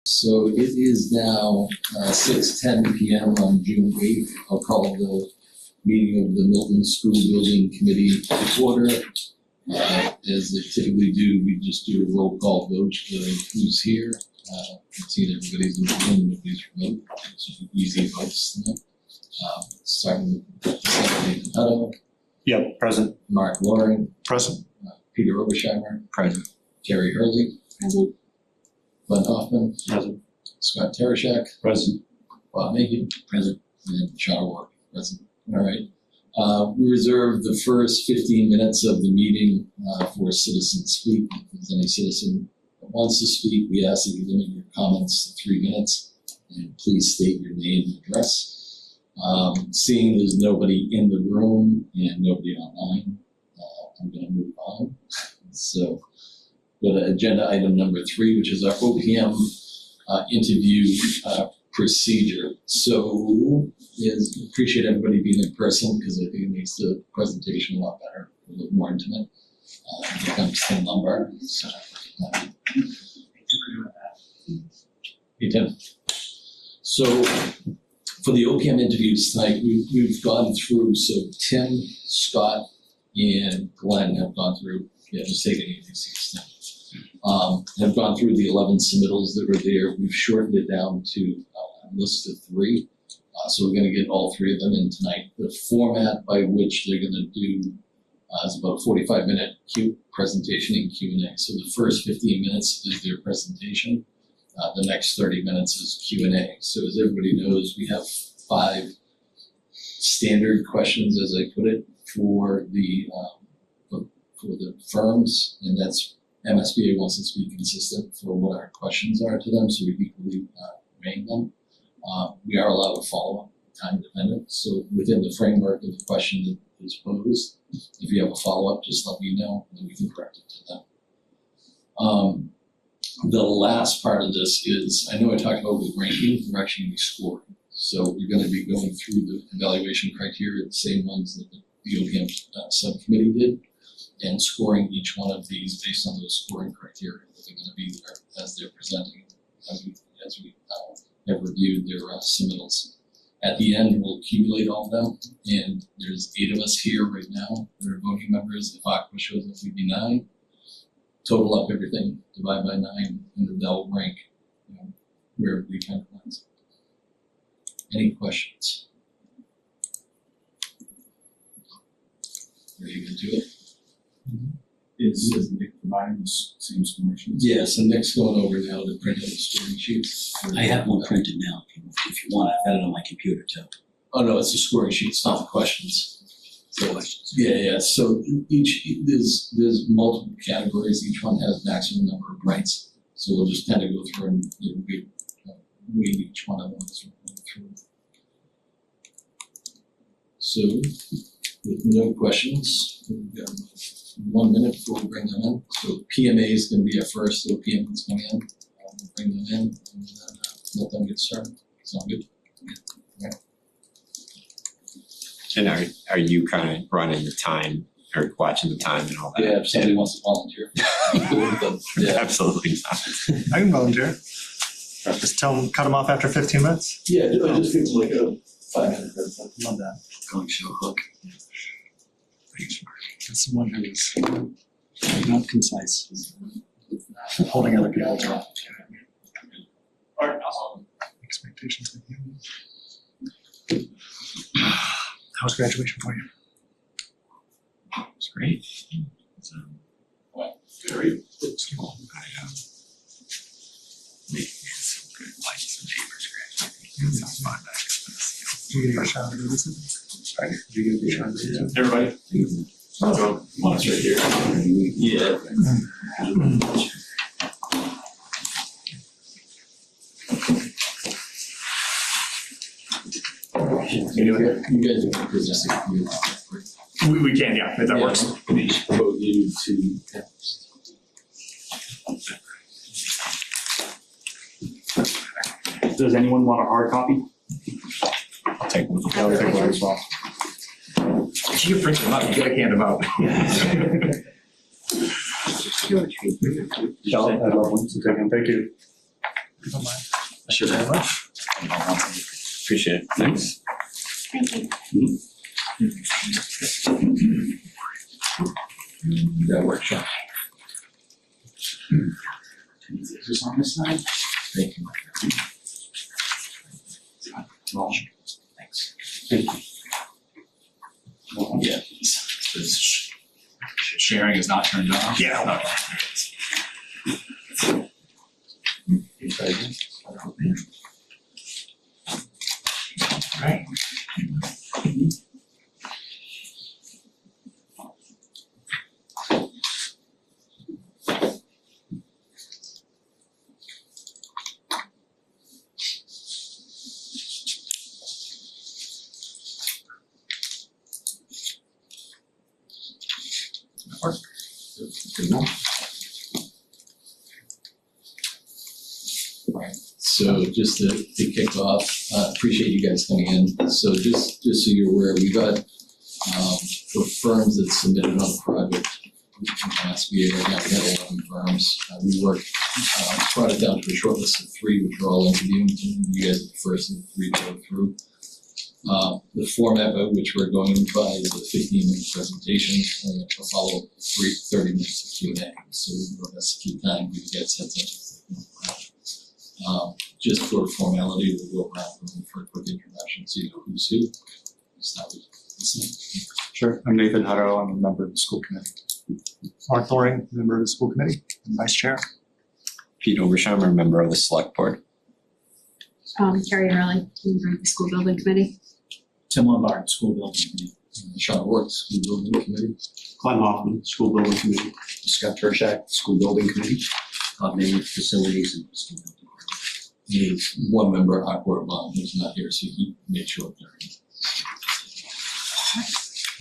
So it is now 6:10 p.m. on June 8th. I'll call the meeting of the Milton School Building Committee to order. As they typically do, we just do a roll call vote to who's here. I've seen everybody's in the room, nobody's remote. It's easy votes tonight. Starting with Stephanie Capetto. Yep, present. Mark Loring. Present. Peter Obersheimer. Present. Terry Hurley. Present. Glenn Hoffman. Present. Scott Tereshak. Present. Bob Mayhew. Present. And Sean Ward. Present. All right. We reserve the first 15 minutes of the meeting for citizen speak. If there's any citizen that wants to speak, we ask that you limit your comments to 3 minutes and please state your name and address. Seeing there's nobody in the room and nobody online, I'm going to move on. So, go to agenda item number 3, which is our OPM interview procedure. So, appreciate everybody being in person because I think it makes the presentation a lot better, a little more intimate. Here comes Tim Lombard. So, hey, Tim. So, for the OPM interviews tonight, we've gone through, so Tim, Scott, and Glenn have gone through, just take it easy, 16. Have gone through the 11 submittals that were there. We've shortened it down to a list of 3. So we're going to get all 3 of them in tonight. The format by which they're going to do is about a 45-minute presentation and Q&A. So the first 15 minutes is their presentation. The next 30 minutes is Q&A. So as everybody knows, we have 5 standard questions, as I put it, for the firms, and that's MSBA wants us to be consistent for what our questions are to them, so we equally rank them. We are allowed to follow up, time dependent. So within the framework of the question that is posed, if you have a follow up, just let me know, and then we can correct it to them. The last part of this is, I know I talked about with ranking, we're actually going to be scoring. So we're going to be going through the evaluation criteria, the same ones that the OPM subcommittee did, and scoring each one of these based on those scoring criteria that they're going to be there as they're presenting, as we have reviewed their submittals. At the end, we'll accumulate all of them, and there's 8 of us here right now that are voting members. If Aqua shows up, we'd be 9. Total up everything, divide by 9, and then they'll rank, where everybody kind of lands. Any questions? Ready to do it? Is Nick providing the same scoring sheets? Yeah, so Nick's going over now to print out the scoring sheets. I have one printed now, if you want. I've got it on my computer too. Oh no, it's the scoring sheets, not the questions. So, Questions. yeah. So there's multiple categories. Each one has maximum number of rights. So we'll just kind of go through and weight each one of them as we go through. So with no questions, we've got 1 minute before we bring them in. So PMA is going to be our first OPM that's coming in. We'll bring them in and then let them get started. Sound good? Yeah. And are you kind of running the time or watching the time and all that? Yeah, if somebody wants to volunteer. Yeah. Absolutely not. I can volunteer. Just cut them off after 15 minutes. Yeah, I just give them like a 5-minute heads up. Love that. Going show hook. Thanks, Mark. That's someone who's not concise. Holding other people to expectations. How was graduation for you? It was great. Very I made some good lights and neighbors graduating. It sounds fun. Did you get a shot at this? Sorry. Did you get a shot at this? Everybody? So, one's right here. Yeah. You guys are presenting. We can, yeah, if that works. We just promote you to text. Does anyone want a hard copy? I'll take one. Yeah, I'll take one as well. You can print them out, you gotta hand them out. I love one, so take them. Thank you. if you don't mind. Sure. Thank you very much. Appreciate it. Thanks. Thank you. That workshop. Is this on this side? Thank you. Well, Thanks. yeah. This sharing is not turned on. Yeah. Right. Good enough. Right, so just to kick off, appreciate you guys coming in. So just so you're aware, we got, for firms that submitted on the project, SBA right now, we had 11 firms. We worked, brought it down to a short list of 3, which are all interviewing. You guys are the first of the 3 to go through. The format by which we're going by is a 15-minute presentation and a follow-up 30 minutes of Q&A. So that's the key time we get heads up. Just for formality, we'll go around for a quick introduction so you know who's who. Start with listening. Sure. I'm Nathan Hutto. I'm a member of the school committee. Mark Loring, member of the school committee and vice chair. Pete Oversheimer, member of the select board. Carrie Hurley, member of the school building committee. Tim Lombard, school building committee. Sean Works, School Building Committee. Glenn Hoffman, school building committee. Scott Turshak, School Building Committee. Bob Name, Facilities and School Building. And one member, Awkward Long, who's not here, so he made sure of that.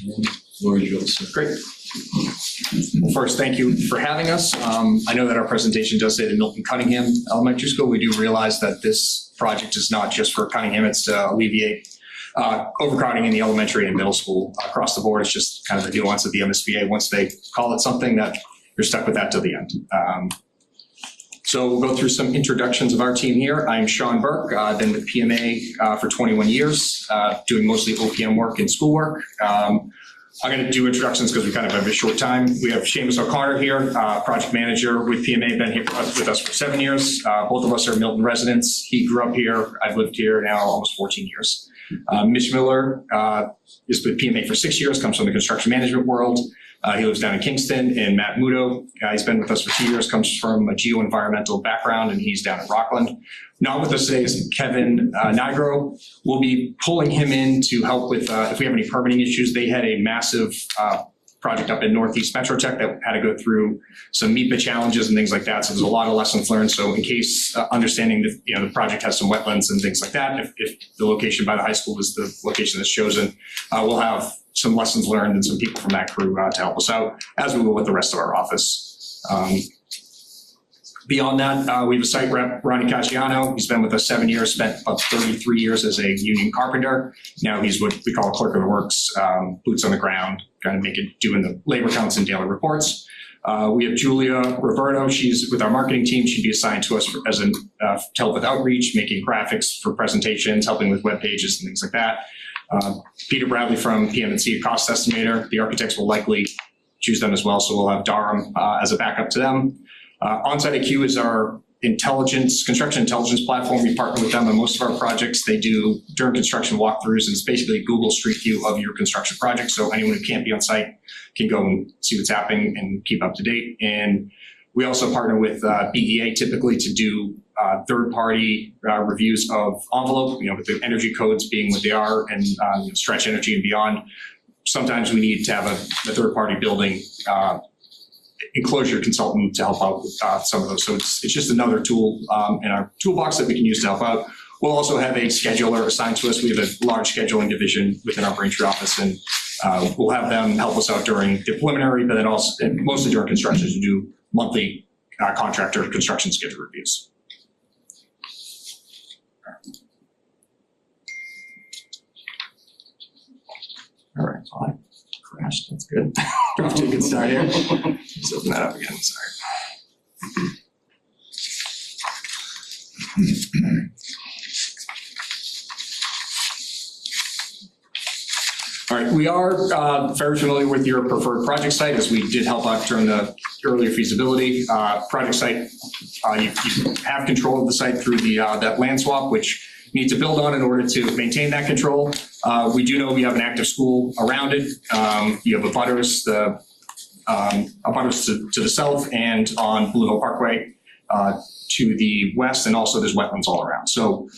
And floor is yours, sir. Great. Well, first, thank you for having us. I know that our presentation does say the Milton Cunningham Elementary School. We do realize that this project is not just for Cunningham, it's to alleviate overcrowding in the elementary and middle school across the board. It's just kind of the nuance of the MSBA. Once they call it something, that you're stuck with that till the end. So we'll go through some introductions of our team here. I'm Sean Burke. I've been with PMA for 21 years, doing mostly OPM work and schoolwork. I'm going to do introductions because we kind of have a short time. We have Seamus O'Connor here, project manager with PMA, been here with us for 7 years. Both of us are Milton residents. He grew up here. I've lived here now almost 14 years. Mitch Miller is with PMA for 6 years, comes from the construction management world. He lives down in Kingston. And Matt Muto, he's been with us for 2 years, comes from a geo-environmental background, and he's down in Rockland. Not with us today is Kevin Nigro. We'll be pulling him in to help with if we have any permitting issues. They had a massive project up in Northeast Metro Tech that had to go through some MEPA challenges and things like that. So there's a lot of lessons learned. So in case understanding that the project has some wetlands and things like that, if the location by the high school is the location that's chosen, we'll have some lessons learned and some people from that crew to help us out, as we will with the rest of our office. Beyond that, we have a site rep, Ronnie Caggiano. He's been with us 7 years, spent about 33 years as a union carpenter. Now he's what we call a clerk of the works, boots on the ground, kind of doing the labor counts and daily reports. We have Julia Roberto. She's with our marketing team. She'd be assigned to us as to help with outreach, making graphics for presentations, helping with web pages and things like that. Peter Bradley from PM&C, cost estimator. The architects will likely choose them as well, so we'll have Durham as a backup to them. Onsite IQ is our construction intelligence platform. We partner with them on most of our projects. They do during construction walkthroughs, and it's basically Google Street View of your construction project. So anyone who can't be on site can go and see what's happening and keep up to date. And we also partner with BEA typically to do third-party reviews of envelope, with the energy codes being what they are, and stretch energy and beyond. Sometimes we need to have a third-party building enclosure consultant to help out with some of those. So it's just another tool in our toolbox that we can use to help out. We'll also have a scheduler assigned to us. We have a large scheduling division within our Braintree office, and we'll have them help us out during the preliminary, but then also and mostly during construction to do monthly contractor construction schedule reviews. All right, so I crashed. That's good. We're off to a good start here. Let's open that up again. Sorry. All right, we are very familiar with your preferred project site, as we did help out during the earlier feasibility. Project site, you have control of the site through the that land swap, which you need to build on in order to maintain that control. We do know we have an active school around it. You have abutters to the south and on Blue Hill Parkway to the west, and also there's wetlands all around. So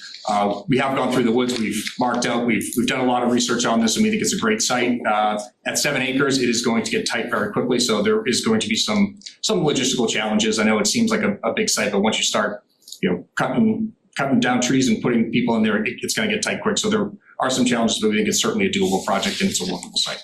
we have gone through the woods, we've marked out, we've done a lot of research on this, and we think it's a great site. At 7 acres, it is going to get tight very quickly, so there is going to be some logistical challenges. I know it seems like a big site, but once you start, cutting down trees and putting people in there, it's going to get tight quick. So there are some challenges, but we think it's certainly a doable project and it's a workable site.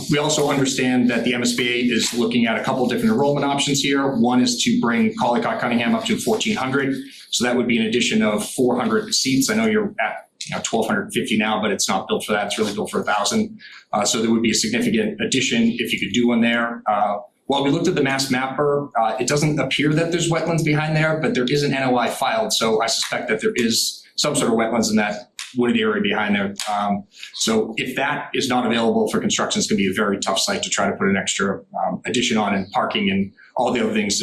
We also understand that the MSBA is looking at a couple of different enrollment options here. One is to bring Collycott Cunningham up to 1,400. So that would be an addition of 400 seats. I know you're at 1,250 now, but it's not built for that. It's really built for 1,000. So there would be a significant addition if you could do one there. While we looked at the mass mapper, it doesn't appear that there's wetlands behind there, but there is an NOI filed. So I suspect that there is some sort of wetlands in that wooded area behind there. So if that is not available for construction, it's going to be a very tough site to try to put an extra addition on, and parking and all the other things,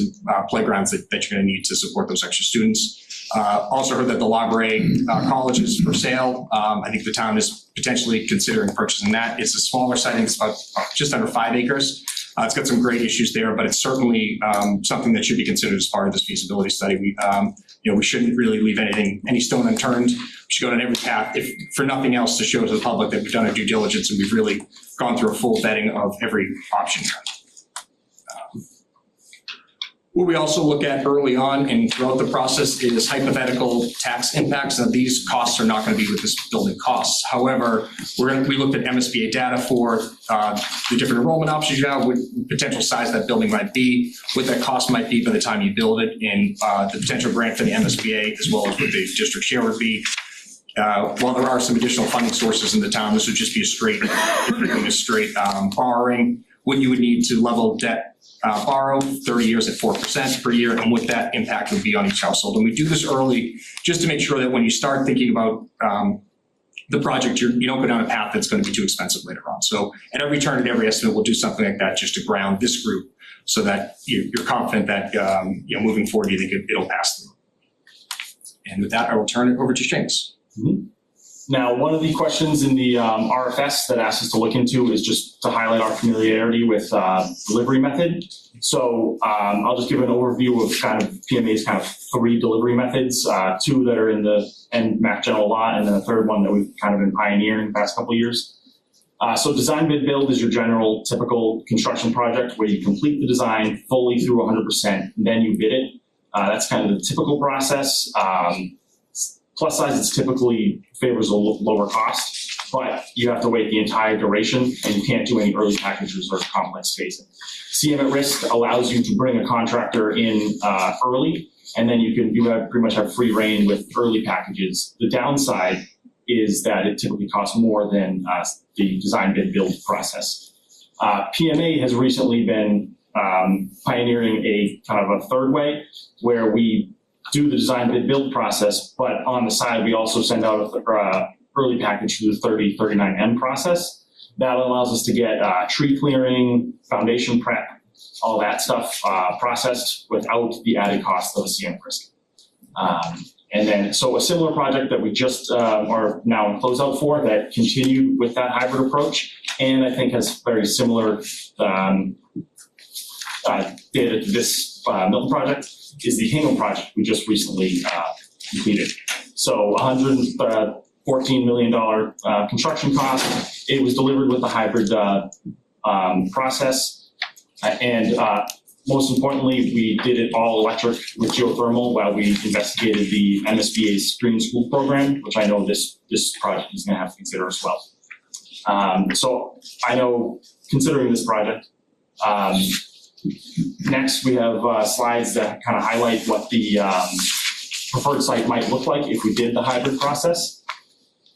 playgrounds that you're going to need to support those extra students. Also heard that the library college is for sale. I think the town is potentially considering purchasing that. It's a smaller site, I think it's about just under 5 acres. It's got some great issues there, but it's certainly something that should be considered as part of this feasibility study. We shouldn't really leave any stone unturned. We should go down every path, if for nothing else, to show to the public that we've done our due diligence and we've really gone through a full vetting of every option. What we also look at early on and throughout the process is hypothetical tax impacts. Now, these costs are not going to be with this building costs. However, we looked at MSBA data for the different enrollment options you have, what potential size that building might be, what that cost might be by the time you build it, and the potential grant for the MSBA, as well as what the district share would be. While there are some additional funding sources in the town, this would just be a straight borrowing. What you would need to level debt borrow 30 years at 4% per year, and what that impact would be on each household. And we do this early just to make sure that when you start thinking about the project, you don't go down a path that's going to be too expensive later on. So at every turn and every estimate, we'll do something like that just to ground this group so that you're confident that moving forward, you think it'll pass through. And with that, I will turn it over to Seamus. Mm-hmm. Now, one of the questions in the RFS that asked us to look into is just to highlight our familiarity with delivery method. So I'll just give an overview of kind of PMA's kind of 3 delivery methods, 2 that are in the NMAC general law, and then a third one that we've kind of been pioneering the past couple of years. So design, bid, build is your general typical construction project where you complete the design fully through 100%, then you bid it. That's kind of the typical process. Plus size, it's typically favors a lower cost, but you have to wait the entire duration and you can't do any early packages or complex phasing. CM at risk allows you to bring a contractor in early, and then you pretty much have free reign with early packages. The downside is that it typically costs more than the design, bid, build process. PMA has recently been pioneering a kind of a third way where we do the design, bid, build process, but on the side, we also send out a early package through the 3039M process. That allows us to get tree clearing, foundation prep, all that stuff processed without the added cost of a CM risk. And then, so a similar project that we just are now in closeout for that continued with that hybrid approach, and I think has very similar data to this Milton project, is the Hingham project we just recently completed. So $114 million construction cost. It was delivered with the hybrid process. And most importantly, we did it all electric with geothermal while we investigated the MSBA's Green School program, which I know this project is going to have to consider as well. So I know, considering this project, next, we have slides that kind of highlight what the preferred site might look like if we did the hybrid process.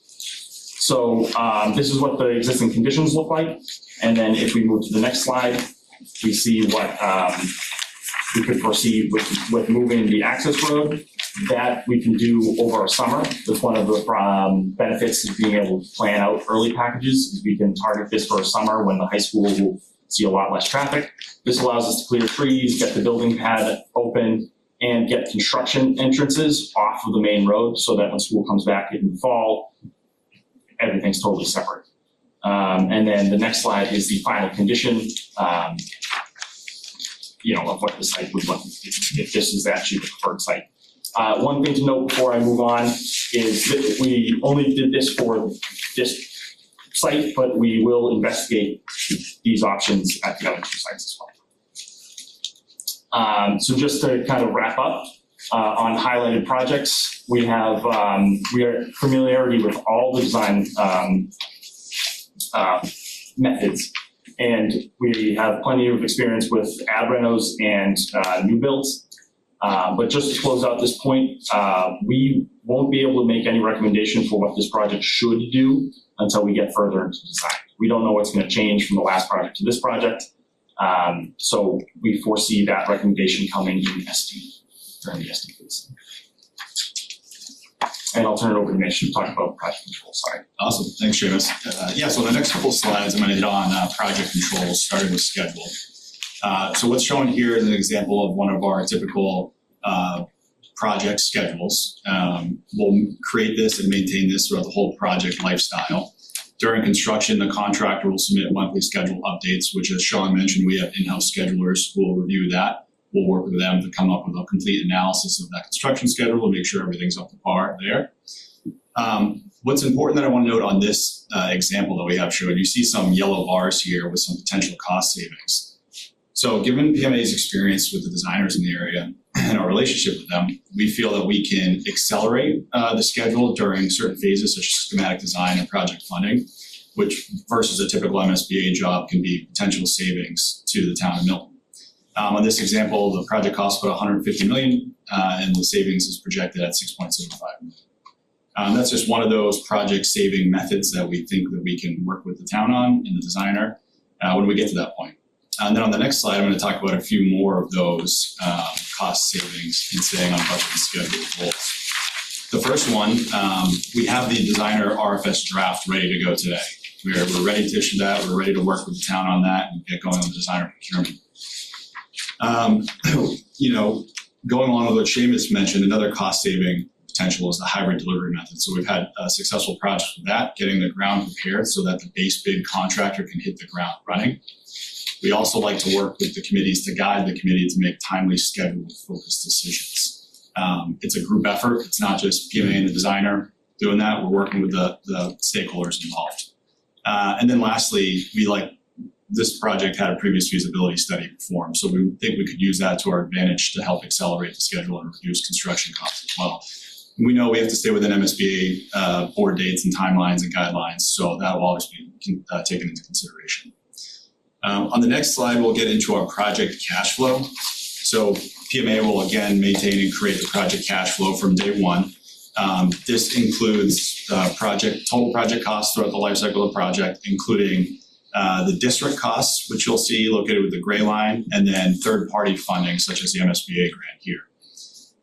So this is what the existing conditions look like. And then if we move to the next slide, we see what we could proceed with moving the access road That we can do over our summer. That's one of the benefits of being able to plan out early packages, is we can target this for our summer when the high school will see a lot less traffic. This allows us to clear trees, get the building pad open, and get construction entrances off of the main road so that when school comes back in the fall, everything's totally separate. And then the next slide is the final condition, of what the site would look if this is actually the preferred site. One thing to note before I move on is that we only did this for this site, but we will investigate these options at the other two sites as well. So just to kind of wrap up on highlighted projects, we have we are familiarity with all the design methods, and we have plenty of experience with ad renos and new builds. But just to close out this point, we won't be able to make any recommendation for what this project should do until we get further into design. We don't know what's going to change from the last project to this project. So we foresee that recommendation coming in SD, during the SD phase. And I'll turn it over to Mitch to talk about project control side. Awesome, thanks, Seamus. Yeah, so the next couple of slides, I'm gonna hit on project controls, starting with schedule. So what's shown here is an example of one of our typical project schedules. We'll create this and maintain this throughout the whole project lifestyle. During construction, the contractor will submit monthly schedule updates, which, as Sean mentioned, we have in-house schedulers who will review that. We'll work with them to come up with a complete analysis of that construction schedule and make sure everything's up to par there. What's important that I want to note on this example that we have showed, you see some yellow bars here with some potential cost savings. So given PMA's experience with the designers in the area and our relationship with them, we feel that we can accelerate the schedule during certain phases such as schematic design and project funding, which versus a typical MSBA job can be potential savings to the town of Milton. On this example, the project costs about $150 million, and the savings is projected at $6.75 million. That's just one of those project saving methods that we think that we can work with the town on and the designer when we get to that point. And then on the next slide, I'm going to talk about a few more of those cost savings in staying on budget and schedule goals. The first one, we have the designer RFS draft ready to go today. We're ready to issue that. We're ready to work with the town on that and get going on the designer procurement. Going on with what Seamus mentioned, another cost saving potential is the hybrid delivery method. So we've had successful projects with that, getting the ground prepared so that the base bid contractor can hit the ground running. We also like to work with the committees to guide the committee to make timely schedule-focused decisions. It's a group effort. It's not just PMA and the designer doing that. We're working with the stakeholders involved. And then lastly, this project had a previous feasibility study performed, so we think we could use that to our advantage to help accelerate the schedule and reduce construction costs as well. We know we have to stay within MSBA board dates and timelines and guidelines, so that will always be taken into consideration. On the next slide, we'll get into our project cash flow. So PMA will again maintain and create the project cash flow from day one. This includes total project costs throughout the life cycle of the project, including the district costs, which you'll see located with the gray line, and then third-party funding, such as the MSBA grant here.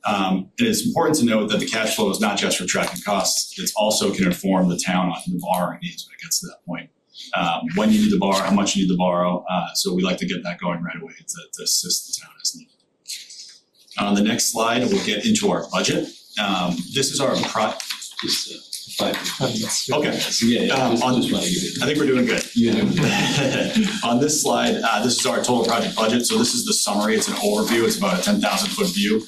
And it's important to note that the cash flow is not just for tracking costs, it also can inform the town on the borrowing needs when it gets to that point. When you need to borrow, how much you need to borrow, so we like to get that going right away to assist the town as needed. On the next slide, we'll get into our budget. This is our Just 5 minutes. Okay. Yeah, just want to give it. I think we're doing good. You're doing good. On this slide, this is our total project budget. So this is the summary. It's an overview. It's about a 10,000 foot view.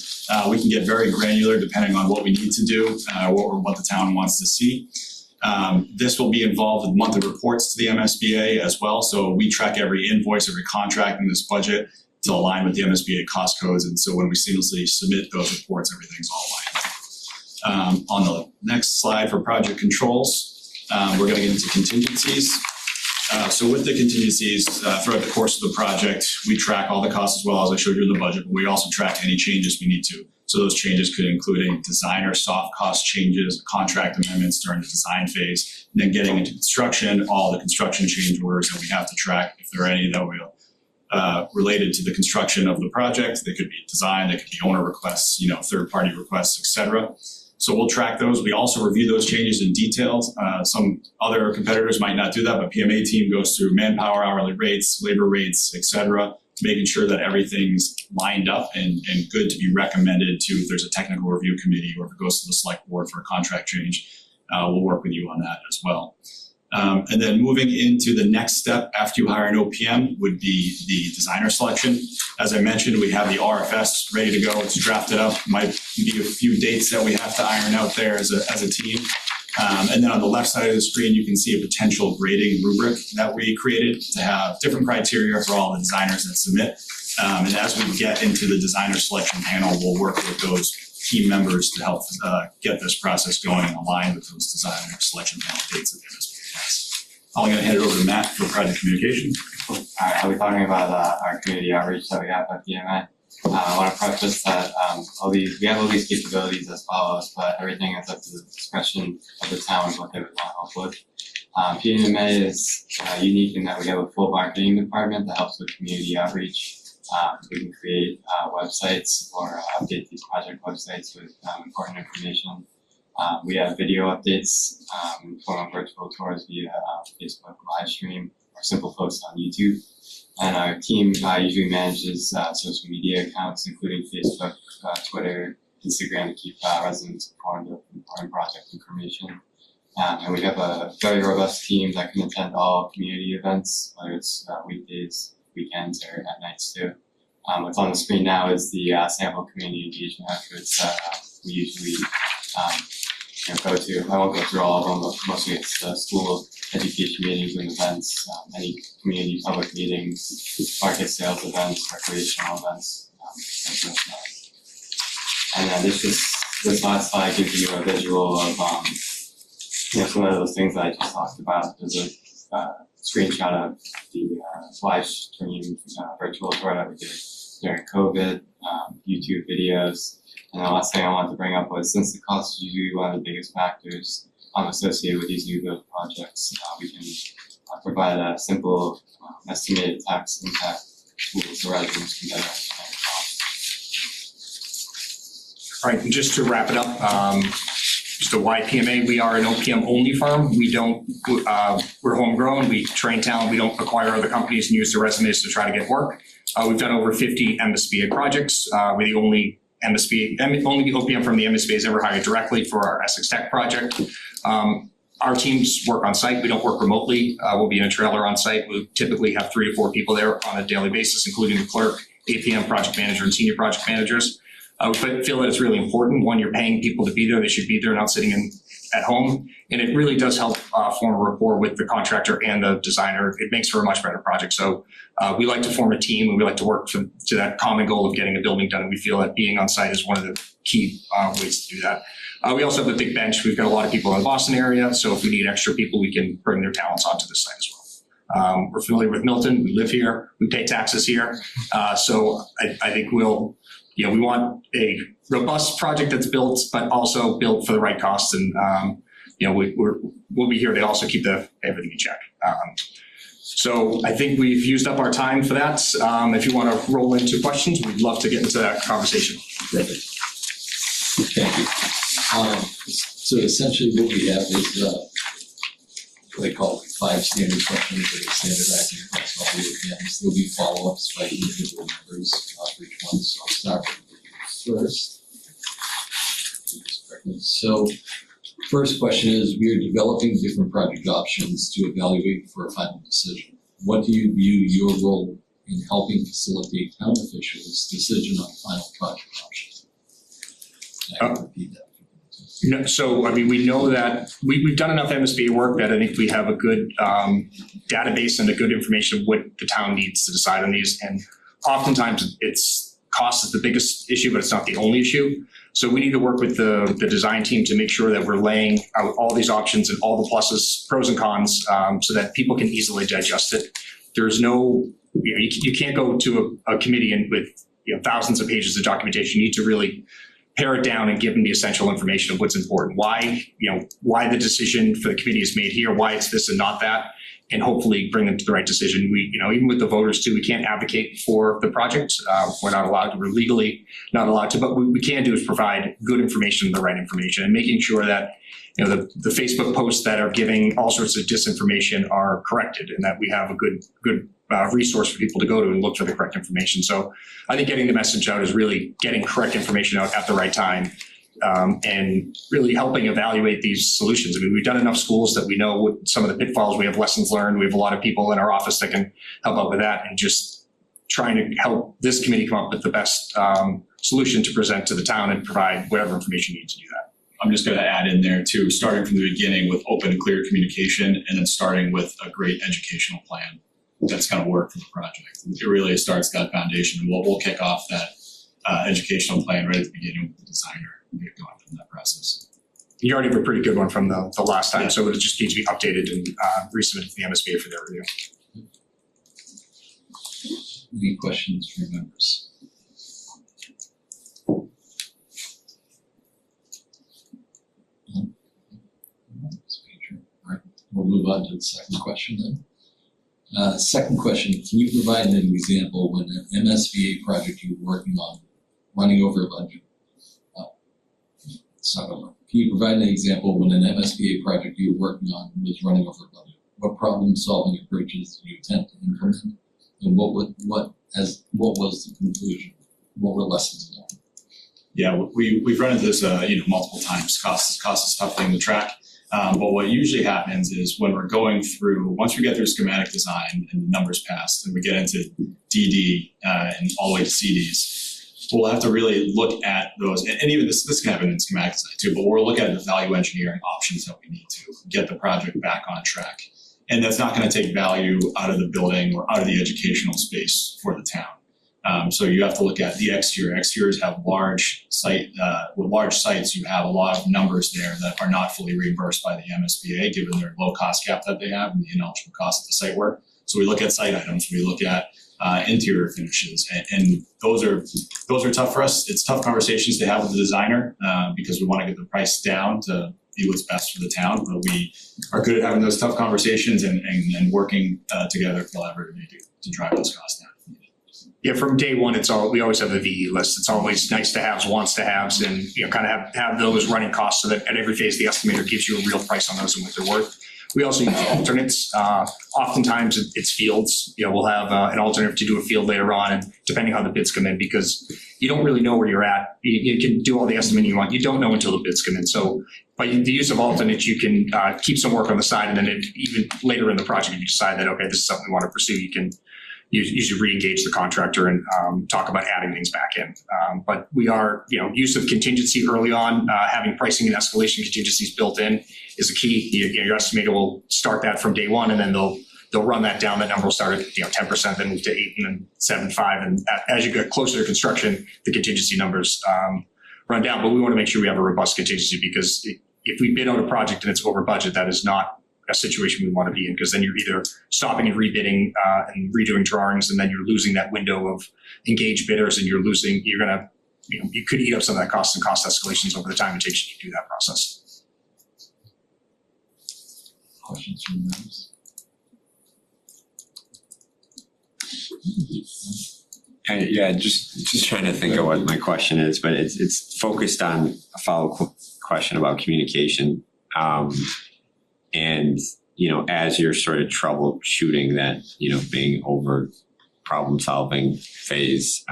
We can get very granular depending on what we need to do, what the town wants to see. This will be involved with monthly reports to the MSBA as well. So we track every invoice, every contract in this budget to align with the MSBA cost codes. And so when we seamlessly submit those reports, everything's all aligned. On the next slide for project controls, we're going to get into contingencies. So with the contingencies, throughout the course of the project, we track all the costs as well as I showed you in the budget, but we also track any changes we need to. So those changes could include designer soft cost changes, contract amendments during the design phase, and then getting into construction, all the construction change orders that we have to track, if there are any that we'll related to the construction of the project. They could be design, they could be owner requests, third-party requests, et cetera. So we'll track those. We also review those changes in details. Some other competitors might not do that, but PMA team goes through manpower, hourly rates, labor rates, et cetera, making sure that everything's lined up and good to be recommended to if there's a technical review committee or if it goes to the select board for a contract change. We'll work with you on that as well. And then moving into the next step after you hire an OPM would be the designer selection. As I mentioned, we have the RFS ready to go. It's drafted up. Might be a few dates that we have to iron out there as a team. And then on the left side of the screen, you can see a potential grading rubric that we created to have different criteria for all the designers that submit. And as we get into the designer selection panel, we'll work with those team members to help get this process going and align with those designer selection panel dates at the MSP. I'm going to hand it over to Matt for project communication. All right, I'll be talking about our community outreach that we have at PMA. I want to preface that we have all these capabilities as follows, but everything is up to the discretion of the town what they would want help with. PMA is unique in that we have a full marketing department that helps with community outreach. We can create websites or update these project websites with important information. We have video updates in the form of virtual tours via Facebook live stream or simple posts on YouTube. And our team usually manages social media accounts, including Facebook, Twitter, Instagram, to keep residents informed of important project information. And we have a very robust team that can attend all community events, whether it's weekdays, weekends, or at nights too. What's on the screen now is the sample community engagement efforts that we usually go to. I won't go through all of them, but mostly it's school education meetings and events, any community public meetings, market sales events, recreational events, and then this last slide gives you a visual of some of those things that I just talked about. There's a screenshot of the live stream virtual tour that we did during COVID, YouTube videos. And the last thing I wanted to bring up was, since the cost is usually one of the biggest factors associated with these new build projects, we can provide a simple estimated tax impact tool so residents can better understand the cost. All right, and just to wrap it up, just a why PMA, we are an OPM only firm. We don't, we're homegrown, we train talent, we don't acquire other companies and use their resumes to try to get work. We've done over 50 MSBA projects. We're the only OPM from the MSBA has ever hired directly for our Essex Tech project. Our teams work on site. We don't work remotely. We'll be in a trailer on site. We typically have 3 to 4 people there on a daily basis, including the clerk, APM project manager, and senior project managers. We feel that it's really important. One, you're paying people to be there. They should be there, not sitting at home. And it really does help form a rapport with the contractor and the designer. It makes for a much better project. So we like to form a team, and we like to work to that common goal of getting a building done. And we feel that being on site is one of the key ways to do that. We also have a big bench. We've got a lot of people in the Boston area. So if we need extra people, we can bring their talents onto the site as well. We're familiar with Milton. We live here. We pay taxes here. So I think we want a robust project that's built, but also built for the right costs. And, we'll be here to also keep everything in check. So I think we've used up our time for that. If you want to roll into questions, we'd love to get into that conversation. Perfect. Thank you. So essentially what we have is what they call 5 standard questions that are standardized across all the OPMs. There'll be follow-ups by individual members for each one. So I'll start with you first. So first question is, we are developing different project options to evaluate for a final decision. What do you view your role in helping facilitate town officials' decision on final project options? I can repeat that. No, so, we know that we've done enough MSBA work that I think we have a good database and a good information of what the town needs to decide on these. And oftentimes cost is the biggest issue, but it's not the only issue. So we need to work with the design team to make sure that we're laying out all these options and all the pluses, pros and cons, so that people can easily digest it. There's no, you can't go to a committee and with thousands of pages of documentation. You need to really pare it down and give them the essential information of what's important, why the decision for the committee is made here, why it's this and not that. and hopefully bring them to the right decision. We, even with the voters too, we can't advocate for the project. We're not allowed to, we're legally not allowed to, but what we can do is provide good information, the right information, and making sure that, the Facebook posts that are giving all sorts of disinformation are corrected, and that we have a good resource for people to go to and look for the correct information. So I think getting the message out is really getting correct information out at the right time. And really helping evaluate these solutions. I mean, we've done enough schools that we know what some of the pitfalls, we have lessons learned, we have a lot of people in our office that can help out with that, and just trying to help this committee come up with the best solution to present to the town and provide whatever information you need to do that. I'm just going to add in there too, starting from the beginning with open and clear communication, and then starting with a great educational plan that's going to work for the project. It really starts that foundation, and we'll kick off that educational plan right at the beginning with the designer. Get going from that process. You already have a pretty good one from the last time, so it just needs to be updated and resubmitted to the MSBA for their review. Any questions from members? All right, we'll move on to the second question then. Second question, can you provide an example when an MSBA project you were working on running over a budget? Can you provide an example when an MSBA project you were working on was running over budget? What problem-solving approaches did you attempt to implement, and what was the conclusion? What were lessons learned? Yeah, we've run into this multiple times. Cost is a tough thing to track. But what usually happens is when we're going through, once we get through schematic design and the numbers passed, and we get into DD and all the way to CDs. We'll have to really look at those, and even this can happen in schematic design too, but we'll look at the value engineering options that we need to get the project back on track. And that's not going to take value out of the building or out of the educational space for the town. So you have to look at the exterior. Exteriors have large with large sites, you have a lot of numbers there that are not fully reimbursed by the MSBA, given their low cost cap that they have and the ineligible cost of the site work. So we look at site items, we look at interior finishes, and those are tough for us. It's tough conversations to have with the designer because we want to get the price down to be what's best for the town, but we are good at having those tough conversations and working together collaboratively to drive those costs down. Yeah, from day one, we always have the VE list. It's always nice to haves, wants to haves, and kind of have those running costs so that at every phase the estimator gives you a real price on those and what they're worth. We also use alternates. Oftentimes it's fields. We'll have an alternate to do a field later on, and depending how the bids come in, because you don't really know where you're at. You can do all the estimating you want. You don't know until the bids come in. So by the use of alternates, you can keep some work on the side, and then even later in the project, if you decide that, okay, this is something we want to pursue, you can usually re-engage the contractor and talk about adding things back in. But we are, use of contingency early on, having pricing and escalation contingencies built in is a key. Your estimator will start that from day one, and then they'll run that down. That number will start at 10%, then move to 8, and then 7, 5. And as you get closer to construction, the contingency numbers run down. But we want to make sure we have a robust contingency, because if we bid out a project and it's over budget, that is not a situation we want to be in, because then you're either stopping and rebidding and redoing drawings, and then you're losing that window of engaged bidders, and you could eat up some of that cost and cost escalations over the time it takes you to do that process. Questions from members? Yeah, just trying to think of what my question is, but it's focused on a follow-up question about communication. And, as you're sort of troubleshooting that, being over problem solving phase,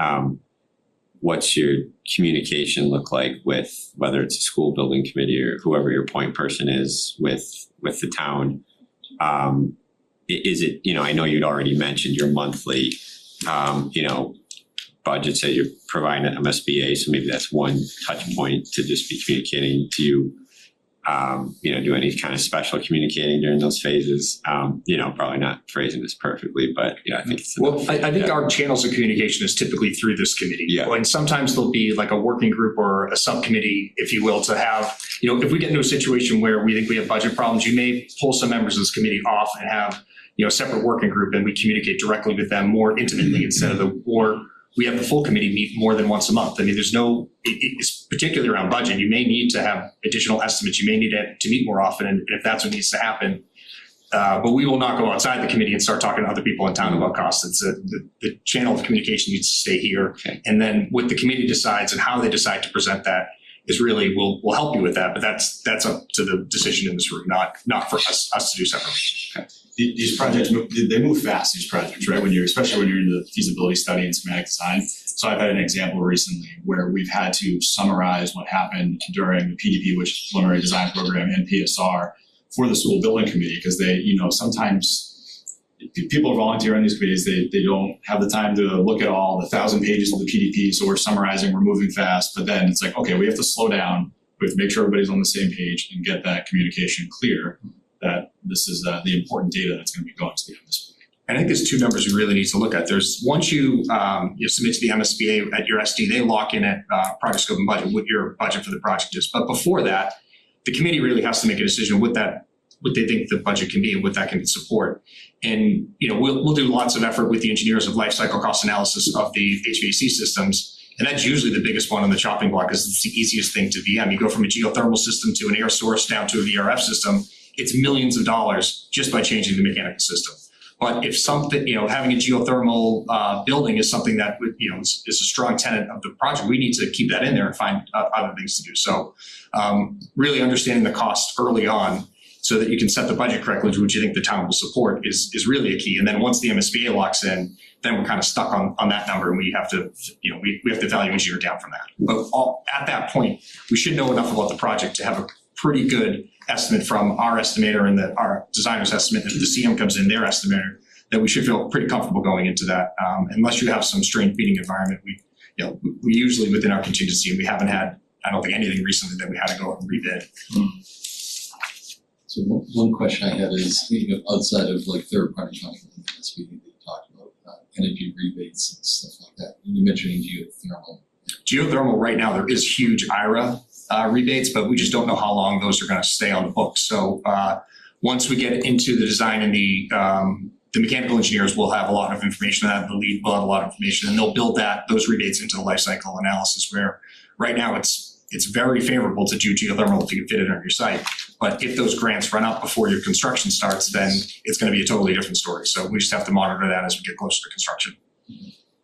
what's your communication look like with, whether it's a school building committee or whoever your point person is with the town? Is it, I know you'd already mentioned your monthly, budgets that you're providing at MSBA. So maybe that's one touch point to just be communicating to you. Do any kind of special communicating during those phases. Probably not phrasing this perfectly, but I think it's enough. I think our channels of communication is typically through this committee. Yeah. And sometimes there'll be like a working group or a subcommittee, if you will, to have, if we get into a situation where we think we have budget problems, you may pull some members of this committee off and have, a separate working group, and we communicate directly with them more intimately instead of or we have the full committee meet more than once a month. I mean, it's particularly around budget. You may need to have additional estimates. You may need to meet more often. And if that's what needs to happen, But we will not go outside the committee and start talking to other people in town about costs. It's the channel of communication needs to stay here. Okay. And then what the committee decides and how they decide to present that is really, we'll help you with that, but that's up to the decision in this room, not for us to do separately. These projects, they move fast, these projects, right? Especially when you're in the feasibility study and schematic design. So I've had an example recently where we've had to summarize what happened during the PDP, which is preliminary design program, and PSR for the school building committee, because they, sometimes people volunteer on these committees, they don't have the time to look at all the 1,000 pages of the PDP. So we're summarizing, we're moving fast, but then it's like, okay, we have to slow down. We have to make sure everybody's on the same page and get that communication clear that this is the important data that's going to be going to the MSBA. And I think there's two numbers you really need to look at. There's once you submit to the MSBA at your SD, they lock in at project scope and budget, what your budget for the project is. But before that, the committee really has to make a decision what they think the budget can be and what that can support. And we'll do lots of effort with the engineers of life cycle cost analysis of the HVAC systems. And that's usually the biggest one on the chopping block because it's the easiest thing to VM. You go from a geothermal system to an air source down to a VRF system. It's millions of dollars just by changing the mechanical system. But if something, having a geothermal building is something that is a strong tenet of the project, we need to keep that in there and find other things to do. So really understanding the cost early on so that you can set the budget correctly to what you think the town will support is really a key. And then once the MSBA locks in, then we're kind of stuck on that number, and we have to, we have to value engineer down from that. But at that point, we should know enough about the project to have a pretty good estimate from our estimator and our designer's estimate, and if the CM comes in their estimator, that we should feel pretty comfortable going into that. Unless you have some strained feeding environment, we usually within our contingency, and we haven't had, I don't think anything recently that we had to go and rebid. So one question I had is, outside of like third-party funding, that's what you talked about, energy rebates and stuff like that. You mentioned geothermal. Geothermal right now, there is huge IRA rebates, but we just don't know how long those are going to stay on the books. So once we get into the design and the mechanical engineers will have a lot of information on that, the lead will have a lot of information, and they'll build those rebates into the life cycle analysis, where right now it's very favorable to do geothermal if you can fit it on your site. But if those grants run out before your construction starts, then it's going to be a totally different story. So we just have to monitor that as we get closer to construction.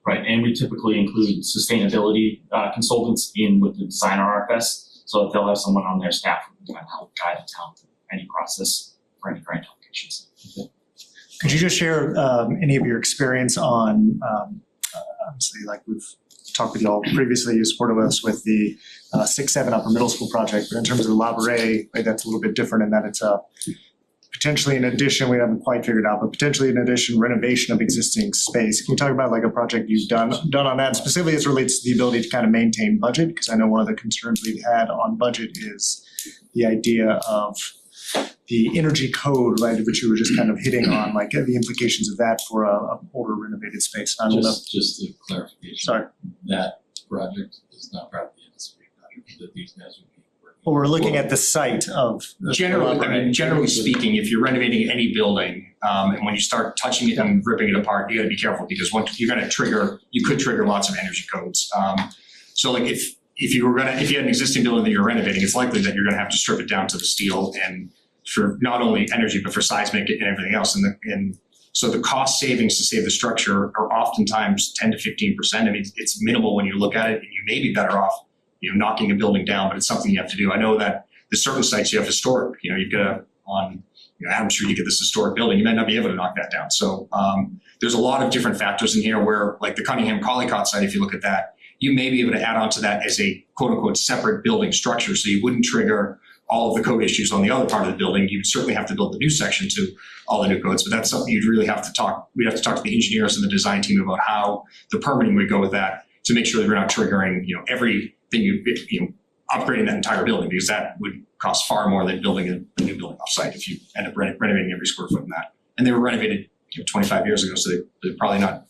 Right, and we typically include sustainability consultants in with the design RFS, so that they'll have someone on their staff who can help guide the town through any process for any grant applications. Could you just share any of your experience on, obviously, like we've talked with y'all previously, you supported us with the 6-7 upper middle school project, but in terms of the Labouré, that's a little bit different in that it's potentially an addition, we haven't quite figured out, but potentially an addition, renovation of existing space. Can you talk about like a project you've done on that, specifically as it relates to the ability to kind of maintain budget? Because I know one of the concerns we've had on budget is the idea of the energy code, right, which you were just kind of hitting on, like the implications of that for a older renovated space. I don't know. Just a clarification. Sorry. That project is not part of the MSBA project that these guys would be working. Well, we're looking at the site of the Generally speaking, if you're renovating any building, and when you start touching it and ripping it apart, you got to be careful because you could trigger lots of energy codes. So like if you had an existing building that you're renovating, it's likely that you're going to have to strip it down to the steel and for not only energy but for seismic and everything else. And so the cost savings to save the structure are oftentimes 10 to 15%. I mean, it's minimal when you look at it, and you may be better off, knocking a building down, but it's something you have to do. I know that there's certain sites you have historic, you've got I'm sure you get this historic building, you might not be able to knock that down. So there's a lot of different factors in here where, like the Cunningham Collycott site, if you look at that, you may be able to add on to that as a quote unquote separate building structure. So you wouldn't trigger all of the code issues on the other part of the building. You'd certainly have to build the new section to all the new codes, but that's something you'd really have to talk. We'd have to talk to the engineers and the design team about how the permitting would go with that to make sure that we're not triggering, everything upgrading that entire building, because that would cost far more than building a new building offsite if you end up renovating every square foot in that. And they were renovated 25 years ago, so they're probably not.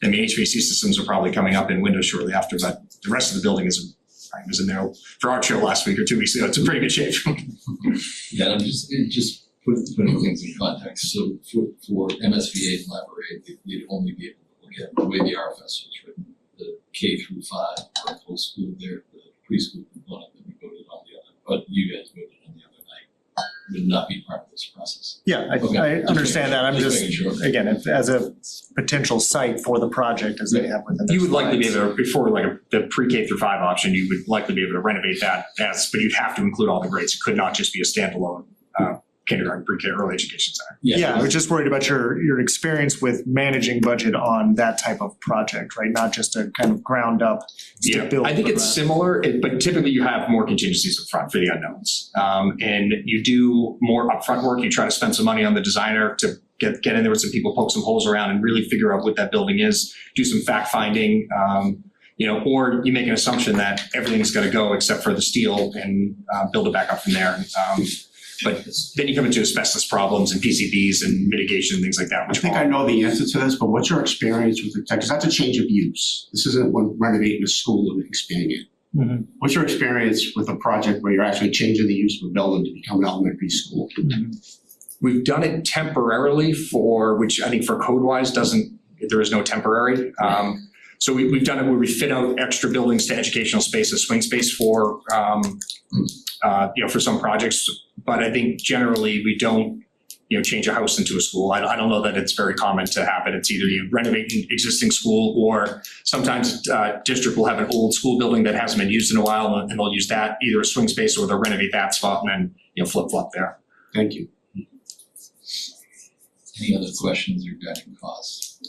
I mean, HVAC systems are probably coming up in Windows shortly after, but the rest of the building I was in there for our show last week or 2 weeks ago. It's in pretty good shape. Yeah, I'm just putting things in context. So for MSBA and Labouré, they'd only be able to look at the way the RFS was written, the K through 5 or full school there, the preschool component that we voted on the other, but you guys voted on the other night would not be part of this process. Yeah, Okay, I just understand that. I'm making just, sure. again, if, as a potential site for the project as they have within their You would likely be slides. able to, before like the pre-K through 5 option, you would likely be able to renovate that as, but you'd have to include all the grades. It could not just be a standalone kindergarten, pre-K, early education center. Yeah, I was just worried about your experience with managing budget on that type of project, right? Not just a kind of ground up Yeah, stick build. I think it's similar, but typically you have more contingencies up front for the unknowns. And you do more upfront work. You try to spend some money on the designer to get in there with some people, poke some holes around and really figure out what that building is, do some fact finding, or you make an assumption that everything's going to go except for the steel and build it back up from there. But then you come into asbestos problems and PCBs and mitigation and things like that. I think I know the answer to this, but what's your experience with the tech? Because that's a change of use. This isn't when renovating a school and expanding it. Mhm. What's your experience with a project where you're actually changing the use of a building to become an elementary school? We've done it temporarily which I think for code-wise there is no temporary. So we've done it where we fit out extra buildings to educational spaces, swing space for some projects. But I think generally we don't, change a house into a school. I don't know that it's very common to happen. It's either you renovate an existing school, or sometimes district will have an old school building that hasn't been used in a while, and they'll use that either a swing space, or they'll renovate that spot and then flip-flop there. Thank you. Any other questions regarding costs?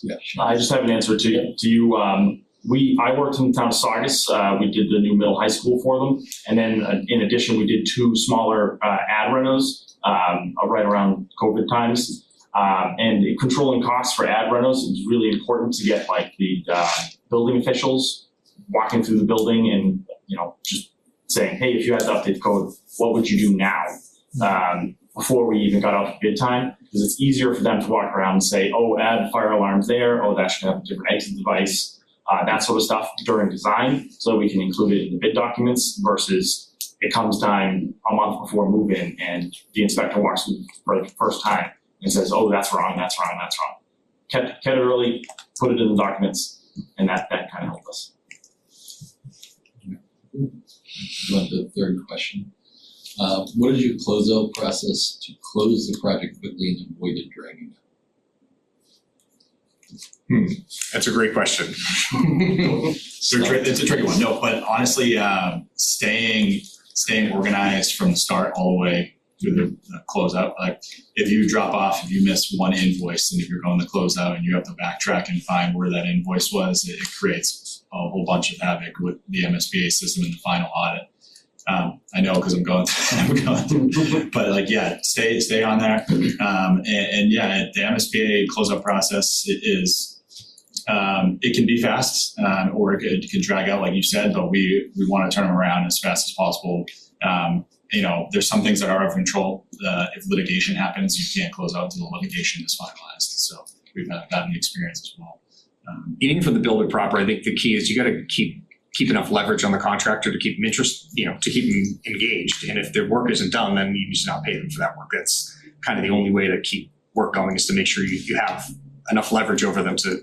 Yeah, Sean. I just have an answer to you. I worked in the town of Saugus. We did the new middle high school for them. And then in addition, we did 2 smaller ad renos right around COVID times. And controlling costs for ad renos is really important to get like the building officials walking through the building and, just saying, hey, if you had to update the code, what would you do now? Before we even got off bid time, because it's easier for them to walk around and say, oh, add fire alarms there, oh, that should have a different exit device, that sort of stuff during design, so we can include it in the bid documents, versus it comes time a month before move-in and the inspector walks through for the first time and says, oh, that's wrong, that's wrong, that's wrong. Kept it early, put it in the documents, and that kind of helped us. Going to the third question. What is your closeout process to close the project quickly and avoid it dragging out? That's a great question. It's a tricky one. No, but honestly, staying organized from the start all the way through the closeout. Like if you drop off, if you miss one invoice, and if you're going to closeout and you have to backtrack and find where that invoice was, it creates a whole bunch of havoc with the MSBA system in the final audit. I know because I'm going through, but stay on there. And the MSBA closeout process it can be fast, or it can drag out, like you said, but we want to turn them around as fast as possible. There's some things that are out of control. If litigation happens, you can't close out until the litigation is finalized. So we've gotten the experience as well. Even for the builder proper, I think the key is you got to keep enough leverage on the contractor to keep them to keep them engaged. And if their work isn't done, then you just not pay them for that work. That's kind of the only way to keep work going, is to make sure you have enough leverage over them so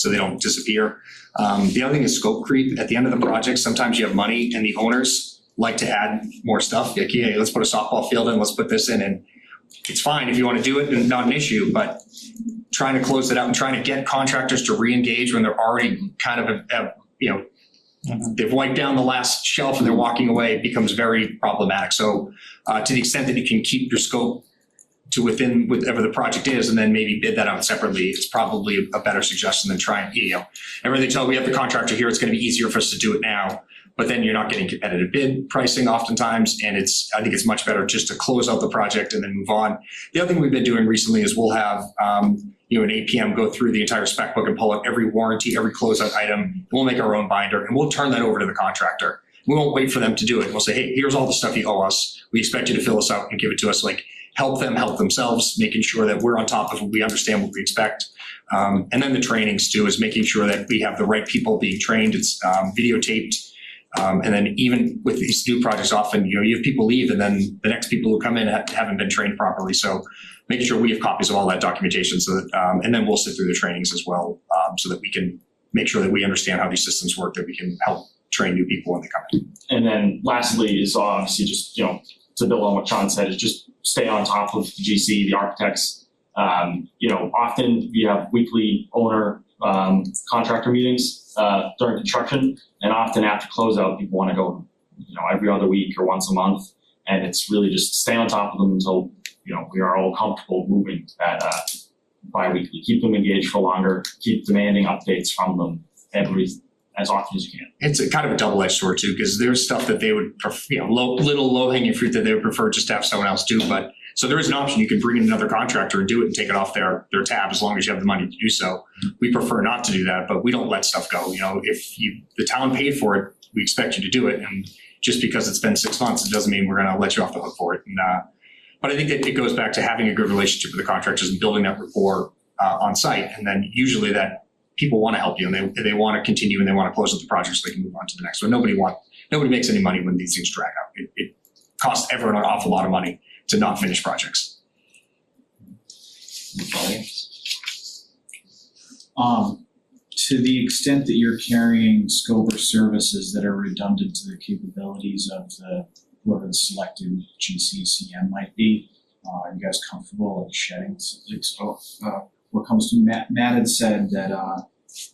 they don't disappear. The other thing is scope creep. At the end of the project, sometimes you have money and the owners like to add more stuff. Like, hey, let's put a softball field in, let's put this in. And it's fine if you want to do it, and not an issue, but trying to close it out and trying to get contractors to re-engage when they're already kind of, they've wiped down the last shelf and they're walking away, becomes very problematic. So to the extent that you can keep your scope to within whatever the project is, and then maybe bid that out separately, it's probably a better suggestion than trying, everything tell we have the contractor here, it's going to be easier for us to do it now, but then you're not getting competitive bid pricing oftentimes. And I think it's much better just to close out the project and then move on. The other thing we've been doing recently is we'll have, an APM go through the entire spec book and pull out every warranty, every closeout item. We'll make our own binder and we'll turn that over to the contractor. We won't wait for them to do it. We'll say, hey, here's all the stuff you owe us. We expect you to fill us out and give it to us. Like, help them help themselves, making sure that we're on top of it, we understand what we expect. And then the trainings too, is making sure that we have the right people being trained. It's videotaped. And then even with these new projects, often, you have people leave and then the next people who come in haven't been trained properly. So making sure we have copies of all that documentation, so that, and then we'll sit through the trainings as well, so that we can make sure that we understand how these systems work, that we can help train new people when they come in. And then lastly is obviously just, to build on what Sean said, is just stay on top of the GC, the architects. Often we have weekly owner contractor meetings during construction, and often after closeout, people want to go, every other week or once a month, and it's really just stay on top of them until we are all comfortable moving that bi-weekly. Keep them engaged for longer. Keep demanding updates from them as often as you can. It's a kind of a double-edged sword too, because there's stuff that they would prefer, little low-hanging fruit that they would prefer just to have someone else do. But so there is an option. You can bring in another contractor and do it and take it off their tab as long as you have the money to do so. We prefer not to do that, but we don't let stuff go. If the town paid for it, we expect you to do it. And just because it's been 6 months, it doesn't mean we're going to let you off the hook for it. But I think that it goes back to having a good relationship with the contractors and building that rapport on site. And then usually that people want to help you and they want to continue and they want to close up the project so they can move on to the next one. Nobody makes any money when these things drag out. It costs everyone an awful lot of money to not finish projects. To the extent that you're carrying scope or services that are redundant to the capabilities of whoever the selected GCCM might be, are you guys comfortable shedding scope? What comes to Matt had said that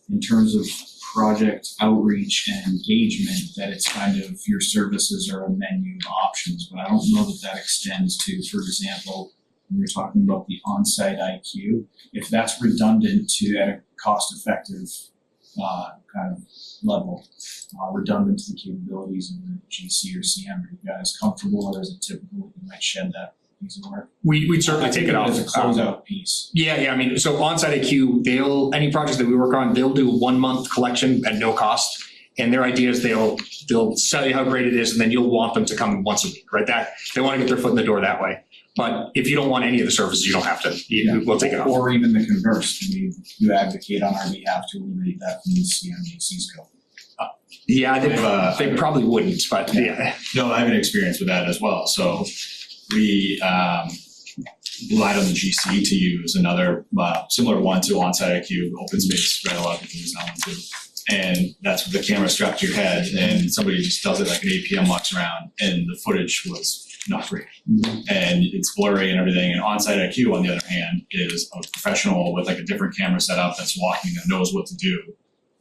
in terms of project outreach and engagement, that it's kind of your services are a menu of options, but I don't know that extends to, for example, when you're talking about the on-site IQ, if that's redundant to at a cost-effective kind of level, redundant to the capabilities of the GC or CM, are you guys comfortable, or is it typical that you might shed that piece of work? We'd certainly take it off. As a closeout piece. Yeah. I mean, so on-site IQ, any projects that we work on, they'll do 1 month collection at no cost. And their idea is they'll tell you how great it is, and then you'll want them to come once a week, right? They want to get their foot in the door that way. But if you don't want any of the services, you don't have to. We'll take it off. Or even the converse. You advocate on our behalf to eliminate that from the CMGC scope. Yeah, they probably wouldn't, but yeah. No, I have an experience with that as well. So we relied on the GC to use another similar one to on-site IQ, open space, right? A lot of people use that one too. And that's with the camera strapped to your head, and somebody just does it like an APM walks around, and the footage was not great. Mm-hmm. And it's blurry and everything. And on-site IQ, on the other hand, is a professional with like a different camera setup that's walking, that knows what to do.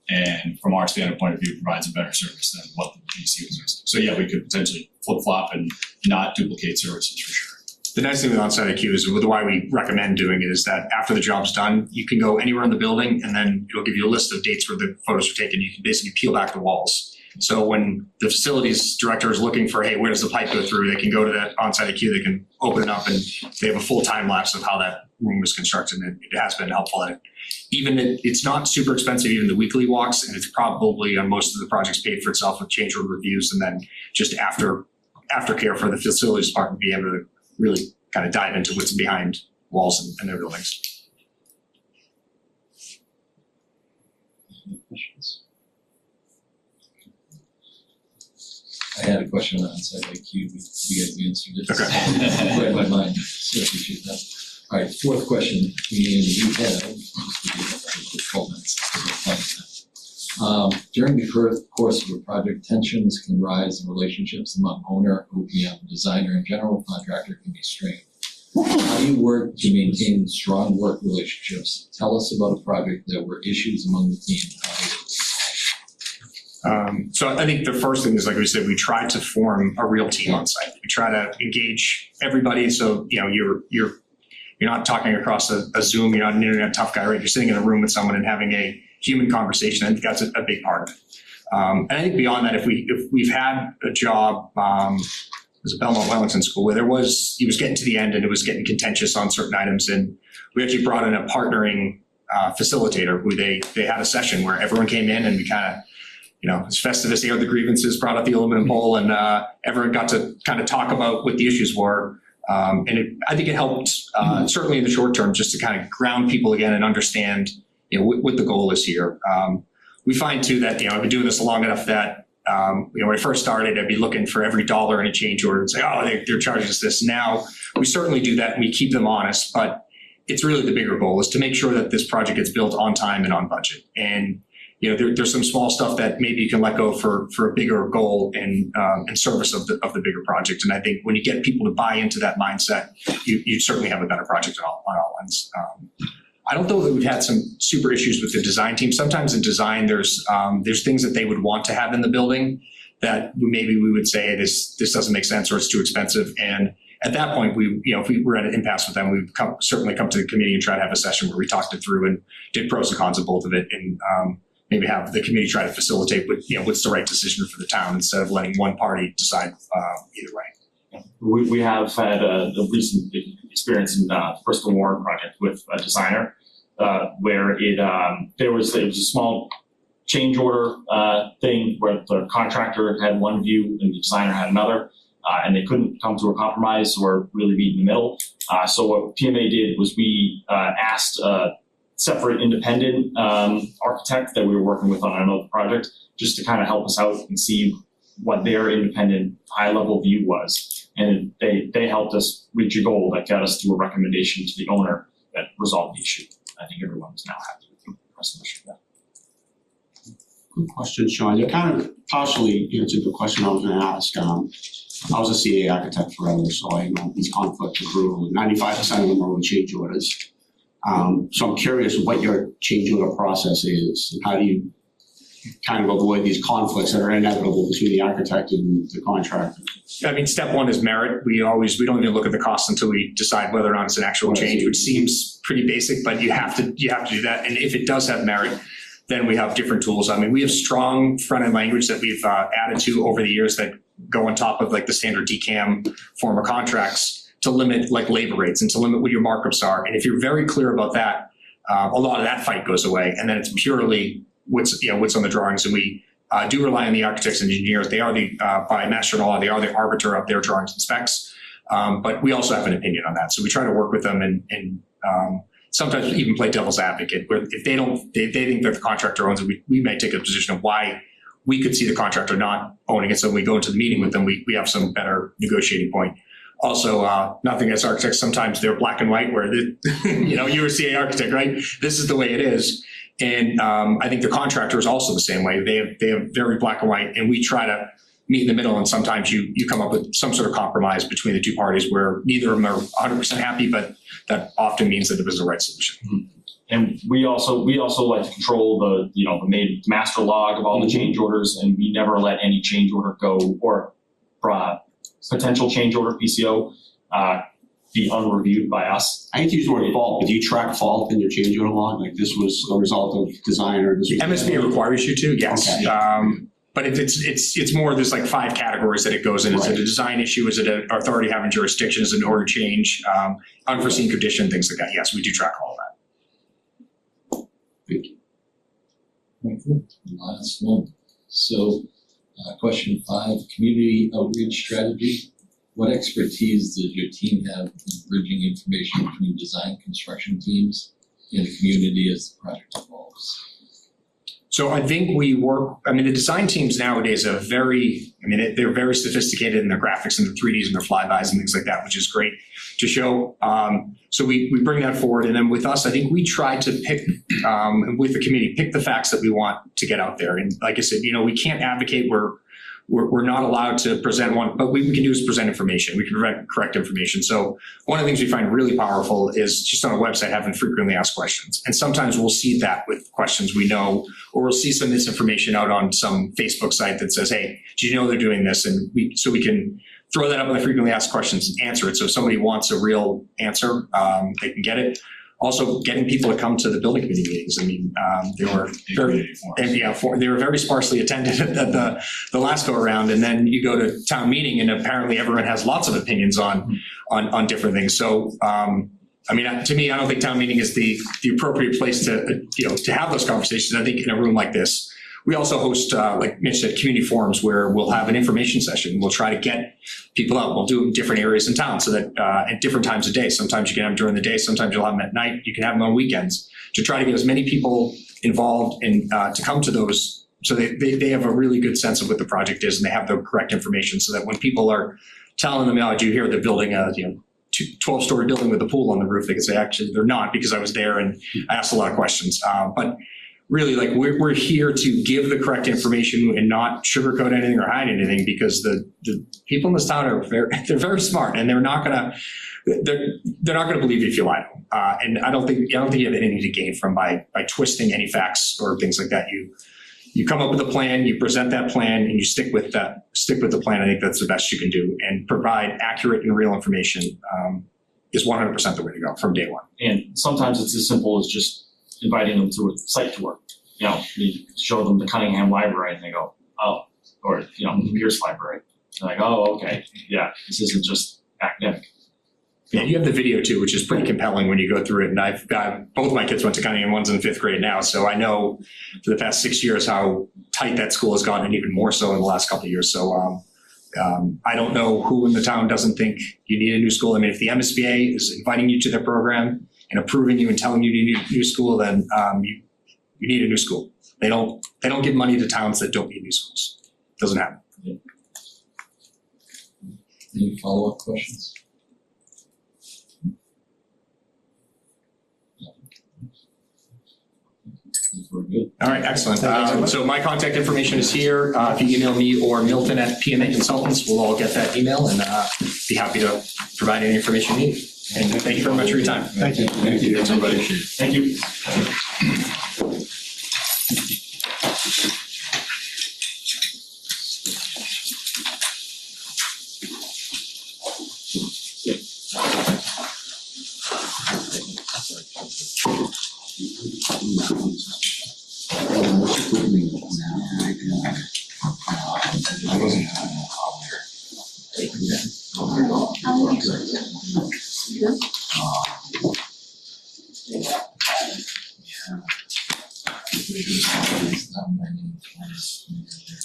And from our standpoint of view, provides a better service than what the GC was using. So yeah, we could potentially flip-flop and not duplicate services for sure. The nice thing with on-site IQ is why we recommend doing it is that after the job's done, you can go anywhere in the building, and then it'll give you a list of dates where the photos are taken. You can basically peel back the walls. So when the facilities director is looking for, hey, where does the pipe go through? They can go to that on-site IQ, they can open it up, and they have a full time lapse of how that room was constructed. And it has been helpful. And it's not super expensive, even the weekly walks, and it's probably on most of the projects paid for itself with change order reviews, and then just aftercare for the facilities department to be able to really kind of dive into what's behind walls and their buildings. Any questions? I had a question on on-site IQ, but you guys answered it. Okay. Read my mind, so I appreciate that. All right, fourth question, and we have, just to give a quick comments. During the course of a project, tensions can rise and relationships among owner, OPM, designer, and general contractor can be strained. How do you work to maintain strong work relationships? Tell us about a project that were issues among the team. So I think the first thing is, like we said, we try to form a real team on site. We try to engage everybody. So, you're not talking across a Zoom, you're not an internet tough guy, right? You're sitting in a room with someone and having a human conversation. I think that's a big part of it. And I think beyond that, if we've had a job, it was a Belmont Wellington school where he was getting to the end and it was getting contentious on certain items. And we actually brought in a partnering facilitator who they had a session where everyone came in and we kind of, as Festivus aired the grievances, brought out the aluminum bowl, and everyone got to kind of talk about what the issues were. And I think it helped, certainly in the short term, just to kind of ground people again and understand, what the goal is here. We find too that, I've been doing this long enough that, when I first started, I'd be looking for every dollar in a change order and say, oh, they're charging us this. Now we certainly do that and we keep them honest, but it's really the bigger goal is to make sure that this project gets built on time and on budget. And there's some small stuff that maybe you can let go for a bigger goal and service of the bigger project. And I think when you get people to buy into that mindset, you certainly have a better project on all ends. I don't know that we've had some super issues with the design team. Sometimes in design, there's things that they would want to have in the building that maybe we would say this doesn't make sense or it's too expensive. And at that point, if we were at an impasse with them, we'd certainly come to the committee and try to have a session where we talked it through and did pros and cons of both of it, and maybe have the committee try to facilitate what's the right decision for the town instead of letting one party decide either way. We have had a recent experience in the Bristol Warren project with a designer where there was a small change order thing where the contractor had one view and the designer had another, and they couldn't come to a compromise or really meet in the middle. So what PMA did was we asked a separate independent architect that we were working with on another project just to kind of help us out and see what their independent high-level view was. And they helped us reach a goal that got us to a recommendation to the owner that resolved the issue. I think everyone's now happy with the resolution of that. Good question, Sean. You kind of partially answered the question I was going to ask. I was a CA architect forever, so I know these conflicts are brutal. 95% of them are with change orders. So I'm curious what your change order process is, and how do you kind of avoid these conflicts that are inevitable between the architect and the contractor? I mean, step one is merit. We don't even look at the cost until we decide whether or not it's an actual change, which seems pretty basic, but you have to do that. And if it does have merit, then we have different tools. I mean, we have strong front-end language that we've added to over the years that go on top of like the standard DCAM form of contracts to limit like labor rates and to limit what your markups are. And if you're very clear about that, a lot of that fight goes away. And then it's purely what's on the drawings. And we do rely on the architects and engineers. They are by master law, they are the arbiter of their drawings and specs. But we also have an opinion on that. So we try to work with them and sometimes even play devil's advocate, where if they think that the contractor owns it, we may take a position of why we could see the contractor not owning it. So when we go into the meeting with them, we have some better negotiating point. Also, nothing against architects. Sometimes they're black and white where, you're a CA architect, right? This is the way it is. And I think the contractor is also the same way. They have very black and white, and we try to meet in the middle. And sometimes you come up with some sort of compromise between the two parties where neither of them are 100% happy, but that often means that it was the right solution. Mm-hmm. And we also like to control the master log of all the change orders, and we never let any change order go or potential change order PCO be unreviewed by us. I hate to use the word fault, but do you track fault in your change order log? Like this was a result of design or this was MSBA requires you to, yes. Okay. But it's more, there's like 5 categories that it goes in. Is it a design issue? Is it an authority having jurisdiction? Is it an order change? Unforeseen condition, things like that. Yes, we do track all of that. Thank you. Thank you. Last one. So, question 5, community outreach strategy. What expertise does your team have in bridging information between design construction teams and the community as the project evolves? So I think the design teams nowadays are they're very sophisticated in their graphics and their 3Ds and their flybys and things like that, which is great to show. So we bring that forward. And then with us, I think we try to pick, with the committee, pick the facts that we want to get out there. And like I said, we can't advocate we're not allowed to present one, but what we can do is present information. We can provide correct information. So one of the things we find really powerful is just on a website having frequently asked questions. And sometimes we'll see that with questions we know, or we'll see some misinformation out on some Facebook site that says, hey, do you know they're doing this? And so we can throw that up in the frequently asked questions and answer it. So if somebody wants a real answer, they can get it. Also, getting people to come to the building committee meetings. I mean, they were very sparsely attended at the last go around, and then you go to town meeting, and apparently everyone has lots of opinions on different things. So, to me, I don't think town meeting is the appropriate place to have those conversations. I think in a room like this, we also host, like Mitch said, community forums where we'll have an information session. We'll try to get people out. We'll do it in different areas in town so that at different times of day. Sometimes you can have them during the day. Sometimes you'll have them at night. You can have them on weekends to try to get as many people involved and to come to those so they have a really good sense of what the project is and they have the correct information so that when people are telling them, oh, do you hear they're building a 12-story building with a pool on the roof, they can say, actually, they're not because I was there and I asked a lot of questions. But really, like, we're here to give the correct information and not sugarcoat anything or hide anything, because the people in this town are they're very smart, and they're not gonna believe you if you lie to them. And I don't think you have anything to gain from by twisting any facts or things like that. You come up with a plan, you present that plan, and you stick with the plan. I think that's the best you can do, and provide accurate and real information is 100% the way to go from day one. And sometimes it's as simple as just inviting them to a site tour. You know, you show them the Cunningham Library and they go, oh, or, you know, the Pierce Library. They're like, oh, okay, yeah, this isn't just academic. Yeah, you have the video too, which is pretty compelling when you go through it. And I've got, both my kids went to Cunningham, one's in 5th grade now. So I know for the past 6 years how tight that school has gotten, and even more so in the last couple of years. So I don't know who in the town doesn't think you need a new school. I mean, if the MSBA is inviting you to their program and approving you and telling you you need a new school, then you need a new school. They don't give money to towns that don't need new schools. Doesn't happen. Any follow-up questions? We're good. All right, excellent. So my contact information is here. If you email me or Milton at PMA Consultants, we'll all get that email and be happy to provide any information you need. And thank you very much for your time. Thank you. Thank you, thanks everybody. Thank you.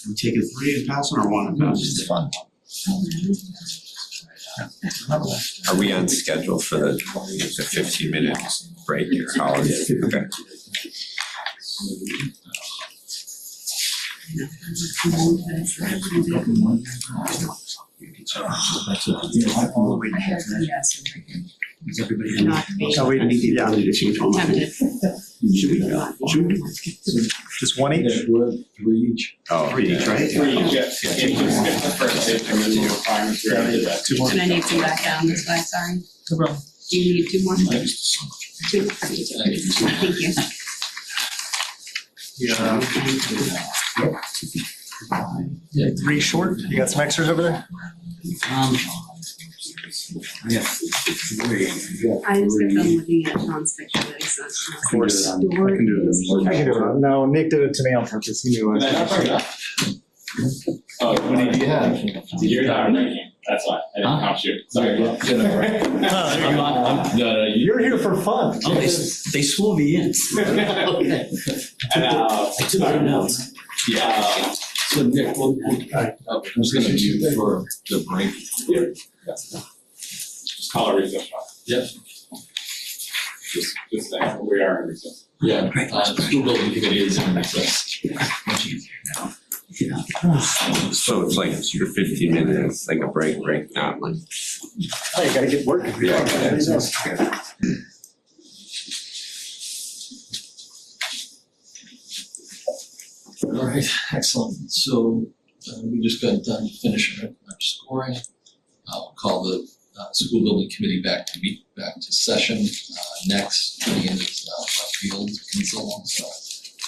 We take a 3 and pass it or 1 and pass? It's fun. Are we on schedule for the 15-minute break here? How are you? Okay. Is everybody Not being Oh, we need the ability to change one? tempted. Should we? Just one each? Yeah, we're 3 each. Oh, 3 each, right? Two more. And I need to back down this way, sorry. No problem. Do you need 2 more? 2? Thank you. Yeah, 3 short. You got some extras over there? Yes. I just got done looking at Sean's picture that he sent. Of course. I can do it. No, Nick did it to me on purpose. He knew it. Oh, how many do you have? You're not ranking, that's why, I didn't count you, sorry. You're here for fun. Oh, they swore me in. Okay. And, I took my notes. yeah, So Nick, I'm just gonna mute for the break. just call a recess, Sean. Yep. Just saying, we are in recess. Yeah, school building committee is in recess. so it's like your 15 minutes, like a break, not like. Oh, you gotta get working. Yeah. All right, excellent. So we just got done finishing our scoring. I'll call the school building committee back to session. Next, Ian is our field consultant, so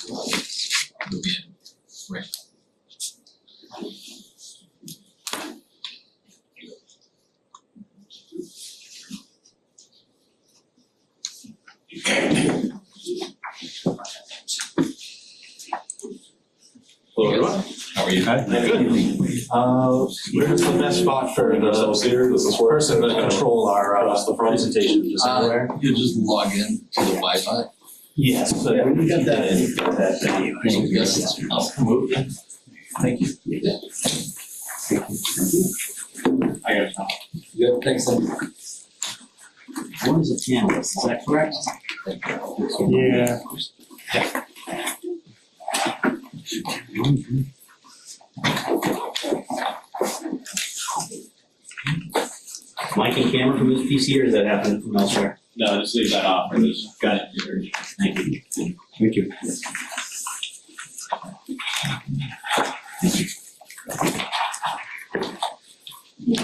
we'll be in break. Hello, everyone. How are you? Good. Where's the best spot for the person to control our presentation? Just anywhere? You just log in to the Wi-Fi. Yes. So we got that in. Yes, it's Move. Thank you. Yeah. I got it. Yep, thanks. One is a canvas, is that correct? Yeah. Mic and camera from this PC, or does that happen from elsewhere? No, just leave that off. Or just Got it. Thank you. Thank you. Yeah.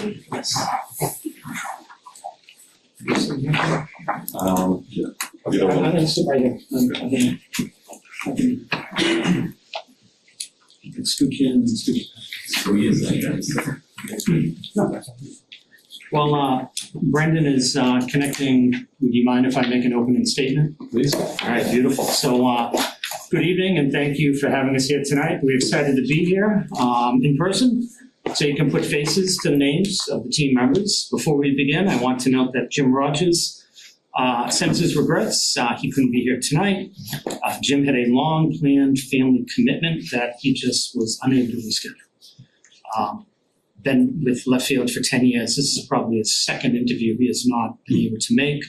I'm gonna sit right here. I can scooch in and scooch. Well, Brendan is connecting. Would you mind if I make an opening statement? Please. All right, beautiful. So, good evening and thank you for having us here tonight. We're excited to be here in person, so you can put faces to the names of the team members. Before we begin, I want to note that Jim Rogers sends his regrets. He couldn't be here tonight. Jim had a long-planned family commitment that he just was unable to reschedule. Been with Left Field for 10 years. This is probably his second interview he has not been able to make.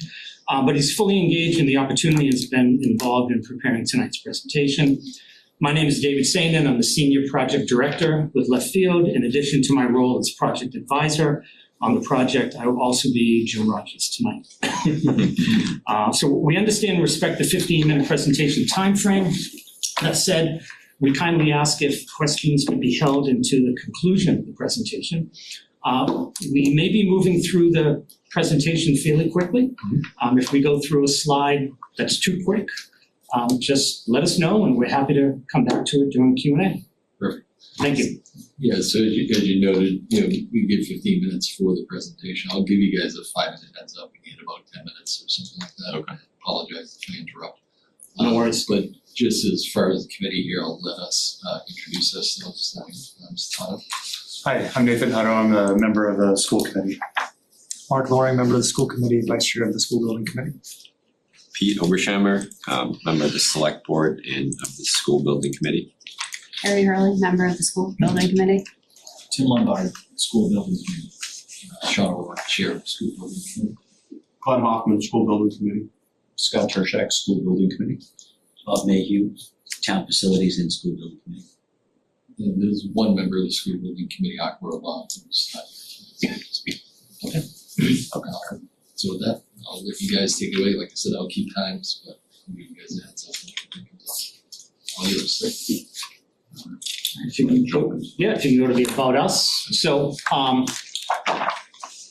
But he's fully engaged in the opportunity and has been involved in preparing tonight's presentation. My name is David Sainin. I'm the Senior Project Director with Left Field. In addition to my role as Project Advisor on the project, I will also be Jim Rogers tonight. So we understand and respect the 15-minute presentation timeframe. That said, we kindly ask if questions could be held into the conclusion of the presentation. We may be moving through the presentation fairly quickly. If we go through a slide that's too quick, just let us know and we're happy to come back to it during Q&A. Perfect. Thank you. Yeah, so as you noted, we give 15 minutes for the presentation. I'll give you guys a 5-minute heads up. We need about 10 minutes or something like that. Okay. Apologize if I interrupt. No worries. But just as far as the committee here, I'll let us introduce ourselves. Hi, I'm Nathan Hutto. I'm a member of the school committee. Mark Loring, member of the school committee, vice chair of the school building committee. Pete Obersheimer, member of the select board and of the school building committee. Carrie Hurley, member of the school building committee. Tim Lombard, School Building Committee. Sean O'Rourke, chair of the school building committee. Glenn Hoffman, school building committee. Scott Tershak, School Building Committee. Bob Mayhew, Town Facilities and School Building Committee. And there's one member of the school building committee, Aqua Bob, who's not here to speak. Okay. Okay. So with that, I'll let you guys take it away. Like I said, I'll keep times, but I'll give you guys a heads up. All yours, sir. If you can go to the About Us. So,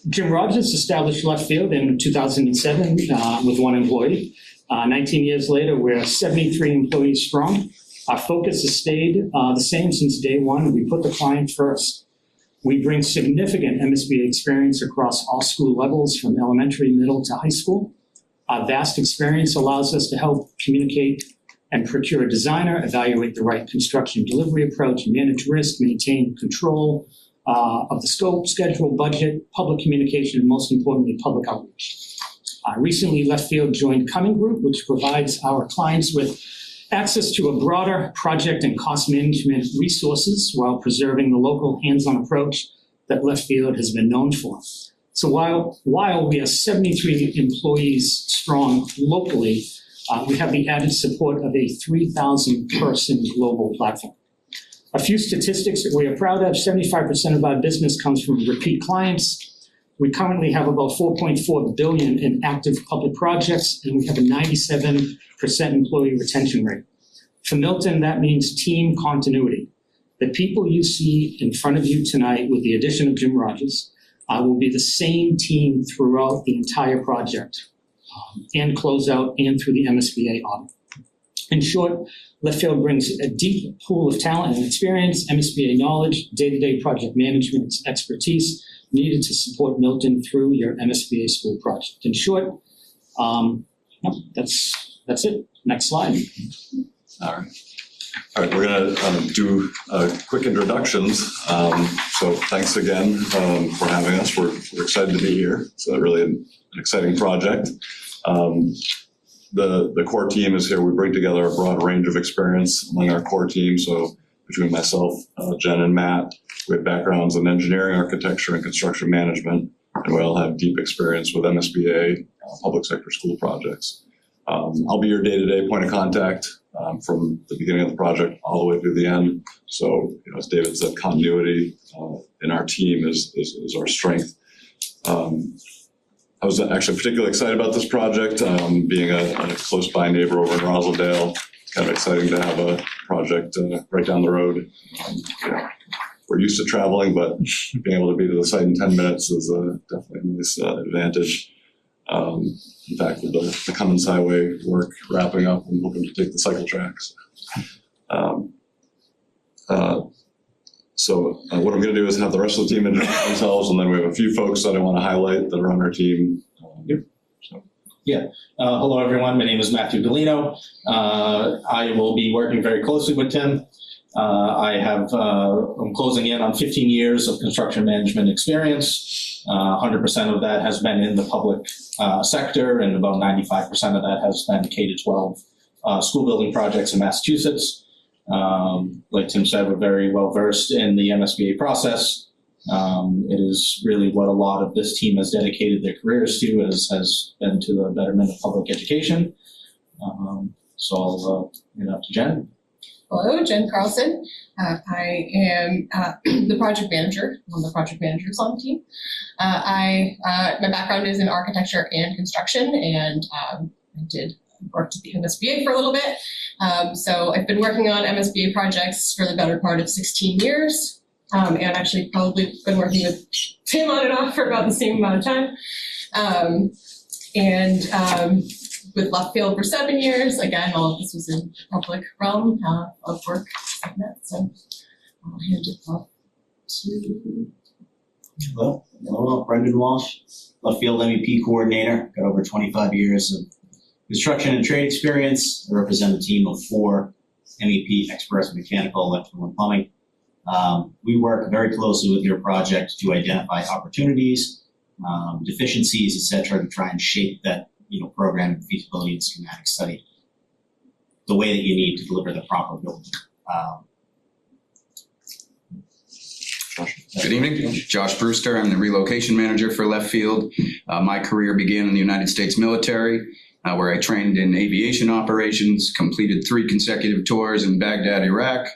Jim Rogers established Left Field in 2007 with one employee. 19 years later, we're 73 employees strong. Our focus has stayed the same since day one. We put the client first. We bring significant MSBA experience across all school levels, from elementary, middle to high school. Our vast experience allows us to help communicate and procure a designer, evaluate the right construction delivery approach, manage risk, maintain control of the scope, schedule, budget, public communication, and most importantly, public outreach. Recently, Left Field joined Cumming Group, which provides our clients with access to a broader project and cost management resources while preserving the local hands-on approach that Left Field has been known for. So while we are 73 employees strong locally, we have the added support of a 3,000-person global platform. A few statistics that we are proud of: 75% of our business comes from repeat clients. We currently have about $4.4 billion in active public projects, and we have a 97% employee retention rate. For Milton, that means team continuity. The people you see in front of you tonight, with the addition of Jim Rogers, will be the same team throughout the entire project, and closeout and through the MSBA audit. In short, Left Field brings a deep pool of talent and experience, MSBA knowledge, day-to-day project management expertise needed to support Milton through your MSBA school project. In short, that's it. Next slide. All right, we're gonna do quick introductions. So thanks again for having us. We're excited to be here. It's really an exciting project. The core team is here. We bring together a broad range of experience among our core team. So between myself, Jen, and Matt, we have backgrounds in engineering, architecture, and construction management, and we all have deep experience with MSBA, public sector school projects. I'll be your day-to-day point of contact from the beginning of the project all the way through the end. So, as David said, continuity in our team is our strength. I was actually particularly excited about this project, being a close by neighbor over in Rosedale. kind of exciting to have a project right down the road. We're used to traveling, but being able to be to the site in 10 minutes is definitely a nice advantage. In fact, with the Cummins Highway work wrapping up, I'm hoping to take the cycle tracks. So what I'm going to do is have the rest of the team introduce themselves, and then we have a few folks that I want to highlight that are on our team. Hello, everyone. My name is Matthew Galino. I will be working very closely with Tim. I'm closing in on 15 years of construction management experience. 100% of that has been in the public sector, and about 95% of that has been K-12 school building projects in Massachusetts. Like Tim said, we're very well versed in the MSBA process. It is really what a lot of this team has dedicated their careers to, has been to the betterment of public education. So I'll hand it up to Jen. Hello, Jen Carlson. I am the project manager, one of the project managers on the team. My background is in architecture and construction, and I did work at the MSBA for a little bit. So I've been working on MSBA projects for the better part of 16 years, and actually probably been working with Tim on and off for about the same amount of time. With Left Field for 7 years. Again, all of this was in the public realm of work like that. So I'll hand it off to... Hello, Brendan Walsh, Left Field MEP coordinator. Got over 25 years of construction and trade experience. I represent a team of 4 MEP experts in mechanical, electrical, and plumbing. We work very closely with your project to identify opportunities, deficiencies, etc., to try and shape that program feasibility and schematic study the way that you need to deliver the proper building. Good evening, Josh Brewster. I'm the relocation manager for Left Field. My career began in the United States military, where I trained in aviation operations, completed 3 consecutive tours in Baghdad, Iraq,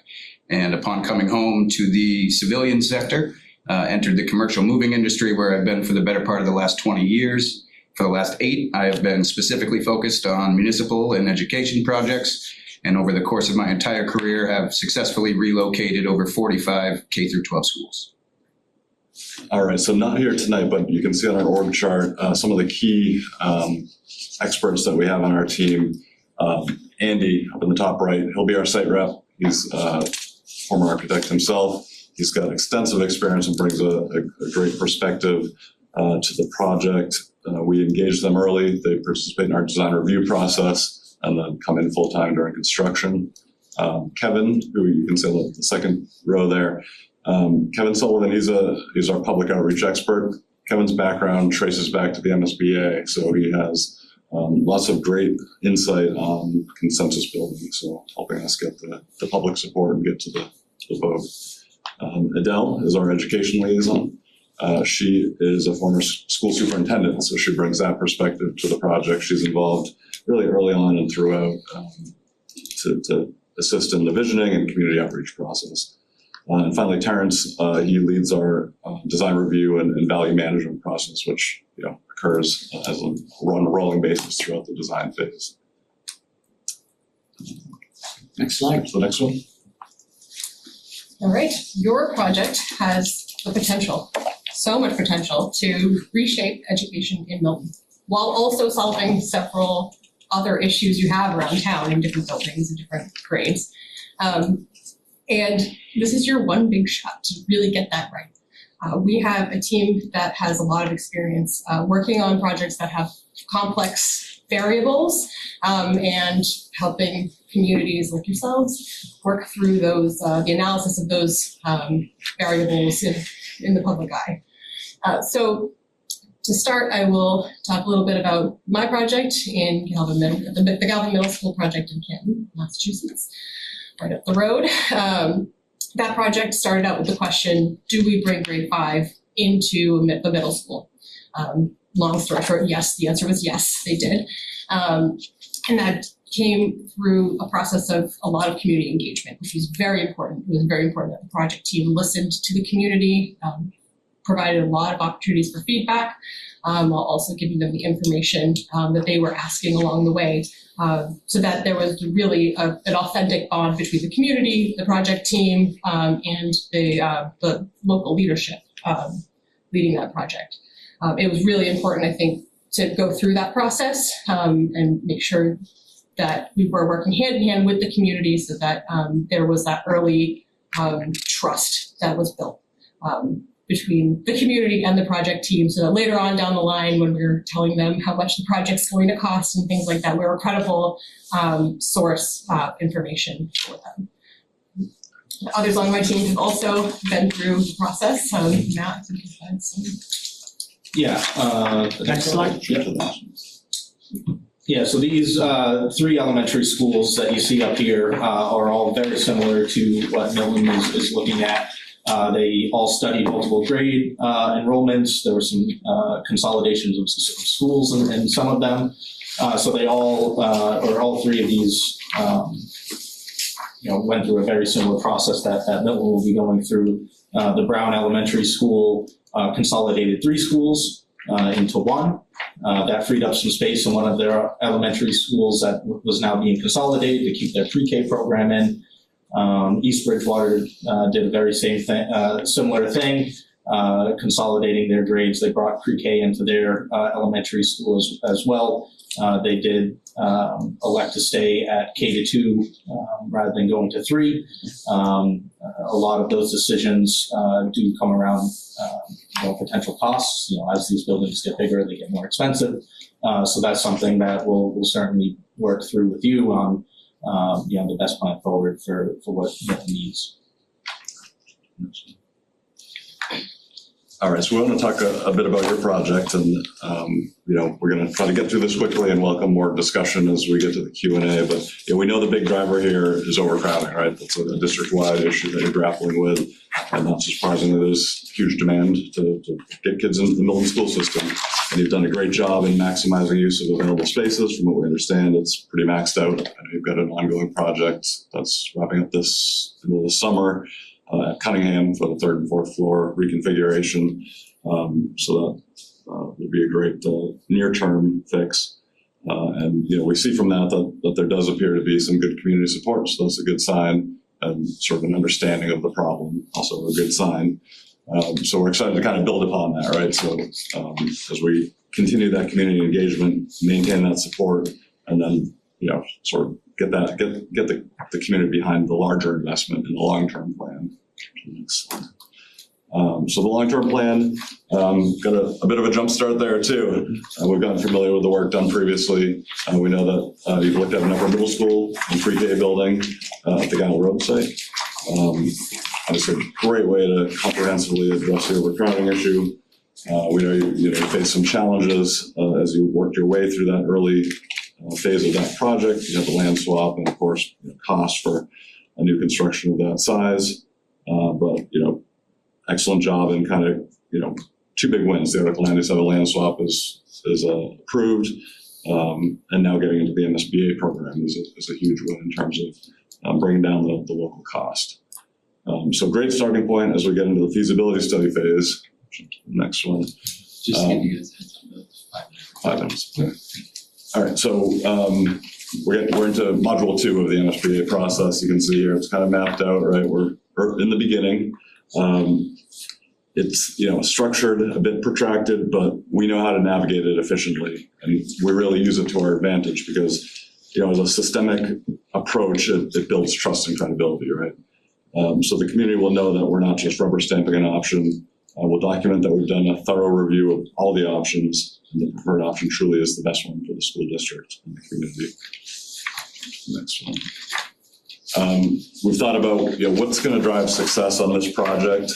and upon coming home to the civilian sector, entered the commercial moving industry, where I've been for the better part of the last 20 years. For the last 8, I have been specifically focused on municipal and education projects, and over the course of my entire career have successfully relocated over 45 K through 12 schools. All right, so not here tonight, but you can see on our org chart some of the key experts that we have on our team. Andy, up in the top right, he'll be our site rep. He's a former architect himself. He's got extensive experience and brings a great perspective to the project. We engage them early. They participate in our design review process and then come in full time during construction. Kevin, who you can see on the second row there, Kevin Sullivan, he's our public outreach expert. Kevin's background traces back to the MSBA, so he has lots of great insight on consensus building, so helping us get the public support and get to the vote. Adele is our education liaison. She is a former school superintendent, so she brings that perspective to the project. She's involved really early on and throughout to assist in the visioning and community outreach process. And finally, Terrence, he leads our design review and value management process, which occurs as a rolling basis throughout the design phase. Next slide. The next one. All right, your project has the potential, so much potential, to reshape education in Milton, while also solving several other issues you have around town in different buildings and different grades. And this is your one big shot to really get that right. We have a team that has a lot of experience working on projects that have complex variables and helping communities like yourselves work through those, the analysis of those variables in the public eye. So to start, I will talk a little bit about my project in Galvin, the Galvin Middle School project in Canton, Massachusetts, right up the road. That project started out with the question, do we bring grade 5 into the middle school? Long story short, yes, the answer was yes, they did. And that came through a process of a lot of community engagement, which was very important. It was very important that the project team listened to the community, provided a lot of opportunities for feedback, while also giving them the information that they were asking along the way, so that there was really an authentic bond between the community, the project team, and the local leadership leading that project. It was really important, I think, to go through that process and make sure that we were working hand in hand with the community so that there was that early trust that was built between the community and the project team, so that later on down the line, when we were telling them how much the project's going to cost and things like that, we were a credible source information for them. Others on my team have also been through the process. Matt, I think you've had some. Yeah. Next slide. Yeah, so these 3 elementary schools that you see up here are all very similar to what Milton is looking at. They all studied multiple grade enrollments. There were some consolidations of schools in some of them. So they all, or all 3 of these, went through a very similar process that Milton will be going through. The Brown Elementary School consolidated 3 schools into 1. That freed up some space in one of their elementary schools that was now being consolidated to keep their pre-K program in. East Bridgewater did a very similar thing, consolidating their grades. They brought pre-K into their elementary school as well. They did elect to stay at K-2 rather than going to 3. A lot of those decisions do come around potential costs. As these buildings get bigger, they get more expensive. So that's something that we'll certainly work through with you on the best plan forward for what Milton needs. All right, so we want to talk a bit about your project, and we're going to try to get through this quickly and welcome more discussion as we get to the Q&A. But we know the big driver here is overcrowding, right? That's a district-wide issue that you're grappling with, and not surprisingly, there's huge demand to get kids into the Milton school system. And you've done a great job in maximizing use of available spaces. From what we understand, it's pretty maxed out. I know you've got an ongoing project that's wrapping up this middle of the summer at Cunningham for the 3rd and 4th floor reconfiguration. So that would be a great near-term fix. And we see from that there does appear to be some good community support. So that's a good sign, and sort of an understanding of the problem, also a good sign. So we're excited to kind of build upon that, right? So as we continue that community engagement, maintain that support, and then sort of get the community behind the larger investment in the long-term plan. Next slide. So the long-term plan got a bit of a jump start there too. We've gotten familiar with the work done previously. We know that you've looked at an upper middle school and pre-K building at the Gallon Road site. It's a great way to comprehensively address the overcrowding issue. We know you face some challenges as you worked your way through that early phase of that project. You have the land swap and of course cost for a new construction of that size. But excellent job in kind of 2 big wins. The Article 97 land swap is approved, and now getting into the MSBA program is a huge win in terms of bringing down the local cost. So great starting point as we get into the feasibility study phase. Next one. Just give you guys a heads up, 5 minutes. Okay. All right, so we're into module 2 of the MSBA process. You can see here it's kind of mapped out, right? We're in the beginning. It's structured, a bit protracted, but we know how to navigate it efficiently, and we really use it to our advantage because as a systemic approach, it builds trust and credibility, right? So the community will know that we're not just rubber stamping an option. We'll document that we've done a thorough review of all the options, and the preferred option truly is the best one for the school district and the community. Next one. We've thought about what's going to drive success on this project.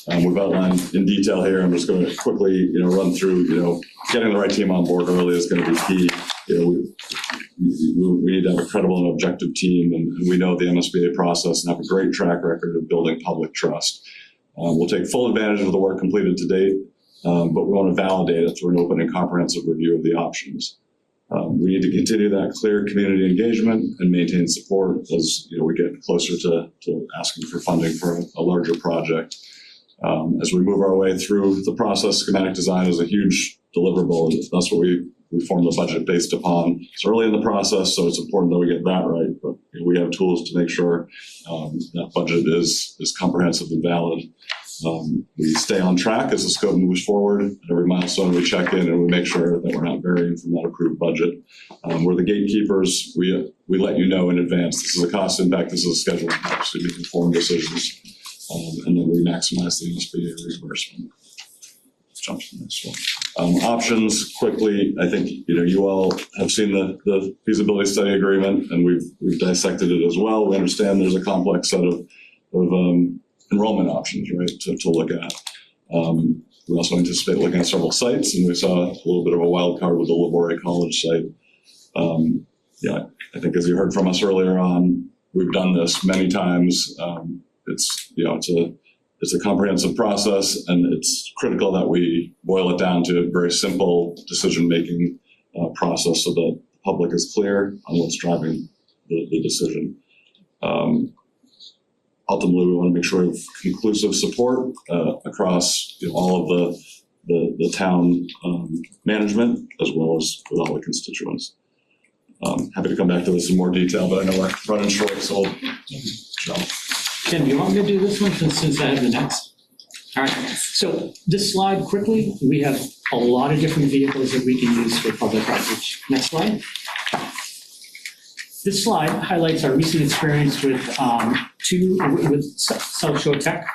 We've outlined in detail here. I'm just going to quickly run through. Getting the right team on board early is going to be key. We need to have a credible and objective team, and we know the MSBA process and have a great track record of building public trust. We'll take full advantage of the work completed to date, but we want to validate it through an open and comprehensive review of the options. We need to continue that clear community engagement and maintain support as we get closer to asking for funding for a larger project. As we move our way through the process, schematic design is a huge deliverable. That's what we form the budget based upon. It's early in the process, so it's important that we get that right. But we have tools to make sure that budget is comprehensive and valid. We stay on track as the scope moves forward. At every milestone, we check in and we make sure that we're not varying from that approved budget. We're the gatekeepers. We let you know in advance. This is a cost impact. This is a schedule impact. So we make informed decisions, and then we maximize the MSBA reimbursement. Let's jump to the next one. Options quickly. I think you all have seen the feasibility study agreement, and we've dissected it as well. We understand there's a complex set of enrollment options, right, to look at. We also anticipate looking at several sites, and we saw a little bit of a wild card with the Labore College site. I think as you heard from us earlier on, we've done this many times. It's a comprehensive process, and it's critical that we boil it down to a very simple decision-making process so that the public is clear on what's driving the decision. Ultimately, we want to make sure we have conclusive support across all of the town management as well as with all the constituents. Happy to come back to this in more detail, but I know we're running short, so we'll jump. Tim, do you want me to do this one since I have the next? All right, so this slide quickly, we have a lot of different vehicles that we can use for public outreach. Next slide. This slide highlights our recent experience with South Shore Tech.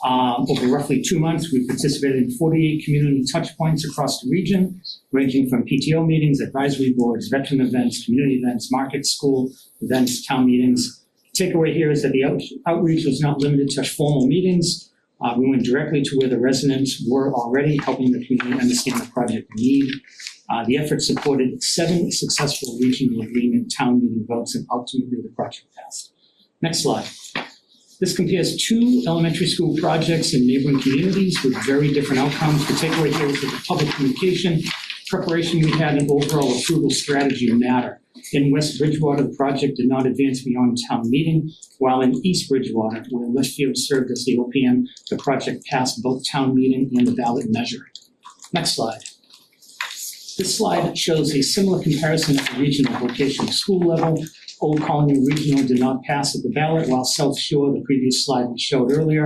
Over roughly 2 months, we participated in 48 community touch points across the region, ranging from PTO meetings, advisory boards, veteran events, community events, market, school events, town meetings. Takeaway here is that the outreach was not limited to formal meetings. We went directly to where the residents were already, helping the community understand the project need. The effort supported 7 successful regional agreement town meeting votes, and ultimately the project passed. Next slide. This compares 2 elementary school projects in neighboring communities with very different outcomes. The takeaway here is that the public communication, preparation we had, and overall approval strategy matter. In West Bridgewater, the project did not advance beyond town meeting, while in East Bridgewater, where Leftfield served as the OPM, the project passed both town meeting and the ballot measure. Next slide. This slide shows a similar comparison at the regional vocational school level. Old Colony Regional did not pass at the ballot, while South Shore, the previous slide we showed earlier,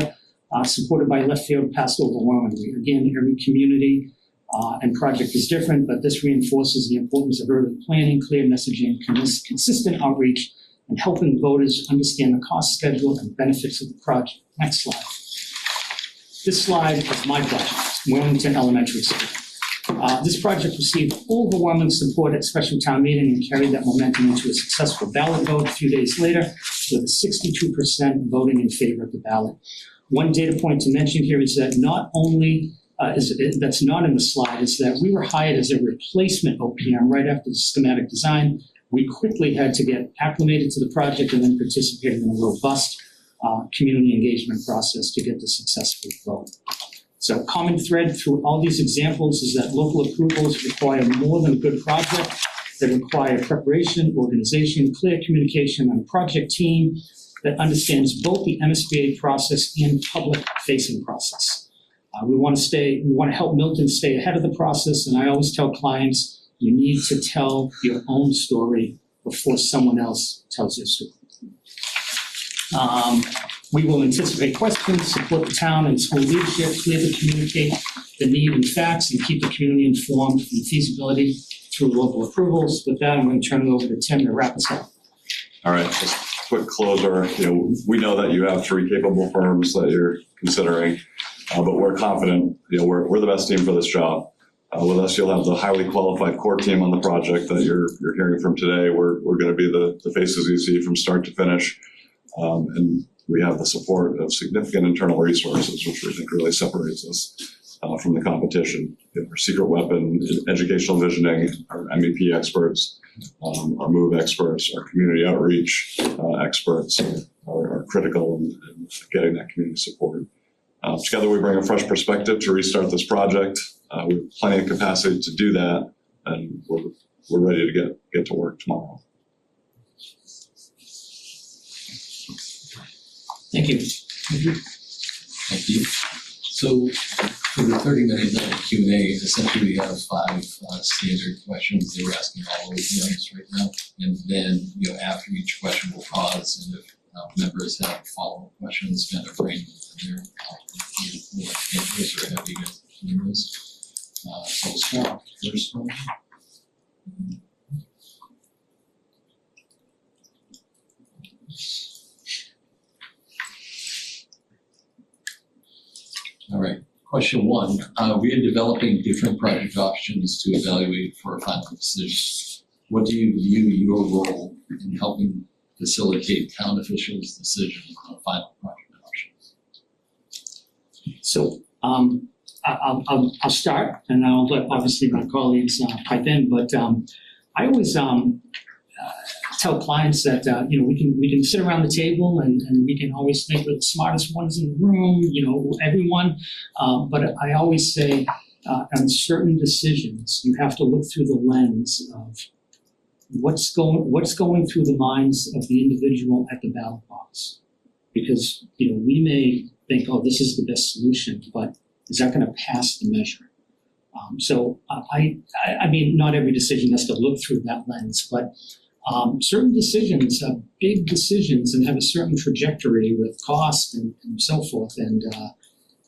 supported by Leftfield, passed overwhelmingly. Again, every community and project is different, but this reinforces the importance of early planning, clear messaging, consistent outreach, and helping voters understand the cost schedule and benefits of the project. Next slide. This slide is my project, Wilmington Elementary School. This project received overwhelming support at special town meeting and carried that momentum into a successful ballot vote a few days later, with 62% voting in favor of the ballot. One data point to mention here is that not only that's not in the slide is that we were hired as a replacement OPM right after the schematic design. We quickly had to get acclimated to the project and then participated in a robust community engagement process to get the successful vote. So common thread through all these examples is that local approvals require more than a good project. They require preparation, organization, clear communication, and a project team that understands both the MSBA process and public-facing process. We want to help Milton stay ahead of the process, and I always tell clients, you need to tell your own story before someone else tells your story. We will anticipate questions, support the town and school leadership, clearly communicate the need and facts, and keep the community informed from feasibility through local approvals. With that, I'm going to turn it over to Tim to wrap us up. All right, just a quick closer. We know that you have 3 capable firms that you're considering, but we're confident. We're the best team for this job. With us, you'll have the highly qualified core team on the project that you're hearing from today. We're going to be the faces you see from start to finish, and we have the support of significant internal resources, which we think really separates us from the competition. Our secret weapon, educational visioning, our MEP experts, our MOVE experts, our community outreach experts are critical in getting that community support. Together, we bring a fresh perspective to restart this project. We have plenty of capacity to do that, and we're ready to get to work tomorrow. Thank you. Thank you. So for the 30-minute Q&A, essentially we have 5 standard questions that we're asking all of the audience right now. And then, after each question, we'll pause, and if members have follow-up questions, kind of frame them in there. We'll answer or have you guys clean those. So we'll start with the first one. All right, question 1. We are developing different project options to evaluate for a final decision. What do you view your role in helping facilitate town officials' decision on a final project option? So I'll start, and I'll let obviously my colleagues pipe in. But I always tell clients that we can sit around the table and we can always think we're the smartest ones in the room. Everyone. But I always say on certain decisions, you have to look through the lens of what's going through the minds of the individual at the ballot box, because we may think, oh, this is the best solution, but is that going to pass the measure? So I mean, not every decision has to look through that lens, but certain decisions are big decisions and have a certain trajectory with cost and so forth. And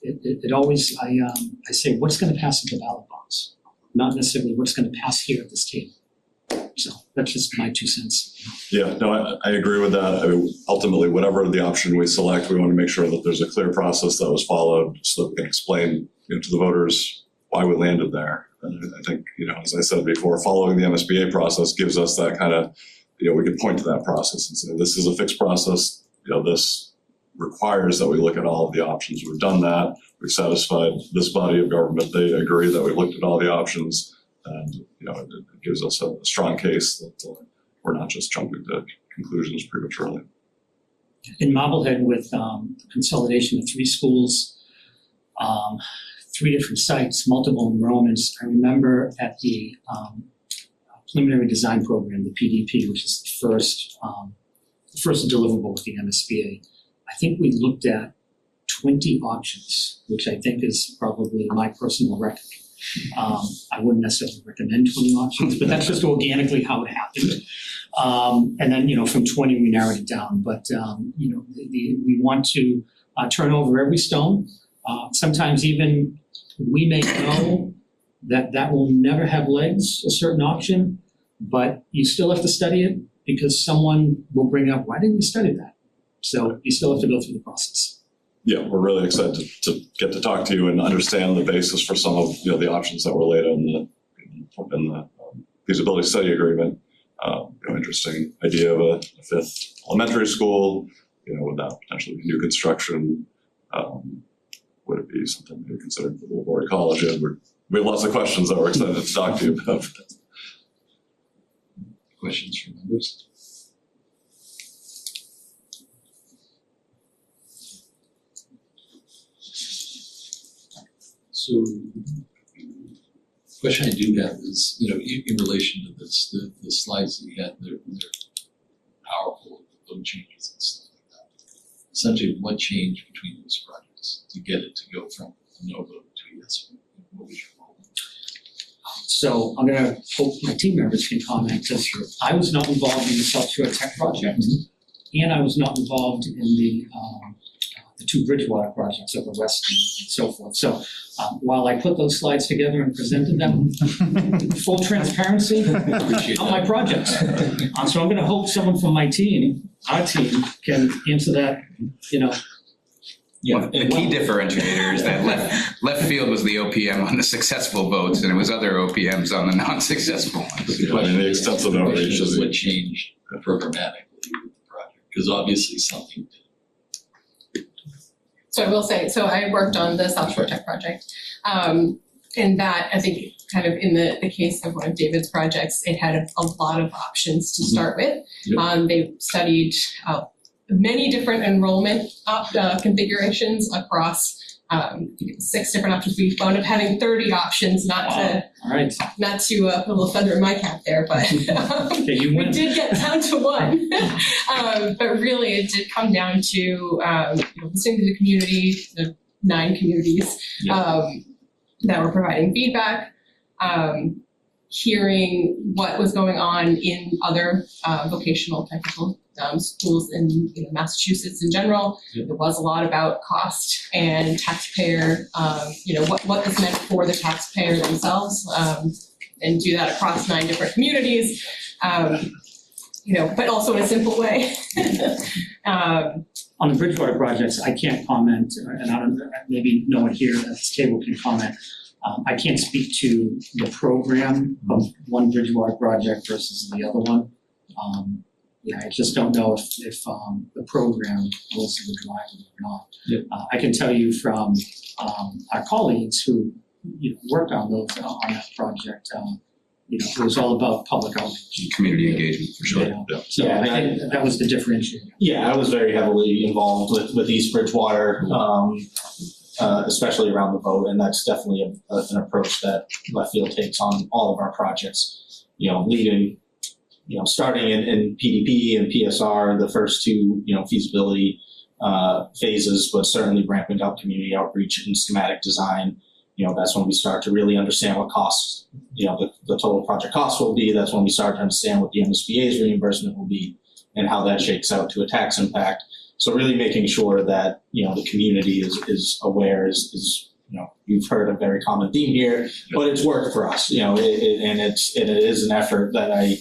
it always, I say, what's going to pass at the ballot box, not necessarily what's going to pass here at this table. So that's just my 2 cents. Yeah, no, I agree with that. I mean, ultimately, whatever the option we select, we want to make sure that there's a clear process that was followed so that we can explain to the voters why we landed there. And I think, as I said before, following the MSBA process gives us that kind of, we can point to that process and say, this is a fixed process. This requires that we look at all of the options. We've done that. We've satisfied this body of government. They agree that we've looked at all the options. And, it gives us a strong case that we're not just jumping to conclusions prematurely. In Marblehead, with consolidation of 3 schools, 3 different sites, multiple enrollments, I remember at the preliminary design program, the PDP, which is the first deliverable with the MSBA, I think we looked at 20 options, which I think is probably my personal record. I wouldn't necessarily recommend 20 options, but that's just organically how it happened. And then, from 20, we narrowed it down. But, we want to turn over every stone. Sometimes even we may know that will never have legs, a certain option, but you still have to study it because someone will bring up, why didn't you study that? So you still have to go through the process. Yeah, we're really excited to get to talk to you and understand the basis for some of the options that were laid in the feasibility study agreement. Interesting idea of a 5th elementary school. Would that potentially be new construction? Would it be something maybe considered for Woolbury College? We have lots of questions that we're excited to talk to you about. Questions from members? So, question I do have is, in relation to this, the slides that you had, they're powerful, load changes and stuff like that. Essentially, what changed between those projects to get it to go from a no vote to a yes vote? What was your role? So I'm going to hope my team members can comment, because I was not involved in the South Shore Tech project, and I was not involved in the 2 Bridgewater projects over west and so forth. So while I put those slides together and presented them, full transparency, on my projects. So I'm going to hope someone from my team, our team, can answer that, Yeah, the key differentiator is that left field was the OPM on the successful votes, and it was other OPMs on the non-successful ones. The extensive outreach is what changed programmatically with the project, because obviously something did. So I will say, so I worked on the South Shore Tech project. And that, I think, kind of in the case of one of David's projects, it had a lot of options to start with. Yep. They studied many different enrollment configurations across 6 different options. We wound up having 30 options, not to put a little feather in my cap there, but we did get down to 1. But really, it did come down to listening to the community, 9 communities that were providing feedback, hearing what was going on in other vocational technical schools in Massachusetts in general. There was a lot about cost and taxpayer, what this meant for the taxpayer themselves, and do that across 9 different communities, but also in a simple way. On the Bridgewater projects, I can't comment, and I don't, maybe no one here at this table can comment. I can't speak to the program of one Bridgewater project versus the other one. I just don't know if the program was the driver or not. I can tell you from our colleagues who worked on that project, it was all about public outreach. Community engagement, for sure. So I think that was the differentiator. Yeah, I was very heavily involved with East Bridgewater, especially around the vote, and that's definitely an approach that Left Field takes on all of our projects. Leading, starting in PDP and PSR, the first 2, feasibility phases, but certainly ramping up community outreach and schematic design. That's when we start to really understand what costs, the total project cost will be. That's when we start to understand what the MSBA's reimbursement will be and how that shakes out to a tax impact. So really making sure that, the community is aware is you've heard a very common theme here, but it's worked for us, and it is an effort that I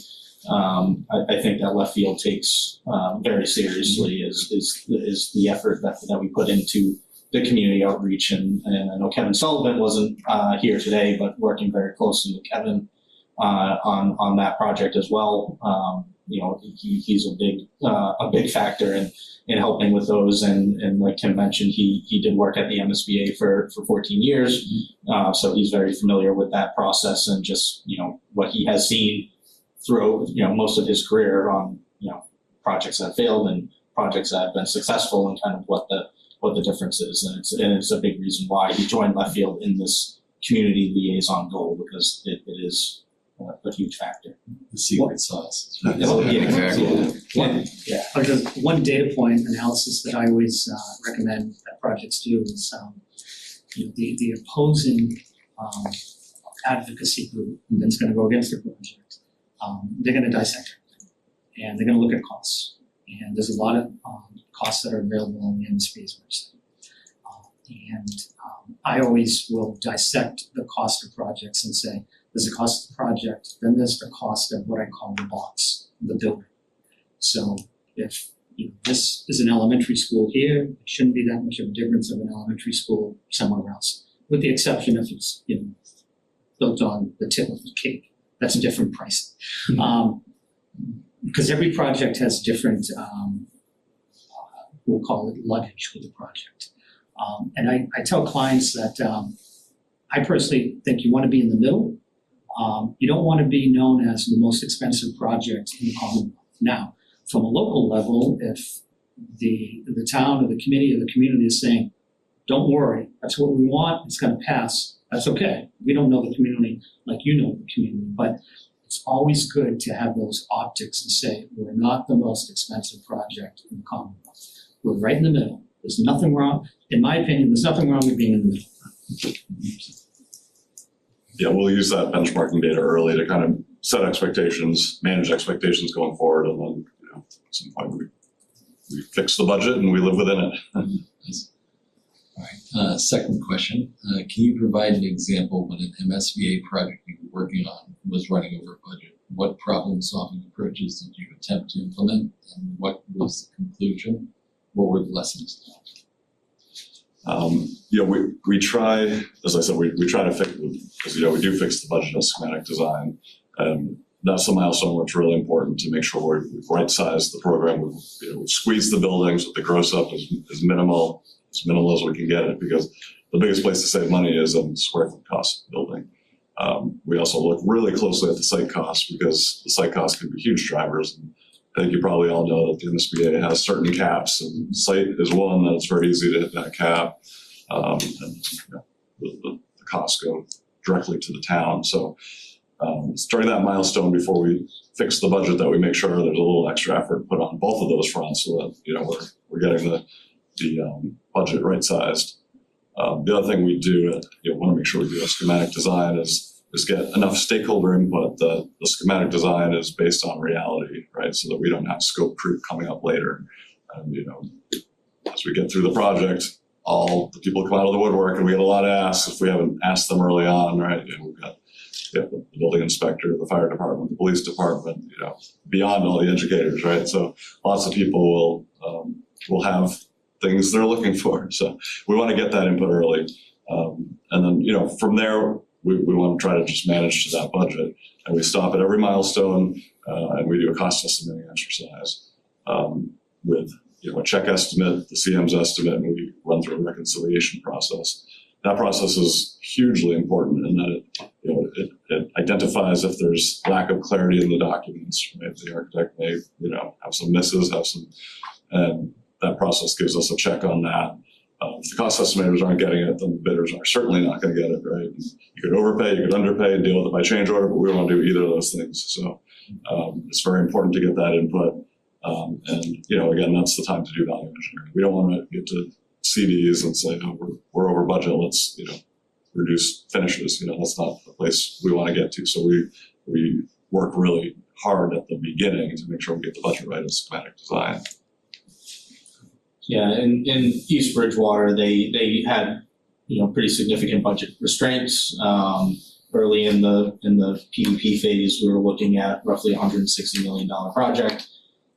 think that Left Field takes very seriously is the effort that we put into the community outreach, and I know Kevin Sullivan wasn't here today, but working very closely with Kevin on that project as well. He's a big factor in helping with those, and like Tim mentioned, he did work at the MSBA for 14 years, so he's very familiar with that process and just what he has seen through most of his career on projects that failed and projects that have been successful, and kind of what the difference is, and it's a big reason why he joined Left Field in this community liaison goal, because it is a huge factor. The secret sauce. Exactly. Just one data point analysis that I always recommend that projects do is the opposing advocacy group that's going to go against the project. They're going to dissect it, and they're going to look at costs. And there's a lot of costs that are available on the MSB's website. I always will dissect the cost of projects and say, there's the cost of the project, then there's the cost of what I call the box, the building. So if this is an elementary school here, it shouldn't be that much of a difference of an elementary school somewhere else, with the exception if it's built on the tip of the cake. That's a different price. Because every project has different, we'll call it luggage with the project. And I tell clients that I personally think you want to be in the middle. You don't want to be known as the most expensive project in the Commonwealth. Now, from a local level, if the town or the committee or the community is saying, don't worry, that's what we want, it's going to pass, that's okay. We don't know the community like you know the community, but it's always good to have those optics and say, we're not the most expensive project in the Commonwealth. We're right in the middle. There's nothing wrong, in my opinion, there's nothing wrong with being in the middle. Yeah, we'll use that benchmarking data early to kind of set expectations, manage expectations going forward, and then, at some point we fix the budget and we live within it. All right, second question. Can you provide an example when an MSBA project you were working on was running over budget? What problem-solving approaches did you attempt to implement, and what was the conclusion? What were the lessons learned? We try, as I said, we try to fix, because we do fix the budget as schematic design. That's a milestone where it's really important to make sure we've right-sized the program. We've squeezed the buildings with the gross up as minimal as we can get it, because the biggest place to save money is in square foot cost of building. We also look really closely at the site costs, because the site costs can be huge drivers. And I think you probably all know that the MSBA has certain caps, and site is one that it's very easy to hit that cap. The costs go directly to the town. So it's during that milestone before we fix the budget that we make sure there's a little extra effort put on both of those fronts, so that we're getting the budget right sized. The other thing we do, want to make sure we do a schematic design is get enough stakeholder input that the schematic design is based on reality, right? So that we don't have scope creep coming up later. And, as we get through the project, all the people come out of the woodwork and we get a lot of asks if we haven't asked them early on, right? We've got the building inspector, the fire department, the police department, beyond all the educators, right? So lots of people will have things they're looking for. So we want to get that input early. And then, from there, we want to try to just manage to that budget. And we stop at every milestone and we do a cost estimating exercise with a check estimate, the CM's estimate, and we run through a reconciliation process. That process is hugely important in that it identifies if there's lack of clarity in the documents. Right? The architect may, have some misses, and that process gives us a check on that. If the cost estimators aren't getting it, then the bidders are certainly not going to get it, right? You could overpay, you could underpay, and deal with it by change order, but we don't want to do either of those things. So it's very important to get that input. Again, that's the time to do value engineering. We don't want to get to CDs and say, no, we're over budget, let's, reduce finishes. That's not the place we want to get to. So we work really hard at the beginning to make sure we get the budget right in schematic design. Yeah, in East Bridgewater, they had, pretty significant budget restraints. Early in the PDP phase, we were looking at roughly $160 million project.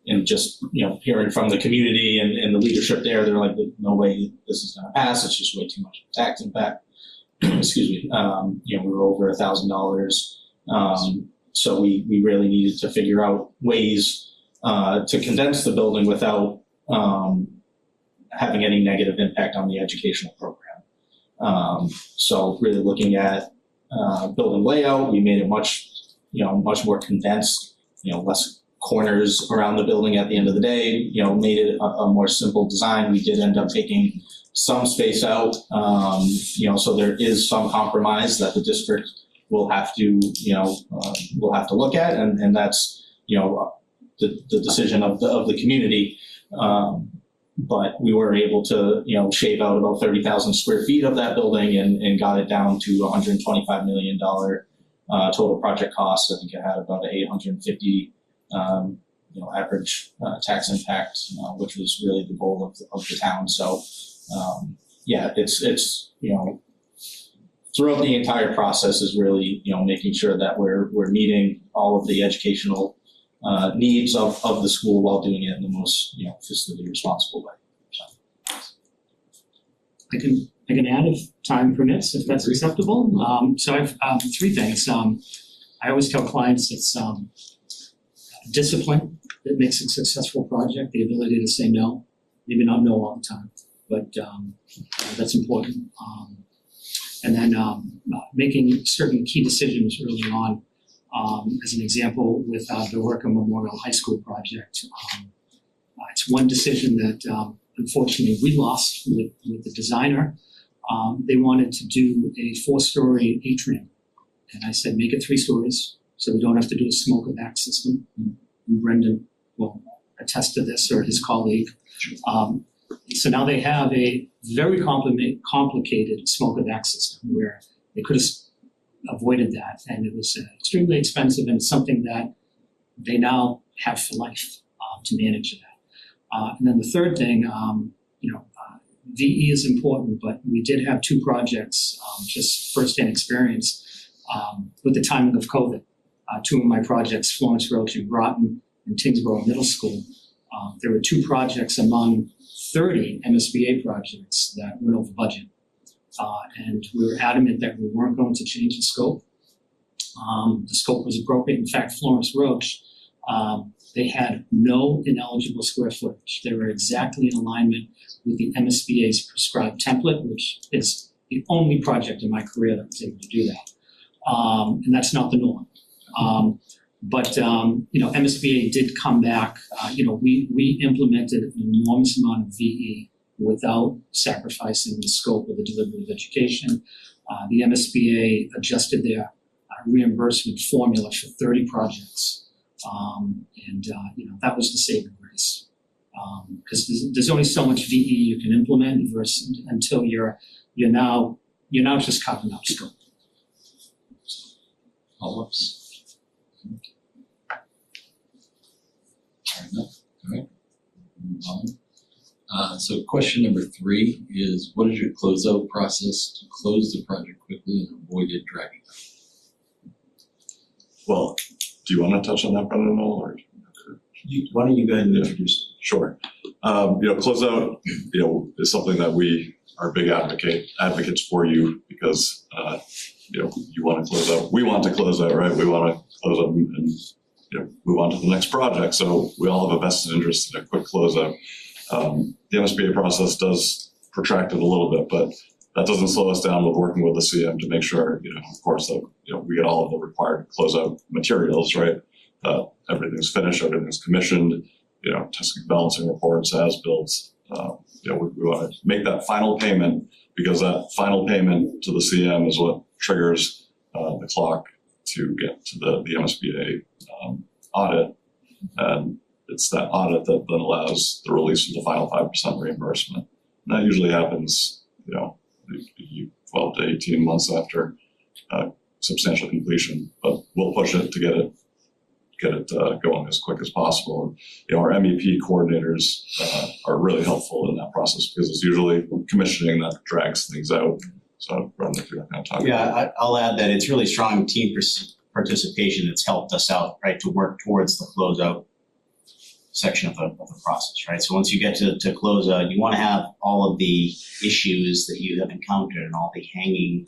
And just, hearing from the community and the leadership there, they're like, no way this is going to pass. It's just way too much tax impact. Excuse me. We were over $1,000. So we really needed to figure out ways to condense the building without having any negative impact on the educational program. So really looking at building layout, we made it much more condensed, less corners around the building at the end of the day, made it a more simple design. We did end up taking some space out, so there is some compromise that the district will have to, look at, and that's, the decision of the community. But we were able to, shave out about 30,000 square feet of that building and got it down to $125 million total project cost. I think it had about an 850 average tax impact, which was really the goal of the town. So, it's throughout the entire process is really, making sure that we're meeting all of the educational needs of the school while doing it in the most, fiscally responsible way. I can add if time permits, if that's acceptable. So I've three things. I always tell clients it's discipline that makes a successful project, the ability to say no, maybe not no all the time, but that's important. And then making certain key decisions early on. As an example, with the Worker Memorial High School project, it's one decision that unfortunately we lost with the designer. They wanted to do a 4-story atrium, and I said, make it 3 stories so we don't have to do a smoke evac system. And Brendan will attest to this, or his colleague. So now they have a very complicated smoke evac system where they could have avoided that, and it was extremely expensive, and something that they now have for life to manage that. And then the third thing, VE is important, but we did have 2 projects, just first-hand experience with the timing of COVID. 2 of my projects, Florence Roach in Groton and Tingsboro Middle School, there were 2 projects among 30 MSBA projects that went over budget. And we were adamant that we weren't going to change the scope. The scope was appropriate. In fact, Florence Roach, they had no ineligible square footage. They were exactly in alignment with the MSBA's prescribed template, which is the only project in my career that was able to do that. And that's not the norm. But MSBA did come back. We implemented an enormous amount of VE without sacrificing the scope of the delivery of education. The MSBA adjusted their reimbursement formula for 30 projects. That was the saving grace. Because there's only so much VE you can implement versus until you're now just carving out scope. Follow-ups? All right, move on. So question number 3 is, what is your closeout process to close the project quickly and avoid it dragging out? Well, do you want to touch on that, Brendan, or? Why don't you go ahead and introduce? Sure. Closeout, is something that we are big advocates for you because, you want to close out. We want to close out, right? We want to close out and move on to the next project. So we all have a vested interest in a quick closeout. The MSBA process does protract it a little bit, but that doesn't slow us down with working with the CM to make sure, of course, that we get all of the required closeout materials, right? Everything's finished, everything's commissioned, testing, balancing reports, as builds. We want to make that final payment because that final payment to the CM is what triggers the clock to get to the MSBA audit. And it's that audit that then allows the release of the final 5% reimbursement. And that usually happens, 12 to 18 months after substantial completion, but we'll push it to get it going as quick as possible. And, our MEP coordinators are really helpful in that process because it's usually commissioning that drags things out. So, Brendan, if you're going to talk about Yeah, I'll add that it's really strong team participation that's helped us out, right, to work towards the closeout section of the process, right? So once you get to closeout, you want to have all of the issues that you have encountered and all the hanging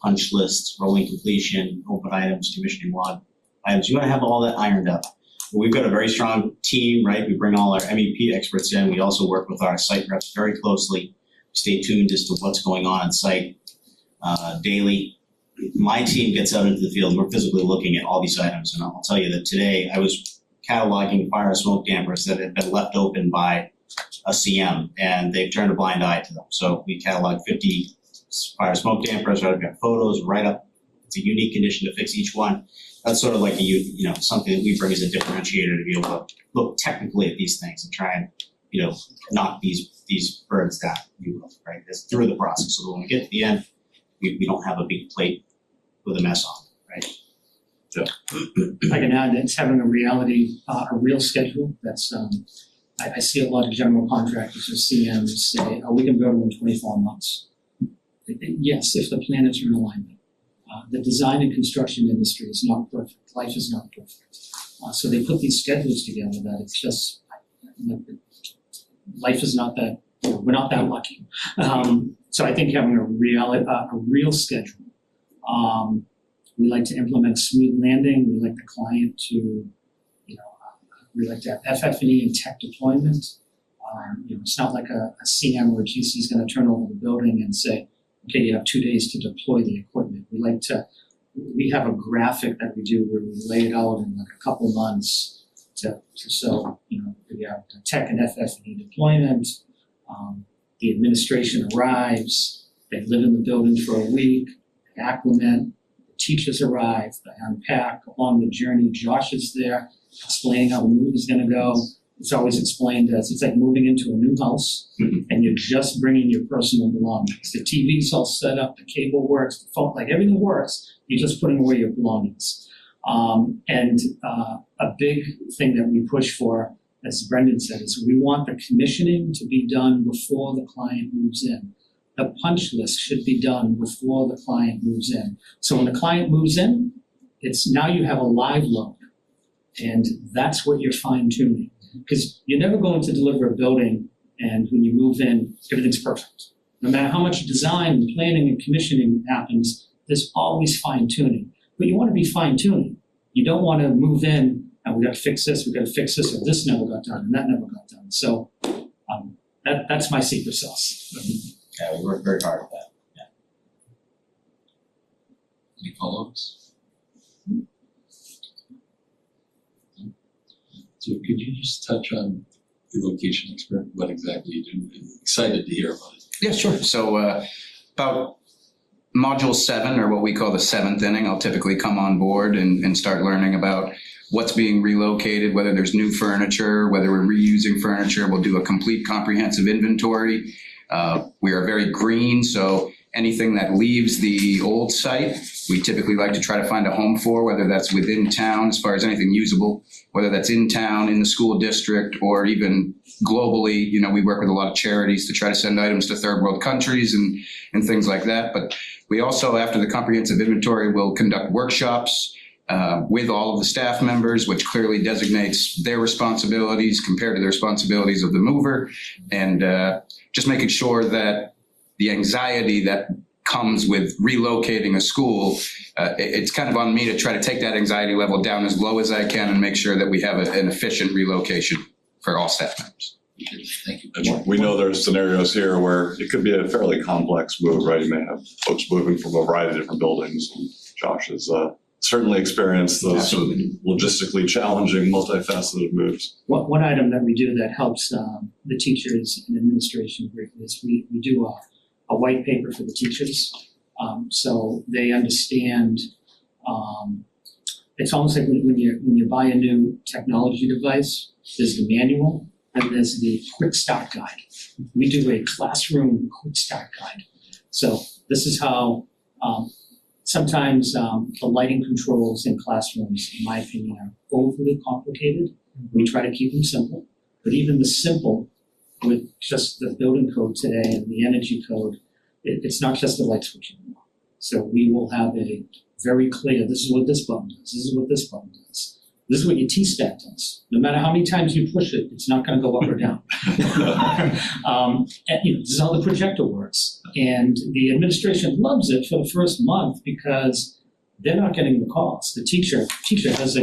punch lists, rolling completion, open items, commissioning log items. You want to have all that ironed up. We've got a very strong team, right? We bring all our MEP experts in. We also work with our site reps very closely. Stay tuned as to what's going on site daily. My team gets out into the field. We're physically looking at all these items. And I'll tell you that today I was cataloging fire smoke dampers that had been left open by a CM, and they've turned a blind eye to them. So we cataloged 50 fire smoke dampers. I've got photos right up. It's a unique condition to fix each one. That's sort of like something that we bring as a differentiator to be able to look technically at these things and try and, knock these birds down, if you will, right? That's through the process. So when we get to the end, we don't have a big plate with a mess on it, right? I can add that it's having a real schedule. That's I see a lot of general contractors or CMs say, we can build them in 24 months. Yes, if the planets are in alignment. The design and construction industry is not perfect. Life is not perfect. So they put these schedules together that it's just, life is not that, we're not that lucky. So I think having a real schedule. We like to implement smooth landing. We like the client to, we like to have FF&E and tech deployment. It's not like a CM or a GC is going to turn over the building and say, okay, you have 2 days to deploy the equipment. We have a graphic that we do where we lay it out in like a couple months we have tech and FF&E deployment. The administration arrives, they live in the building for a week, they acclimate, the teachers arrive, they unpack. Along the journey, Josh is there explaining how the move is going to go. It's always explained as it's like moving into a new house and you're just bringing your personal belongings. The TV's all set up, the cable works, the phone, like everything works. You're just putting away your belongings. A big thing that we push for, as Brendan said, is we want the commissioning to be done before the client moves in. The punch list should be done before the client moves in. So when the client moves in, it's now you have a live load. And that's what you're fine tuning. Because you're never going to deliver a building and when you move in, everything's perfect. No matter how much design and planning and commissioning happens, there's always fine tuning. But you want to be fine tuning. You don't want to move in and we got to fix this, or this never got done, and that never got done. So that's my secret sauce. Yeah, we work very hard at that. Yeah. Any follow-ups? So could you just touch on the location expert, what exactly you do? I'm excited to hear about it. Yeah, sure. So about Module 7, or what we call the 7th inning, I'll typically come on board and start learning about what's being relocated, whether there's new furniture, whether we're reusing furniture. We'll do a complete comprehensive inventory. We are very green, so anything that leaves the old site, we typically like to try to find a home for, whether that's within town as far as anything usable, whether that's in town, in the school district, or even globally. You know, we work with a lot of charities to try to send items to third world countries and things like that. But we also, after the comprehensive inventory, will conduct workshops with all of the staff members, which clearly designates their responsibilities compared to the responsibilities of the mover, and just making sure that the anxiety that comes with relocating a school, it's kind of on me to try to take that anxiety level down as low as I can and make sure that we have an efficient relocation for all staff members. Thank you. And we know there's scenarios here where it could be a fairly complex move, right? You may have folks moving from a variety of different buildings. And Josh has certainly experienced those logistically challenging, multifaceted moves. One item that we do that helps the teachers and administration greatly is we do a white paper for the teachers, so they understand. It's almost like when you buy a new technology device, there's the manual and there's the quick start guide. We do a classroom quick start guide. So this is how sometimes the lighting controls in classrooms, in my opinion, are overly complicated. We try to keep them simple, but even the simple, with just the building code today and the energy code, it's not just the light switch anymore. So we will have a very clear, this is what this button does, this is what this button does. This is what your T-stack does. No matter how many times you push it, it's not gonna go up or down. And, this is how the projector works. And the administration loves it for the first month because they're not getting the calls. The teacher has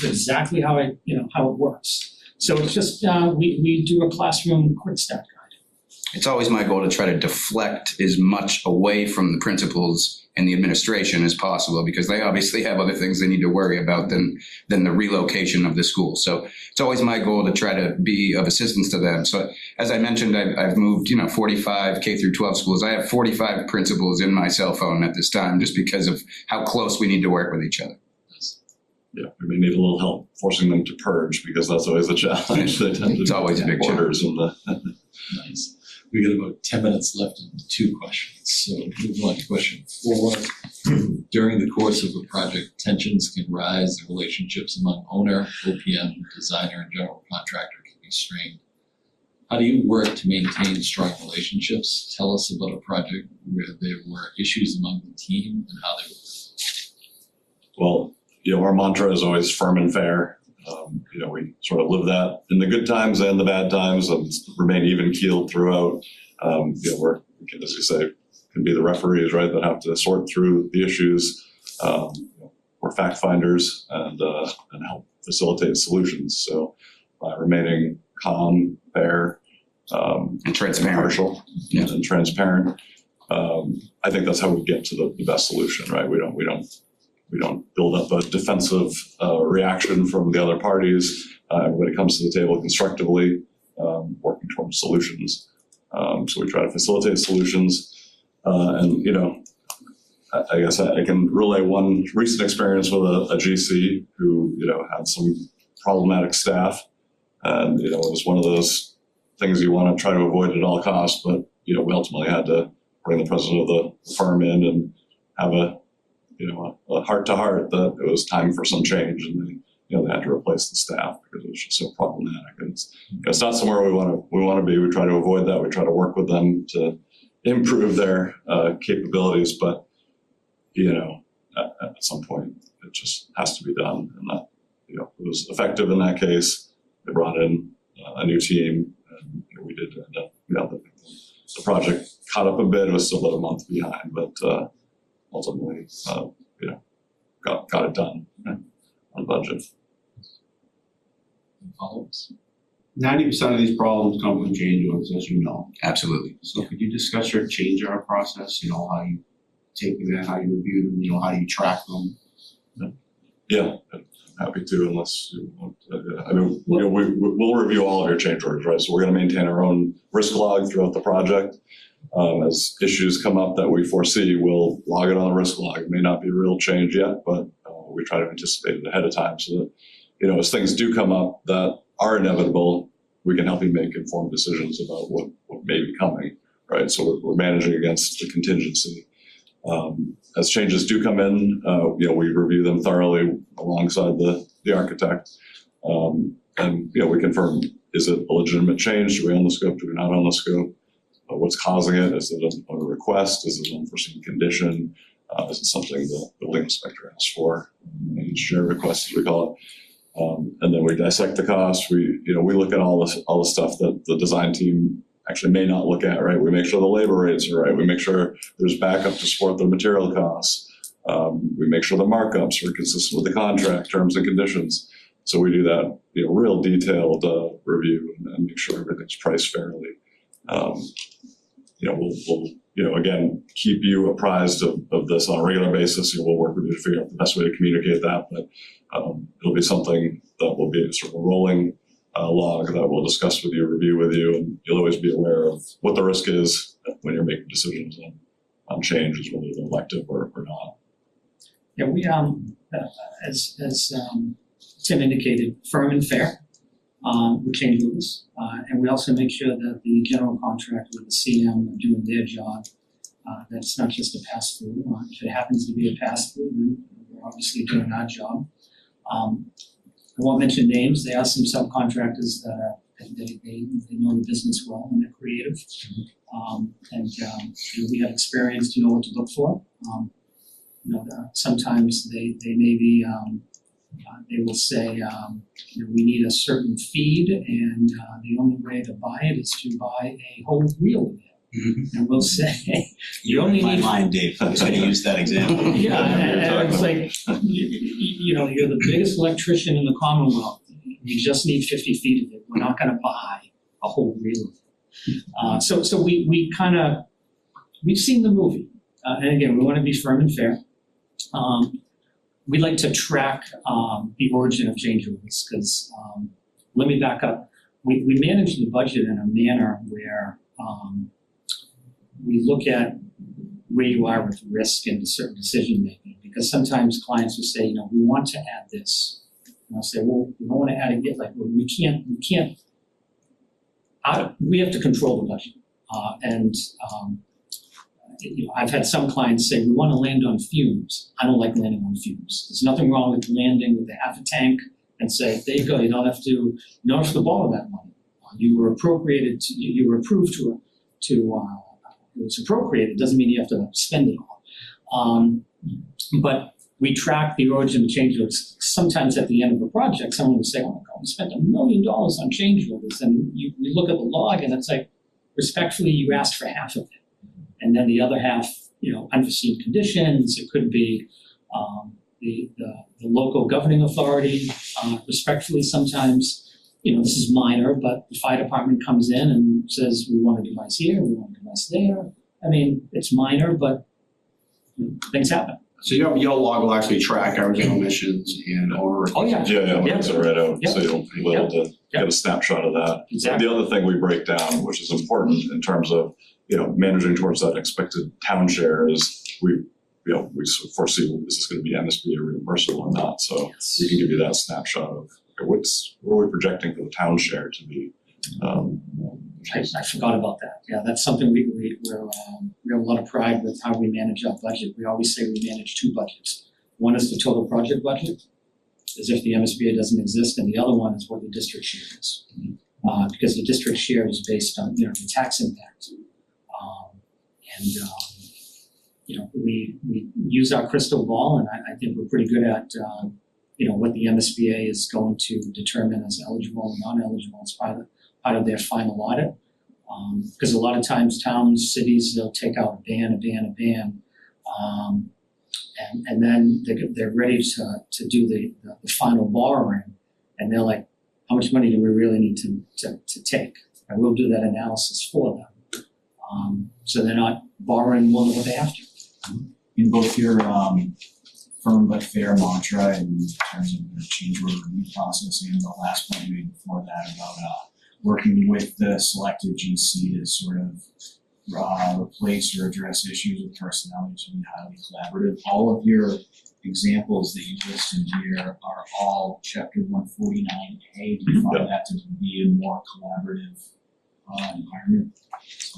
exactly how it works. So it's just, we do a classroom quick start guide. It's always my goal to try to deflect as much away from the principals and the administration as possible, because they obviously have other things they need to worry about than the relocation of the school. So it's always my goal to try to be of assistance to them. So as I mentioned, I've moved 45 K through 12 schools. I have 45 principals in my cell phone at this time, just because of how close we need to work with each other. Yeah, we may need a little help forcing them to purge, because that's always a challenge. They tend to It's always a big challenge. Nice. We got about 10 minutes left and 2 questions. So moving on to question 4. During the course of a project, tensions can rise. The relationships among owner, OPM, designer, and general contractor can be strained. How do you work to maintain strong relationships? Tell us about a project where there were issues among the team and how they were. Well, our mantra is always firm and fair. We sort of live that in the good times and the bad times, and remain even keeled throughout. We're, as you say, can be the referees, right, that have to sort through the issues. We're fact finders and help facilitate solutions. So by remaining calm, fair, and transparent, impartial, and transparent, I think that's how we get to the best solution, right? We don't build up a defensive reaction from the other parties. Everybody comes to the table constructively, working towards solutions. So we try to facilitate solutions. I guess I can relay one recent experience with a GC who, had some problematic staff. And, it was one of those things you want to try to avoid at all costs. But, we ultimately had to bring the president of the firm in and have a heart-to-heart that it was time for some change, and they had to replace the staff because it was just so problematic. And it's not somewhere we want to be. We try to avoid that. We try to work with them to improve their capabilities, but at some point it just has to be done, and that it was effective in that case. They brought in a new team, and we did end up. The project caught up a bit. It was still about a month behind, but ultimately, got it done on budget. Follow-ups? 90% of these problems come from change orders, as you know. Absolutely. So could you discuss your change order process, how you take them in, how you review them, how you track them? Yeah, I'm happy to, unless you want. We'll review all of your change orders, right? So we're going to maintain our own risk log throughout the project. As issues come up that we foresee, we'll log it on the risk log. It may not be a real change yet, but we try to anticipate it ahead of time so that, you know, as things do come up that are inevitable, we can help you make informed decisions about what may be coming, right? So we're managing against the contingency. As changes do come in, you know, we review them thoroughly alongside the architect. And, you know, we confirm, is it a legitimate change? Do we own the scope? Do we not own the scope? What's causing it? Is it a request? Is it an unforeseen condition? Is it something the building inspector asks for? Engineer request, as we call it. And then we dissect the cost. We look at all the stuff that the design team actually may not look at, right? We make sure the labor rates are right. We make sure there's backup to support the material costs. We make sure the markups are consistent with the contract, terms and conditions. So we do that, you know, real detailed review and make sure everything's priced fairly. You know, we'll you know, again, keep you apprised of this on a regular basis. You know, we'll work with you to figure out the best way to communicate that, but it'll be something that will be sort of a rolling log that we'll discuss with you, review with you, and you'll always be aware of what the risk is when you're making decisions on changes, whether they're elective or not. Yeah, we as Tim indicated, firm and fair with change orders, and we also make sure that the general contractor with the CM are doing their job. That it's not just a pass through. If it happens to be a pass through, then we're obviously doing our job. I won't mention names. There are some subcontractors that they know the business well and they're creative, and you know, we have experience to know what to look for. You know, sometimes they may be. They will say, you know, we need a certain feed, and the only way to buy it is to buy a whole reel of it. Mm-hmm. And we'll say, you only need mine, Dave. I was going to use that example. Yeah, and it's like, you know, you're the biggest electrician in the Commonwealth. You just need 50 feet of it. We're not going to buy a whole reel of it. So we kind of, we've seen the movie. And again, we want to be firm and fair. We like to track the origin of change orders because, let me back up. We manage the budget in a manner where we look at where you are with risk and certain decision making, because sometimes clients will say, you know, we want to add this. And I'll say, well, we don't want to add it yet. Like, well, we can't, we have to control the budget. You know, I've had some clients say, we want to land on fumes. I don't like landing on fumes. There's nothing wrong with landing with half a tank and say, there you go, you don't have to borrow that money. You were appropriated to, you were approved to it was appropriated. Doesn't mean you have to spend it all. But we track the origin of change orders. Sometimes at the end of a project, someone will say, oh my God, we spent $1 million on change orders. And we look at the log and it's like, respectfully, you asked for half of it. And then the other half, you know, unforeseen conditions. It could be the local governing authority. Respectfully, sometimes, you know, this is minor, but the fire department comes in and says, we want a device here, we want a device there. I mean, it's minor, but you know, things happen. So your log will actually track original emissions and owner requests. Oh, yeah. Yeah, Yeah. it's right out, Yep. so you'll be able to get a snapshot of that. Exactly. The other thing we break down, which is important in terms of, you know, managing towards that expected town share, is we foresee, is this going to be MSBA reimbursable or not? So we can give you that snapshot of what are we projecting for the town share to be. I forgot about that. Yeah, that's something we have a lot of pride with how we manage our budget. We always say we manage two budgets. One is the total project budget, as if the MSBA doesn't exist, and the other one is what the district share is. Because the district share is based on, you know, the tax impact. You know, we use our crystal ball, and I think we're pretty good at, you know, what the MSBA is going to determine as eligible and non-eligible as part of their final audit. Because a lot of times towns, cities, they'll take out a ban, and then they're ready to do the final borrowing, and they're like, how much money do we really need to take? And we'll do that analysis for them. So they're not borrowing more than what they have to. In both your firm but fair mantra in terms of the change order review process and the last point you made before that about working with the selected GC to sort of replace or address issues with personnel to be highly collaborative. All of your examples that you list in here are all chapter 149A. Do you find that to be a more collaborative environment?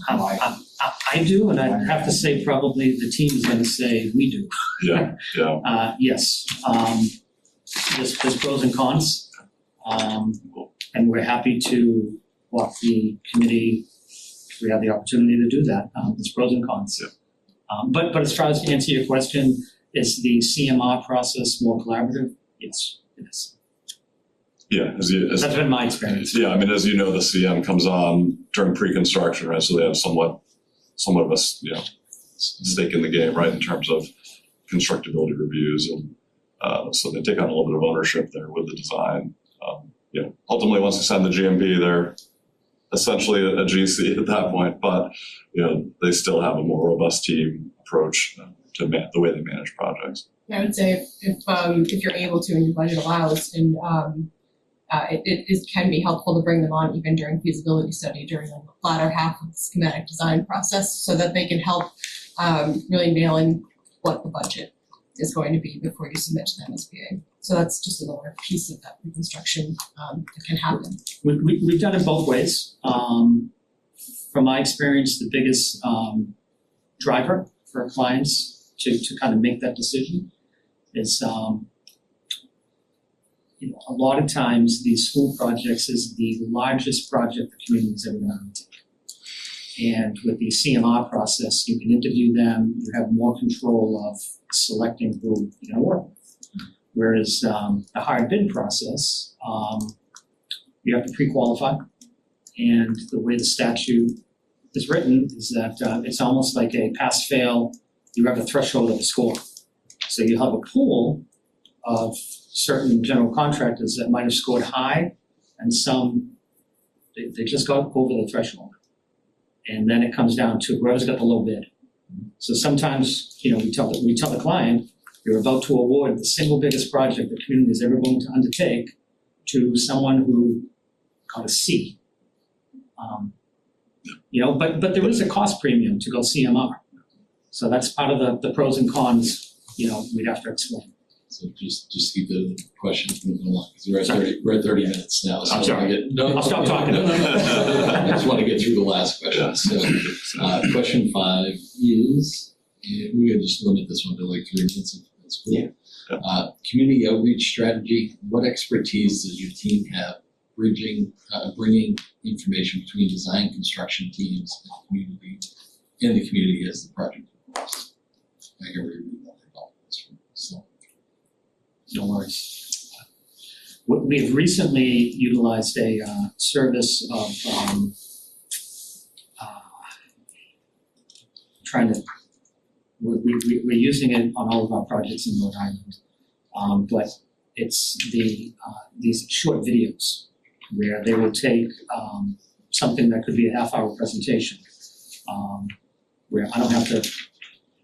I do, and I have to say probably the team is gonna say we do. Yeah. Yes, there's pros and cons. And we're happy to walk the committee if we have the opportunity to do that. There's pros and cons. But as far as to answer your question, is the CMR process more collaborative? It is. Yeah, That's been my experience. Yeah, I mean, as you know, the CM comes on during pre-construction, right? So they have somewhat of a stake in the game, right, in terms of constructability reviews, and so they take on a little bit of ownership there with the design. Ultimately, once they sign the GMP, they're essentially a GC at that point, but they still have a more robust team approach to the way they manage projects. I would say if you're able to and your budget allows, and it can be helpful to bring them on even during feasibility study during the latter half of the schematic design process, so that they can help really nail in what the budget is going to be before you submit to the MSBA. So that's just another piece of that reconstruction that can happen. We've done it both ways. From my experience, the biggest driver for clients to kind of make that decision is a lot of times these school projects is the largest project the community's ever going to undertake. And with the CMR process, you can interview them, you have more control of selecting who you're going to work with. Whereas the hard bid process, you have to pre-qualify. And the way the statute is written is that it's almost like a pass-fail, you have a threshold of a score. So you have a pool of certain general contractors that might have scored high, and some, they just got over the threshold. And then it comes down to whoever's got the low bid. So sometimes, we tell the client, you're about to award the single biggest project the community is ever going to undertake to someone who got a C. But there is a cost premium to go CMR. So that's part of the pros and cons, we'd have to explain. So just keep the questions moving along, because we're at 30 minutes now. So I'm sorry. I'll stop talking. No. I just want to get through the last question. So question 5 is, we're going to just limit this one to like 3 minutes if that's cool. Yeah. Community outreach strategy. What expertise does your team have bringing information between design construction teams and the community as the project evolves? I can reread that. So. No worries. We've recently utilized a service of we're using it on all of our projects in Rhode Island, but it's these short videos where they will take something that could be a half-hour presentation, where I don't have to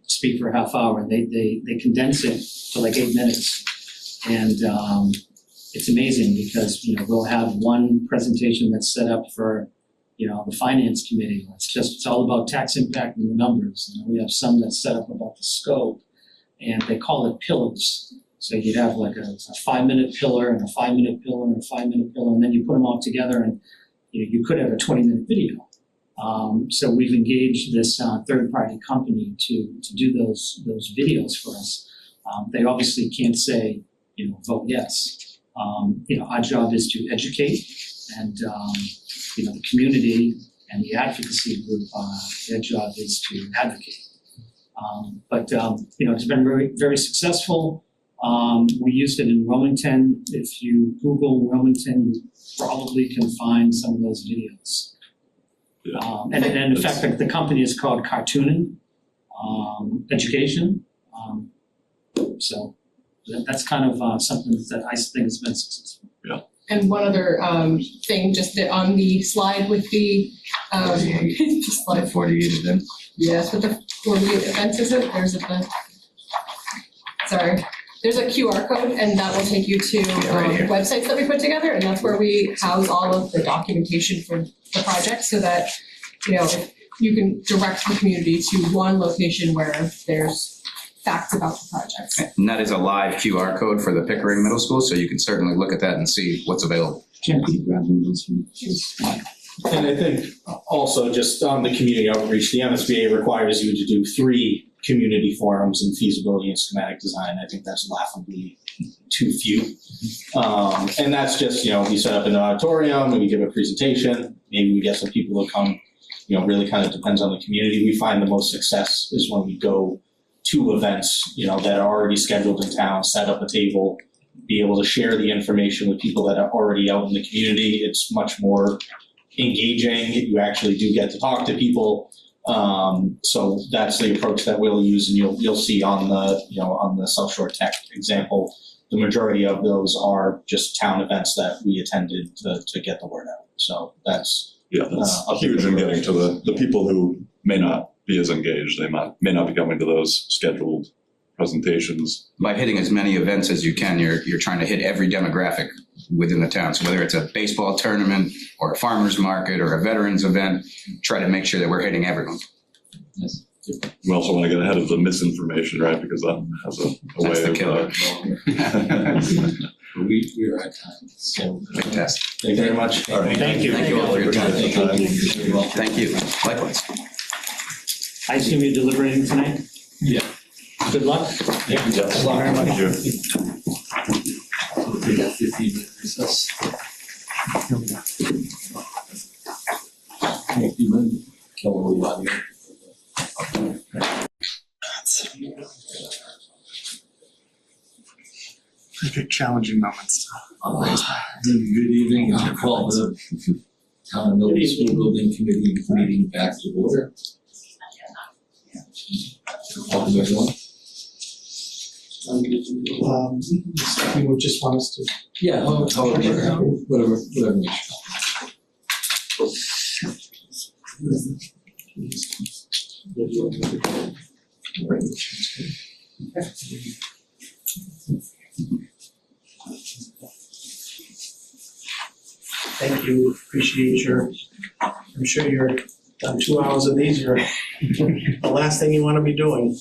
speak for a half hour, and they condense it to like 8 minutes. And it's amazing because, we'll have one presentation that's set up for, the finance committee. It's all about tax impact and the numbers. We have some that's set up about the scope, and they call it pillars. So you'd have like a 5-minute pillar and a 5-minute pillar and a 5-minute pillar, and then you put them all together, and you could have a 20-minute video. So we've engaged this third-party company to do those videos for us. They obviously can't say, vote yes. Our job is to educate, and the community and the advocacy group, their job is to advocate. But it's been very, very successful. We used it in Wilmington. If you Google Wilmington, you probably can find some of those videos. Yeah. And in fact, the company is called Cartooning Education. So that's kind of something that I think has been successful. Yeah. And one other thing, just on the slide with the Slide 48 of them. Yes, with the 48 events, is it? There's a QR code, and that will take you to websites that we put together, and that's where we house all of the documentation for the project, so that you can direct the community to one location where there's facts about the projects. And that is a live QR code for the Pickering Middle School, so you can certainly look at that and see what's available. And I think also just on the community outreach, the MSBA requires you to do 3 community forums in feasibility and schematic design. I think that's laughably too few. And that's just, we set up an auditorium, and we give a presentation, maybe we get some people to come, really kind of depends on the community. We find the most success is when we go to events, that are already scheduled in town, set up a table, be able to share the information with people that are already out in the community. It's much more engaging. You actually do get to talk to people. So that's the approach that we'll use, and you'll see on the South Shore Tech example, the majority of those are just town events that we attended to get the word out. So that's huge in getting to the people who may not be as engaged. They may not be coming to those scheduled presentations. By hitting as many events as you can, you're trying to hit every demographic within the town. So whether it's a baseball tournament or a farmer's market or a veterans event, try to make sure that we're hitting everyone. Yes. We also want to get ahead of the misinformation, right? Because that has a That's way the killer. We are at time, so. Fantastic. Thank you very much. All right. Thank you. Thank you all for your time. Thank you. Thank you. Likewise. I assume you're deliberating tonight? Yeah. Good luck. Thank you, Jeff. Thank you. We'll take a 15-minute recess. Thank you, man. Kelly, will you out here? Pretty challenging moments. Good evening, I'll call the Town of Milton School Building Committee meeting back to order. Welcome everyone. You would just want us to. Yeah, whatever makes Thank you, appreciate I'm sure you're done 2 hours of these, you're the last thing you want to be doing.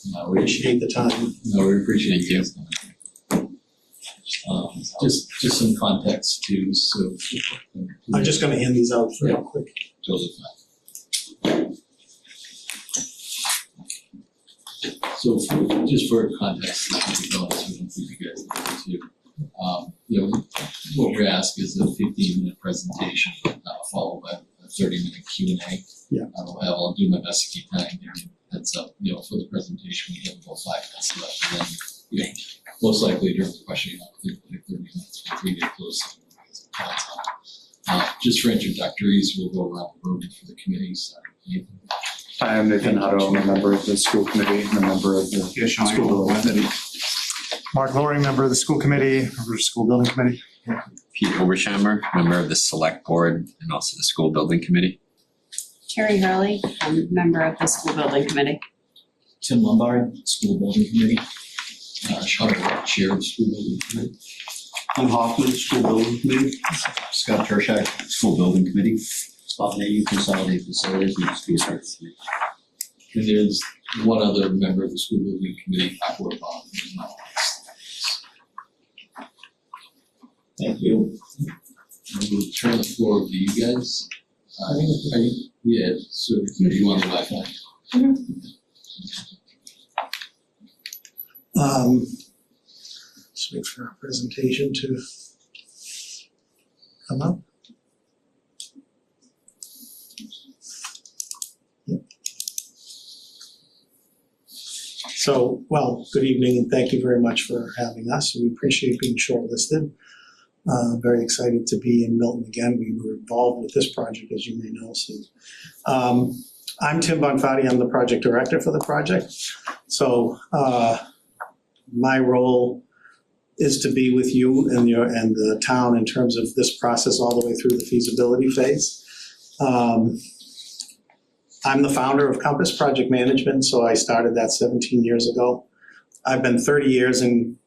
No, we Appreciate the time. No, we appreciate you. Just some context too, so. I'm just gonna hand these out real quick. Totally fine. So just for context, we don't think you guys need to. What we're asking is a 15-minute presentation, followed by a 30-minute Q&A. Yeah. I'll do my best to keep time here. Heads up, for the presentation, we have about 5 minutes left, and then, most likely during the question, within 30 minutes, we get close. Just for introductories, we'll go around the room for the committees. Hi, I'm Nathan Hutto. I'm a member of the school committee and a member of the school building committee. Mark Loring, member of the school committee, member of the school building committee. Pete Obersheimer, member of the select board and also the school building committee. Carrie Hurley, I'm a member of the school building committee. Tim Lombard, school building committee. Sean Rock, chair of the school building committee. Tim Hoffman, school building committee. Scott Turshak, school building committee. Bob Nayu, consolidated facilities and street service committee. And there's one other member of the school building committee, Aqua Bob, who's not on this. Thank you. And we'll turn the floor over to you guys. Yeah, so do you want the Wi-Fi? Just wait for our presentation to come up. Yep. So, good evening and thank you very much for having us. We appreciate being shortlisted. Very excited to be in Milton again. We were involved with this project, as you may know. So, I'm Tim Bonfatti. I'm the project director for the project. So, my role is to be with you and the town in terms of this process all the way through the feasibility phase. I'm the founder of Compass Project Management, so I started that 17 years ago. I've been 30 years in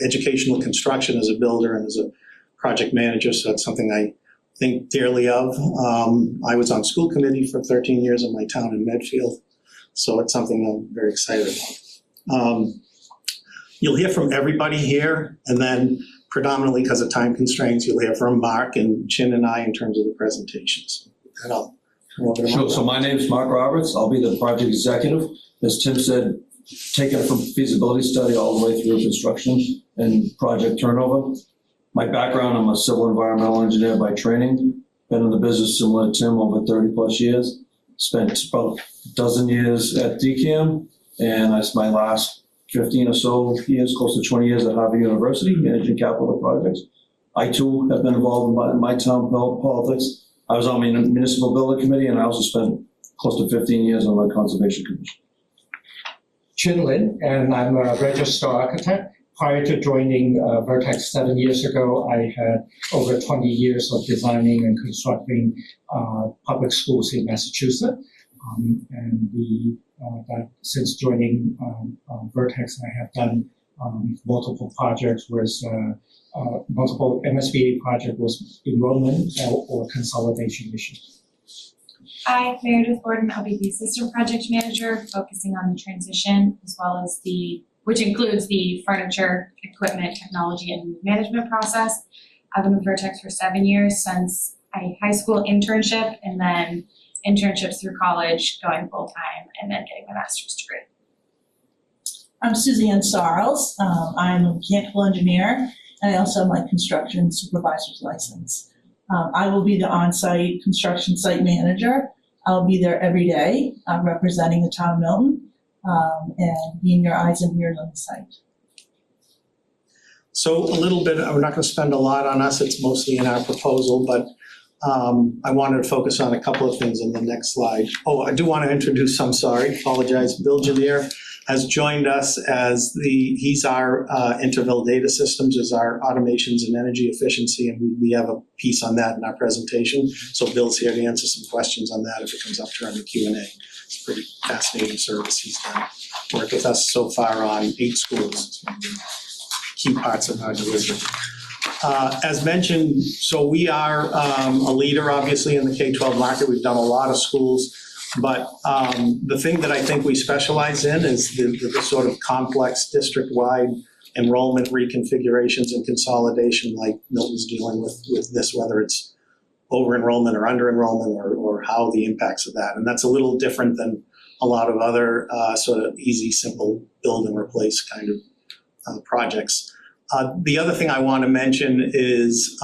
educational construction as a builder and as a project manager, so that's something I think dearly of. I was on school committee for 13 years in my town in Medfield. So it's something I'm very excited about. You'll hear from everybody here, and then predominantly because of time constraints, you'll hear from Mark and Chin and I in terms of the presentations. And I'll turn over to Mark. Sure, so my name's Mark Roberts. I'll be the project executive. As Tim said, taking it from feasibility study all the way through construction and project turnover. My background, I'm a civil environmental engineer by training. Been in the business similar to Tim over 30 plus years. Spent about a dozen years at DCAM, and that's my last 15 or so years, close to 20 years at Harvard University, managing capital projects. I too have been involved in my town politics. I was on the municipal building committee, and I also spent close to 15 years on the conservation commission. Chin Lin, and I'm a registered architect. Prior to joining Vertex 7 years ago, I had over 20 years of designing and constructing public schools in Massachusetts. Since joining Vertex, I have done multiple projects with multiple MSBA projects with enrollment or consolidation issues. Hi, Meredith Gordon. I'll be the assistant project manager, focusing on the transition as well as which includes the furniture, equipment, technology, and management process. I've been with Vertex for 7 years since a high school internship, and then internships through college, going full-time, and then getting my master's degree. I'm Suzanne Sarles. I'm a mechanical engineer, and I also have my construction supervisor's license. I will be the on-site construction site manager. I'll be there every day, representing the town of Milton, and being your eyes and ears on the site. So a little bit, we're not going to spend a lot on us, it's mostly in our proposal, but I wanted to focus on a couple of things on the next slide. Oh, I do want to introduce, I'm sorry, apologize, Bill Janier has joined us as he's our Interville Data Systems, is our automations and energy efficiency, and we have a piece on that in our presentation. So Bill's here to answer some questions on that if it comes up during the Q&A. It's a pretty fascinating service he's done. Worked with us so far on 8 schools. It's one of the key parts of our delivery. As mentioned, so we are a leader, obviously, in the K-12 market. We've done a lot of schools, but the thing that I think we specialize in is the sort of complex district-wide enrollment reconfigurations and consolidation like Milton's dealing with this, whether it's over-enrollment or under-enrollment or how the impacts of that. And that's a little different than a lot of other sort of easy, simple build and replace kind of projects. The other thing I want to mention is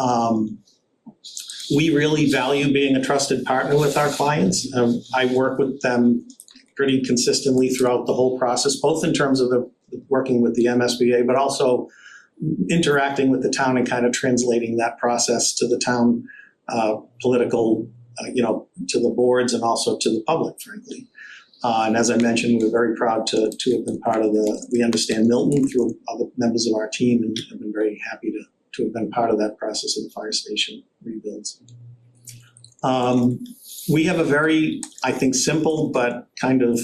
we really value being a trusted partner with our clients. I work with them pretty consistently throughout the whole process, both in terms of working with the MSBA, but also interacting with the town and kind of translating that process to the town political, to the boards and also to the public, frankly. And as I mentioned, we're very proud to have been part of we understand Milton through other members of our team, and have been very happy to have been part of that process of the fire station rebuilds. We have a very, I think, simple but kind of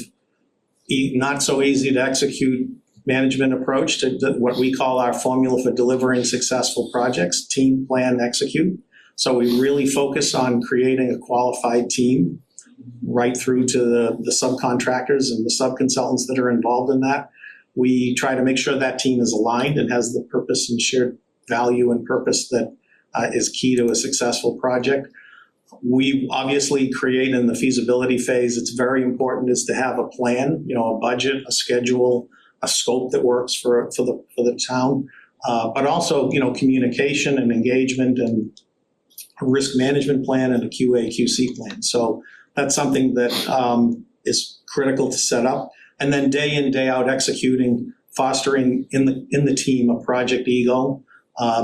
not so easy to execute management approach to what we call our formula for delivering successful projects: team, plan, execute. So we really focus on creating a qualified team right through to the subcontractors and the sub-consultants that are involved in that. We try to make sure that team is aligned and has the purpose and shared value and purpose that is key to a successful project. We obviously create in the feasibility phase, it's very important is to have a plan, a budget, a schedule, a scope that works for the town, but also, communication and engagement and a risk management plan and a QA/QC plan. So that's something that is critical to set up. And then day in, day out executing, fostering in the team a project ego,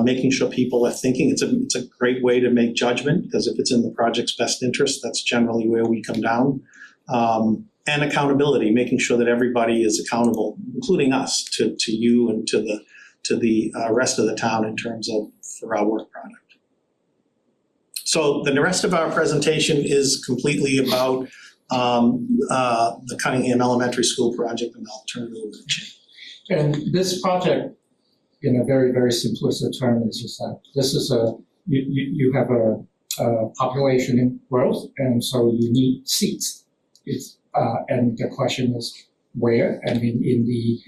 making sure people are thinking. It's a great way to make judgment, because if it's in the project's best interest, that's generally where we come down. And accountability, making sure that everybody is accountable, including us, to you and to the rest of the town in terms of for our work product. So the rest of our presentation is completely about the Cunningham Elementary School project, and I'll turn it over to Jim. And this project, in a very, very simplistic term, is just that this is you have a population growth, and so you need seats. And the question is where? I mean, in the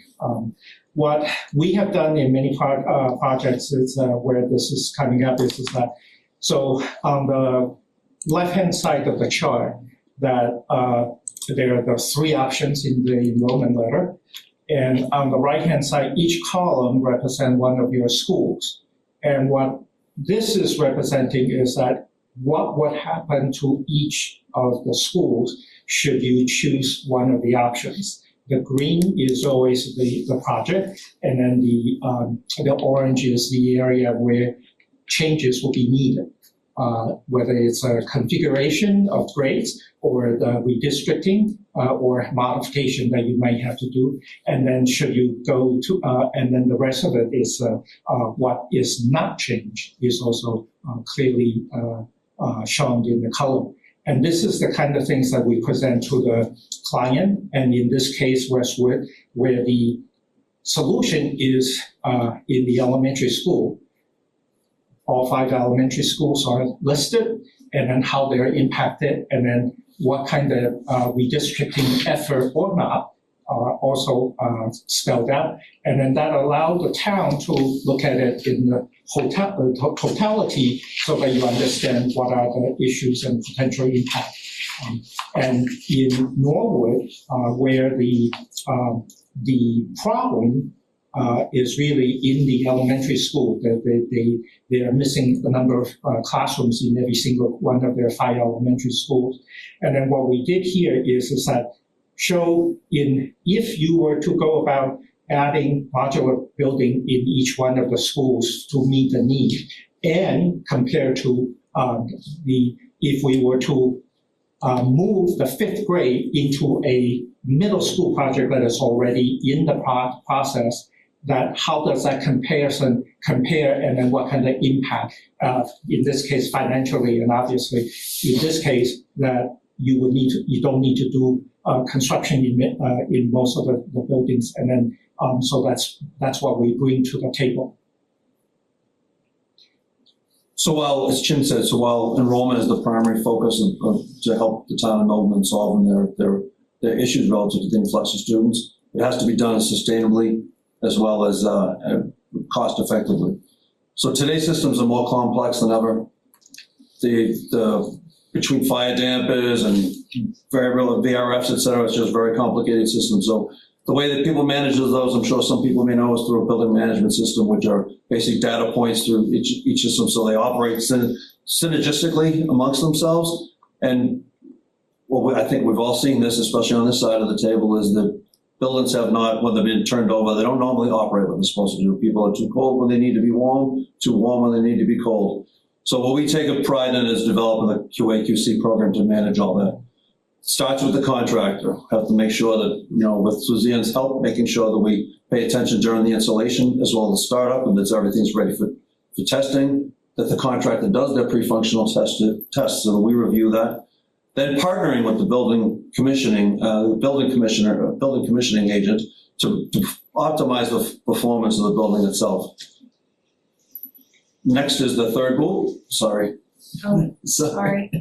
what we have done in many projects is where this is coming up is that, so on the left-hand side of the chart, that there are the three options in the enrollment letter. And on the right-hand side, each column represents one of your schools. And what this is representing is that what would happen to each of the schools should you choose one of the options. The green is always the project, and then the orange is the area where changes will be needed, whether it's a configuration of grades or the redistricting or modification that you might have to do. And then should you go to, and then the rest of it is what is not changed is also clearly shown in the color. And this is the kind of things that we present to the client. And in this case, Westwood, where the solution is in the elementary school. All 5 elementary schools are listed, and then how they're impacted, and then what kind of redistricting effort or not are also spelled out. And then that allowed the town to look at it in the totality so that you understand what are the issues and potential impact. And in Norwood, where the problem is really in the elementary school, that they are missing a number of classrooms in every single one of their 5 elementary schools. And then what we did here is that show if you were to go about adding modular building in each one of the schools to meet the need, and compared to if we were to move the 5th grade into a middle school project that is already in the process, that how does that comparison compare, and then what kind of impact, in this case financially, and obviously in this case that you don't need to do construction in most of the buildings, and then so that's what we bring to the table. So while, as Chin said, while enrollment is the primary focus to help the town of Milton in solving their issues relative to the influx of students, it has to be done sustainably as well as cost effectively. So today's systems are more complex than ever. Between fire dampers and variable VRFs, et cetera, it's just very complicated systems. So the way that people manage those, I'm sure some people may know, is through a building management system, which are basic data points through each system, so they operate synergistically amongst themselves. And I think we've all seen this, especially on this side of the table, is that buildings have not, when they've been turned over, they don't normally operate what they're supposed to do. People are too cold when they need to be warm, too warm when they need to be cold. So what we take a pride in is developing a QA/QC program to manage all that. Starts with the contractor. Have to make sure that, with Suzanne's help, making sure that we pay attention during the installation as well as startup, and that everything's ready for testing, that the contractor does their pre-functional tests, so we review that. Then partnering with the building commissioning agent to optimize the performance of the building itself. Next is the third bullet. Sorry. Oh, sorry.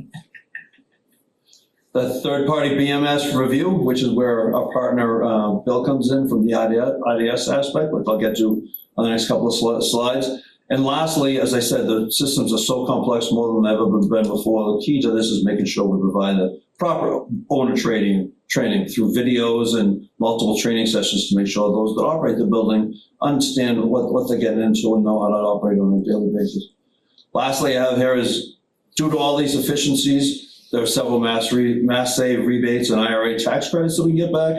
The third-party BMS review, which is where our partner Bill comes in from the IDS aspect, which I'll get to on the next couple of slides. And lastly, as I said, the systems are so complex, more than they've ever been before. The key to this is making sure we provide the proper owner training through videos and multiple training sessions to make sure those that operate the building understand what they're getting into and know how to operate on a daily basis. Lastly, I have here is, due to all these efficiencies, there are several mass save rebates and IRA tax credits that we get back,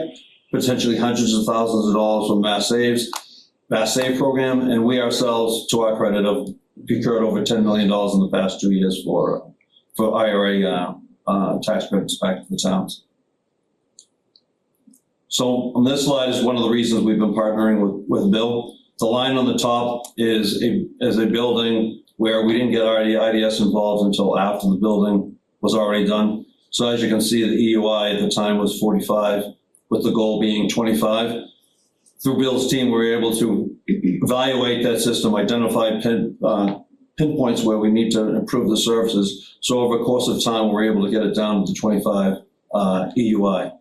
potentially hundreds of thousands of dollars from mass save program, and we ourselves, to our credit, have procured over $10 million in the past 2 years for IRA tax credits back to the towns. So on this slide is one of the reasons we've been partnering with Bill. The line on the top is a building where we didn't get our IDS involved until after the building was already done. So as you can see, the EUI at the time was 45, with the goal being 25. Through Bill's team, we were able to evaluate that system, identify pinpoints where we need to improve the services. So over a course of time, we were able to get it down to 25 EUI.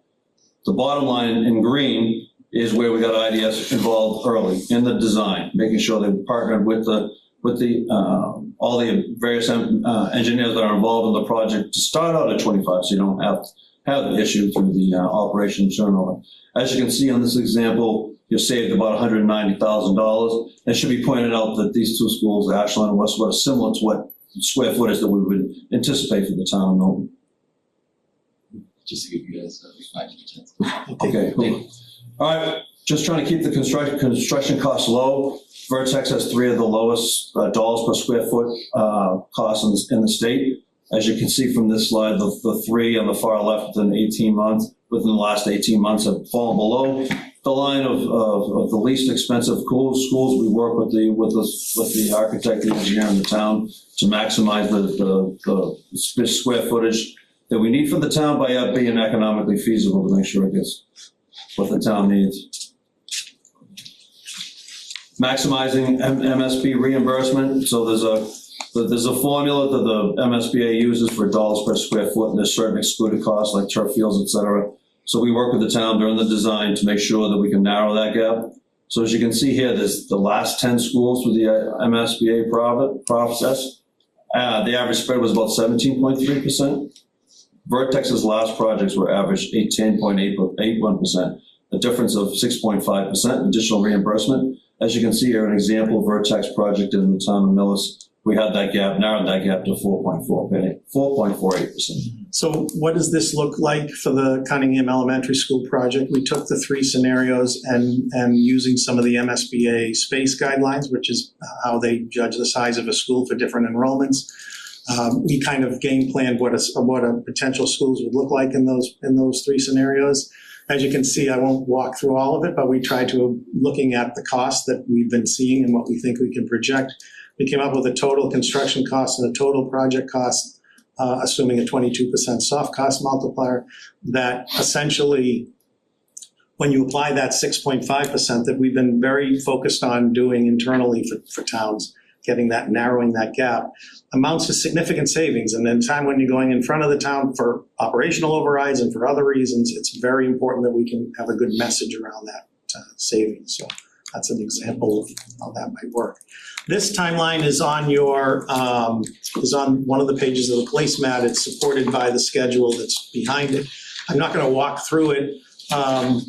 The bottom line in green is where we got IDS involved early in the design, making sure they partnered with all the various engineers that are involved in the project to start out at 25, so you don't have the issue through the operation turnover. As you can see on this example, you saved about $190,000. It should be pointed out that these two schools, Ashland and Westwood, are similar to what square footage that we would anticipate for the town of Milton. Just to give you guys 5 to 10. Okay, cool. All right, just trying to keep the construction costs low. Vertex has 3 of the lowest dollars per square foot costs in the state. As you can see from this slide, the 3 on the far left within the last 18 months have fallen below the line of the least expensive schools. We work with the architect, the engineer in the town to maximize the square footage that we need for the town by being economically feasible to make sure it gets what the town needs. Maximizing MSB reimbursement. So there's a formula that the MSBA uses for dollars per square foot, and there's certain excluded costs like turf fields, et cetera. So we work with the town during the design to make sure that we can narrow that gap. So as you can see here, there's the last 10 schools with the MSBA process. The average spread was about 17.3%. Vertex's last projects were averaged 10.81%, a difference of 6.5% additional reimbursement. As you can see here, an example Vertex project in the town of Millis, we had that gap, narrowed that gap to 4.48%. So what does this look like for the Cunningham Elementary School project? We took the 3 scenarios and using some of the MSBA space guidelines, which is how they judge the size of a school for different enrollments. We kind of game planned what a potential schools would look like in those 3 scenarios. As you can see, I won't walk through all of it, but we tried to, looking at the costs that we've been seeing and what we think we can project, we came up with a total construction cost and a total project cost, assuming a 22% soft cost multiplier, that essentially, when you apply that 6.5% that we've been very focused on doing internally for towns, narrowing that gap, amounts to significant savings. And then time when you're going in front of the town for operational overrides and for other reasons, it's very important that we can have a good message around that savings. So that's an example of how that might work. This timeline is on one of the pages of the placemat. It's supported by the schedule that's behind it. I'm not going to walk through it. I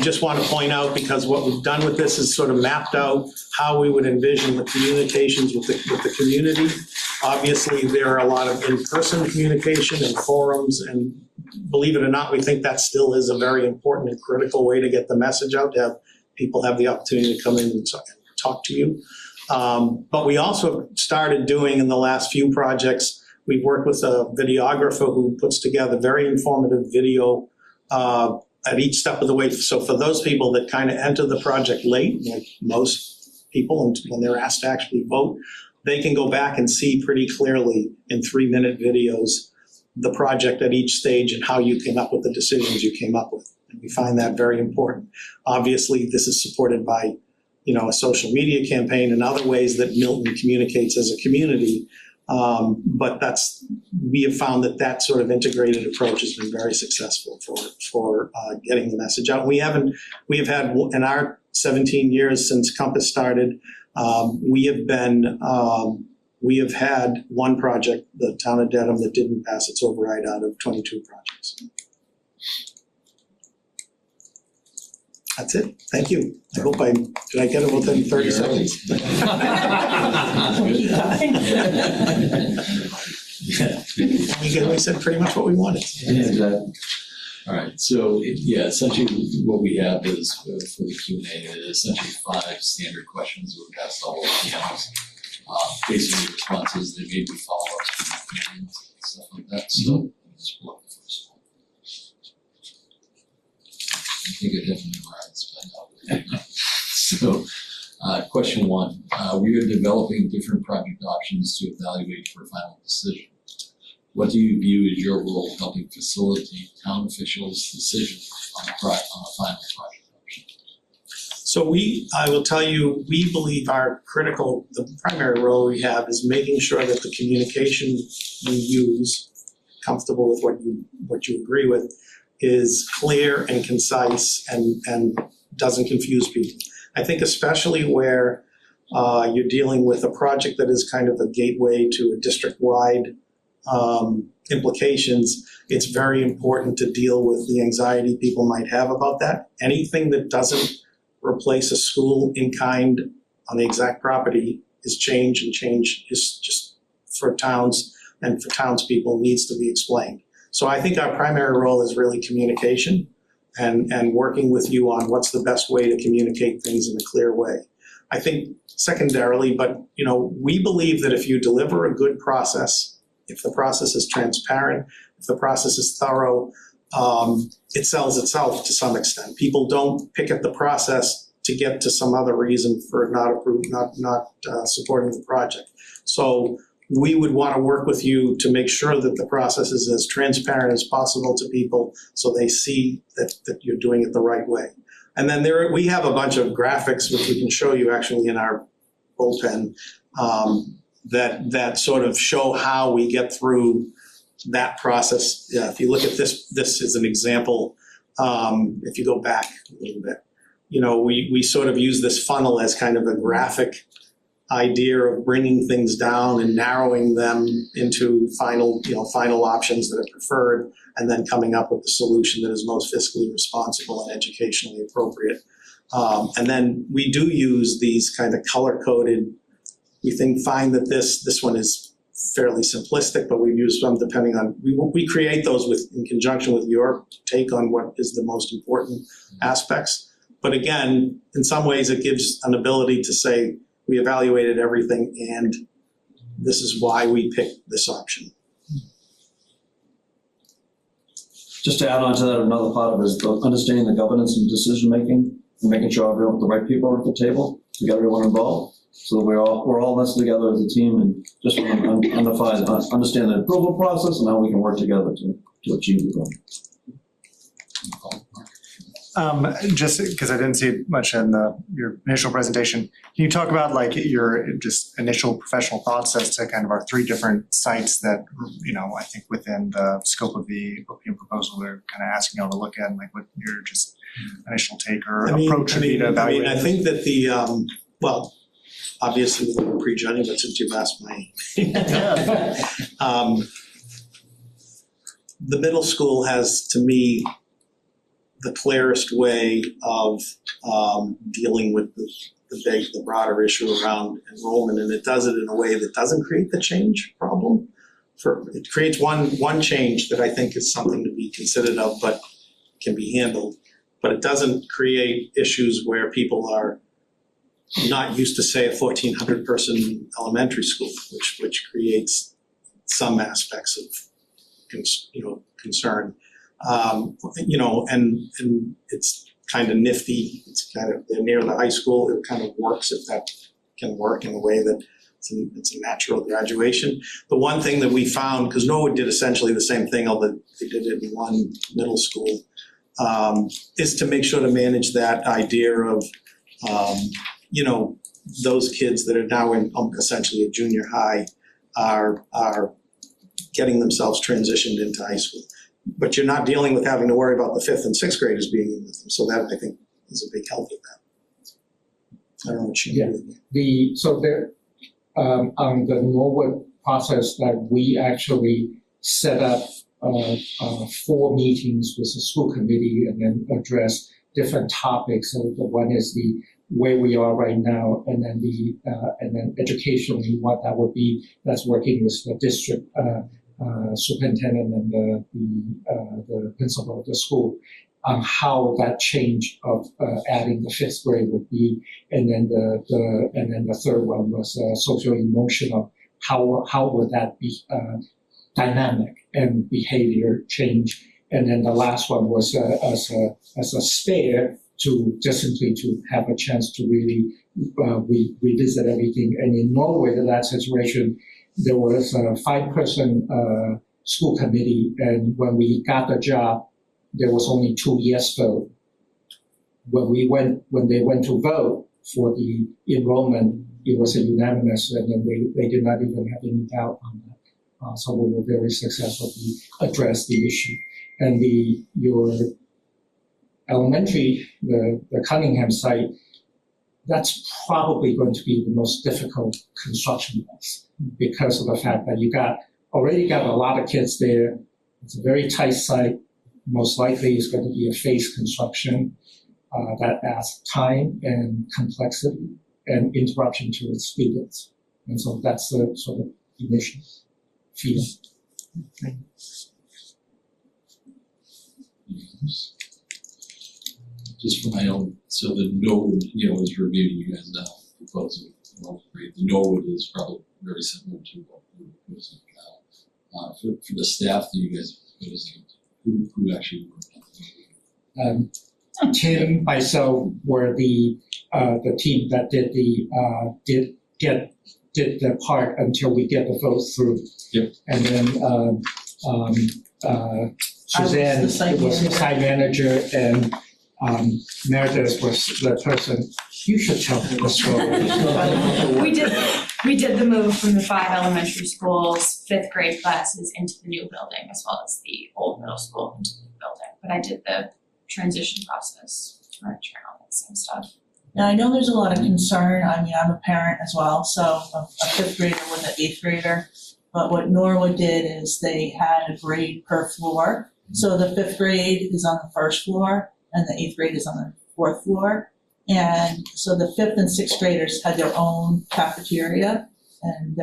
just want to point out, because what we've done with this is sort of mapped out how we would envision the communications with the community. Obviously, there are a lot of in-person communication and forums, and believe it or not, we think that still is a very important and critical way to get the message out, to have people have the opportunity to come in and talk to you. But we also started doing, in the last few projects, we've worked with a videographer who puts together very informative video at each step of the way. So for those people that kind of enter the project late, like most people, and when they're asked to actually vote, they can go back and see pretty clearly in 3-minute videos the project at each stage and how you came up with the decisions you came up with. And we find that very important. Obviously, this is supported by, a social media campaign and other ways that Milton communicates as a community. But we have found that sort of integrated approach has been very successful for getting the message out. We have had, in our 17 years since Compass started, we have had one project, the town of Dedham, that didn't pass its override out of 22 projects. That's it. Thank you. I hope did I get it within 30 seconds? We said pretty much what we wanted. All right, so essentially what we have is for the Q&A is essentially 5 standard questions that were asked all of the PMs. Basically responses, there may be follow-ups from the opinions and stuff like that. So let's pull up the first one. I think I definitely memorized. So question 1, we are developing different project options to evaluate for a final decision. What do you view as your role helping facilitate town officials' decisions on a final project option? So I will tell you, we believe the primary role we have is making sure that the communication we use, comfortable with what you agree with, is clear and concise and doesn't confuse people. I think especially where you're dealing with a project that is kind of a gateway to a district-wide implications, it's very important to deal with the anxiety people might have about that. Anything that doesn't replace a school in kind on the exact property is change, and change is just for towns and for townspeople needs to be explained. So I think our primary role is really communication and working with you on what's the best way to communicate things in a clear way. I think secondarily, but we believe that if you deliver a good process, if the process is transparent, if the process is thorough, it sells itself to some extent. People don't pick at the process to get to some other reason for not supporting the project. So we would want to work with you to make sure that the process is as transparent as possible to people so they see that you're doing it the right way. And then we have a bunch of graphics which we can show you actually in our bullpen that sort of show how we get through that process. Yeah, if you look at this is an example. If you go back a little bit, we sort of use this funnel as kind of a graphic idea of bringing things down and narrowing them into final options that are preferred, and then coming up with the solution that is most fiscally responsible and educationally appropriate. And then we do use these kind of color-coded. We find that this one is fairly simplistic, but we've used them depending on, we create those in conjunction with your take on what is the most important aspects. But again, in some ways it gives an ability to say, we evaluated everything and this is why we picked this option. Just to add on to that, another part of it is understanding the governance and decision-making and making sure the right people are at the table to get everyone involved. So that we're all in this together as a team and just understand the approval process and how we can work together to achieve the goal. Just because I didn't see it much in your initial presentation, can you talk about like your just initial professional thoughts as to kind of our three different sites that, I think within the scope of the OPM proposal, we're kind of asking y'all to look at, and like what your just initial take or approach would be to evaluate? I think that obviously we're prejudging, but since you've asked the middle school has, to me, the clearest way of dealing with the broader issue around enrollment, and it does it in a way that doesn't create the change problem. It creates one change that I think is something to be considered of, but can be handled. But it doesn't create issues where people are not used to, say, a 1,400 person elementary school, which creates some aspects of concern. And it's kind of nifty. It's kind of, they're near the high school. It kind of works if that can work in a way that it's a natural graduation. The one thing that we found, because Norwood did essentially the same thing, although they did it in one middle school, is to make sure to manage that idea of, those kids that are now in essentially a junior high are getting themselves transitioned into high school. But you're not dealing with having to worry about the 5th and 6th graders being in with them. So that, I think, is a big help with that. I don't know what you do. On the Norwood process that we actually set up 4 meetings with the school committee and then address different topics. So the one is the where we are right now, and then and then educationally what that would be. That's working with the district superintendent and the principal of the school on how that change of adding the 5th grade would be, and then the third one was social emotional. How would that be dynamic and behavior change, and then the last one was as a spare to just simply to have a chance to really revisit everything. And in Norway, in that situation, there was a 5-person school committee, and when we got the job, there was only 2 yes vote. When they went to vote for the enrollment, it was a unanimous, and then they did not even have any doubt on that. So we were very successful to address the issue. And your elementary, the Cunningham site, that's probably going to be the most difficult construction-wise because of the fact that you already got a lot of kids there. It's a very tight site. Most likely it's going to be a phased construction that adds time and complexity and interruption to its students. And so that's the sort of initial feeling. Just for my own, so the node, is reviewed, you guys now proposing, the node is probably very similar to what we're proposing now. For the staff that you guys are proposing, who actually worked on the node? Tim, myself were the team that did the part until we get the vote through. Yep. And then Suzanne was the site manager, and Meredith was the person. You should tell them the story. We did the move from the 5 elementary schools, 5th grade classes into the new building, as well as the old middle school into the new building. But I did the transition process, furniture and all that same stuff. And I know there's a lot of concern. I mean, I'm a parent as well, so a 5th grader with an 8th grader. But what Norwood did is they had a grade per floor. So the 5th grade is on the 1st floor and the 8th grade is on the 4th floor. And so the 5th and 6th graders had their own cafeteria and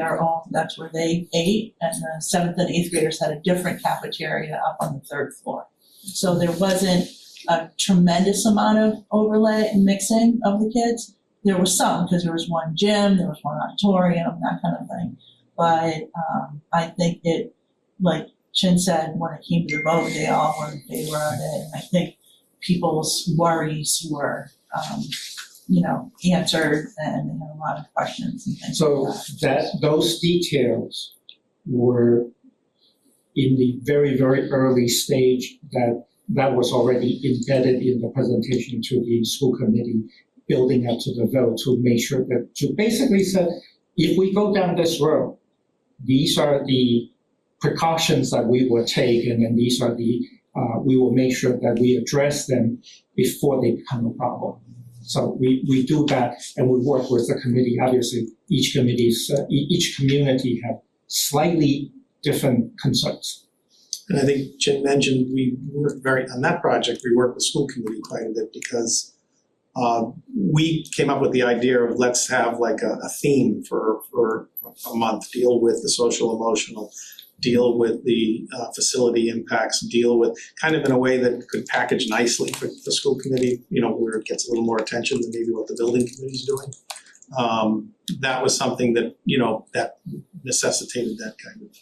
that's where they ate. And the 7th and 8th graders had a different cafeteria up on the 3rd floor. So there wasn't a tremendous amount of overlay and mixing of the kids. There was some, because there was one gym, there was one auditorium, that kind of thing. But I think it, like Chin said, when it came to the vote, they all were in favor of it. And I think people's worries were, answered, and they had a lot of questions and things So like that. those details were in the very, very early stage that was already embedded in the presentation to the school committee, building up to the vote to make sure to basically say, if we go down this road, these are the precautions that we will take, and then these are we will make sure that we address them before they become a problem. So we do that, and we work with the committee. Obviously, each community have slightly different concerns. And I think Jim mentioned we worked on that project, we worked with school committee quite a bit because we came up with the idea of let's have like a theme for a month, deal with the social emotional, deal with the facility impacts, deal with kind of in a way that could package nicely for the school committee, where it gets a little more attention than maybe what the building committee is doing. That was something that, that necessitated that kind of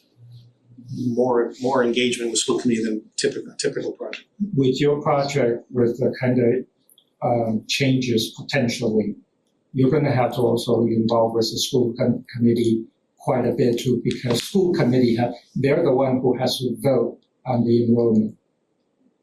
more engagement with school committee than typical project. With your project, with the kind of changes potentially, you're going to have to also involve with the school committee quite a bit too, because school committee they're the one who has to vote on the enrollment,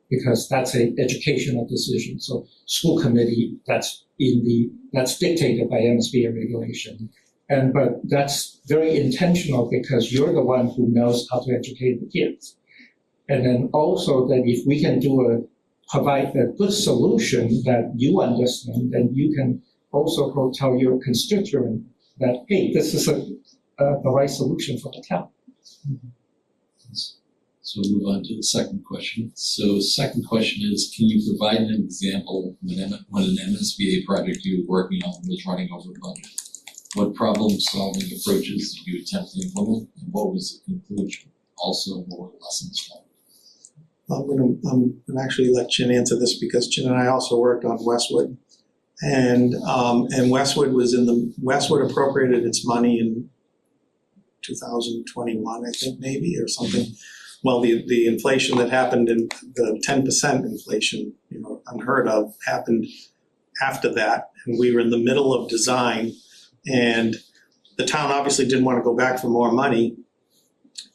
because that's an educational decision. So school committee, that's dictated by MSBA regulation. But that's very intentional because you're the one who knows how to educate the kids. And then also that if we can provide a good solution that you understand, then you can also go tell your constituent that, hey, this is the right solution for the town. So we'll move on to the second question. So the second question is, can you provide an example when an MSBA project you were working on was running over budget? What problem-solving approaches did you attempt to implement, and what was the conclusion? Also, what were lessons learned? I'm gonna actually let Chin answer this because Chin and I also worked on Westwood. And Westwood appropriated its money in 2021, I think maybe, or something. Well, the inflation that happened in the 10% inflation, unheard of, happened after that. And we were in the middle of design, and the town obviously didn't want to go back for more money.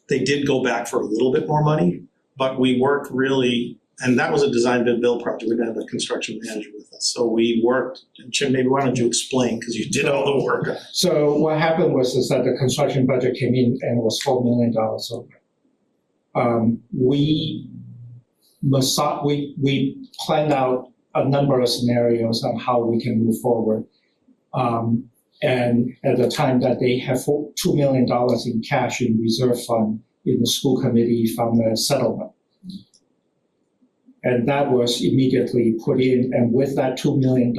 They did go back for a little bit more money, but we worked really, and that was a design bid build project. We didn't have a construction manager with us. So we worked, and Jim, maybe why don't you explain, because you did all the work. So what happened was that the construction budget came in and was $4 million over. We we planned out a number of scenarios on how we can move forward. And at the time that they have $2 million in cash in reserve fund in the school committee from a settlement. And that was immediately put in, and with that $2 million,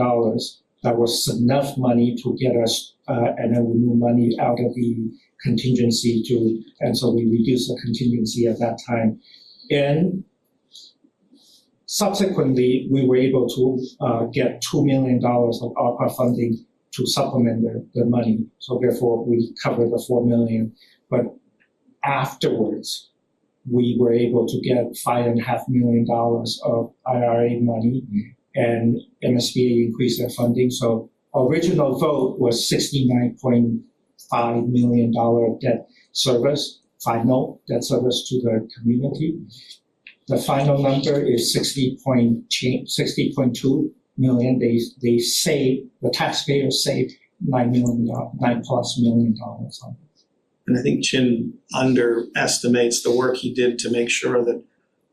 that was enough money to get us, and then we moved money out of the contingency and so we reduced the contingency at that time. And subsequently, we were able to get $2 million of ARPA funding to supplement the money. So therefore, we covered the $4 million. But afterwards, we were able to get $5.5 million of IRA money, and MSBA increased their funding. So original vote was $69.5 million debt service, final debt service to the community. The final number is 60.2 million. They saved, the taxpayers saved $9+ million on it. And I think Chin underestimates the work he did to make sure that,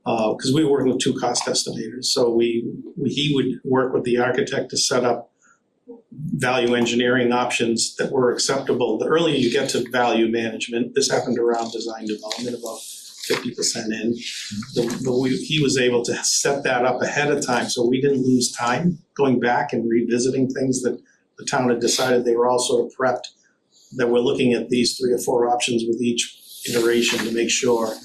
because we were working with two cost estimators, so he would work with the architect to set up value engineering options that were acceptable. The earlier you get to value management, this happened around design development, about 50% in. He was able to set that up ahead of time, so we didn't lose time going back and revisiting things that the town had decided. They were all sort of prepped, that we're looking at these 3 or 4 options with each iteration to make sure,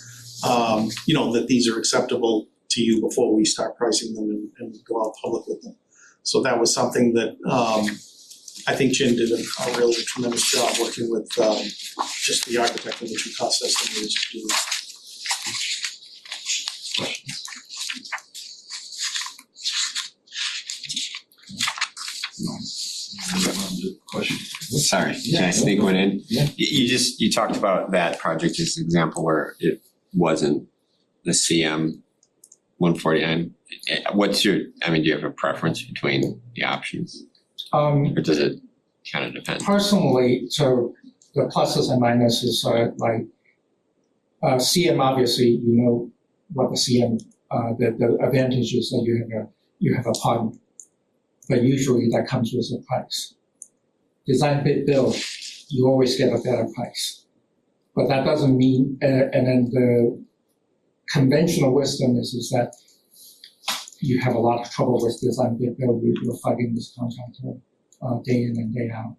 that these are acceptable to you before we start pricing them and go out public with them. So that was something that I think Jim did a really tremendous job working with just the architect and the two cost estimators to do that. Sorry, can I sneak one in? Yeah. You talked about that project as an example where it wasn't the CM 149. Do you have a preference between the options? Or does it kind of depend? Personally, so the pluses and minuses are like, CM, obviously, you know what the CM, the advantage is that you have a partner, but usually that comes with a price. Design bid build, you always get a better price, but that doesn't mean. And then the conventional wisdom is that you have a lot of trouble with design bid build. You're fighting this contractor day in and day out.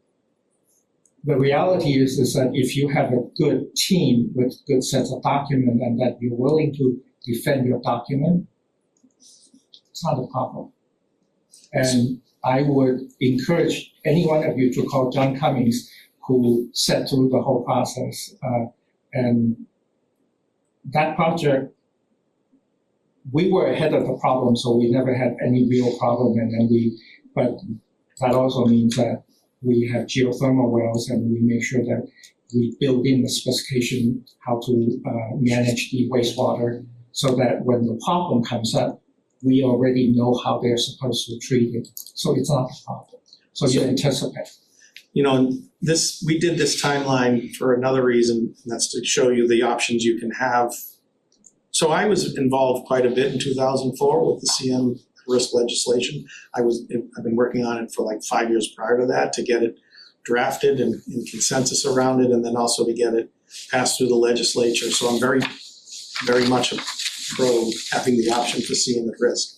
The reality is that if you have a good team with good sets of documents and that you're willing to defend your document, it's not a problem. And I would encourage any one of you to call John Cummings, who sat through the whole process. And that project, we were ahead of the problem, so we never had any real problem. But that also means that we have geothermal wells, and we make sure that we build in the specification how to manage the wastewater, so that when the problem comes up, we already know how they're supposed to treat it. So it's not a problem. So you anticipate. We did this timeline for another reason, and that's to show you the options you can have. So I was involved quite a bit in 2004 with the CM risk legislation. I've been working on it for like 5 years prior to that to get it drafted and consensus around it, and then also to get it passed through the legislature. So I'm very, very much a pro having the option for CM at risk.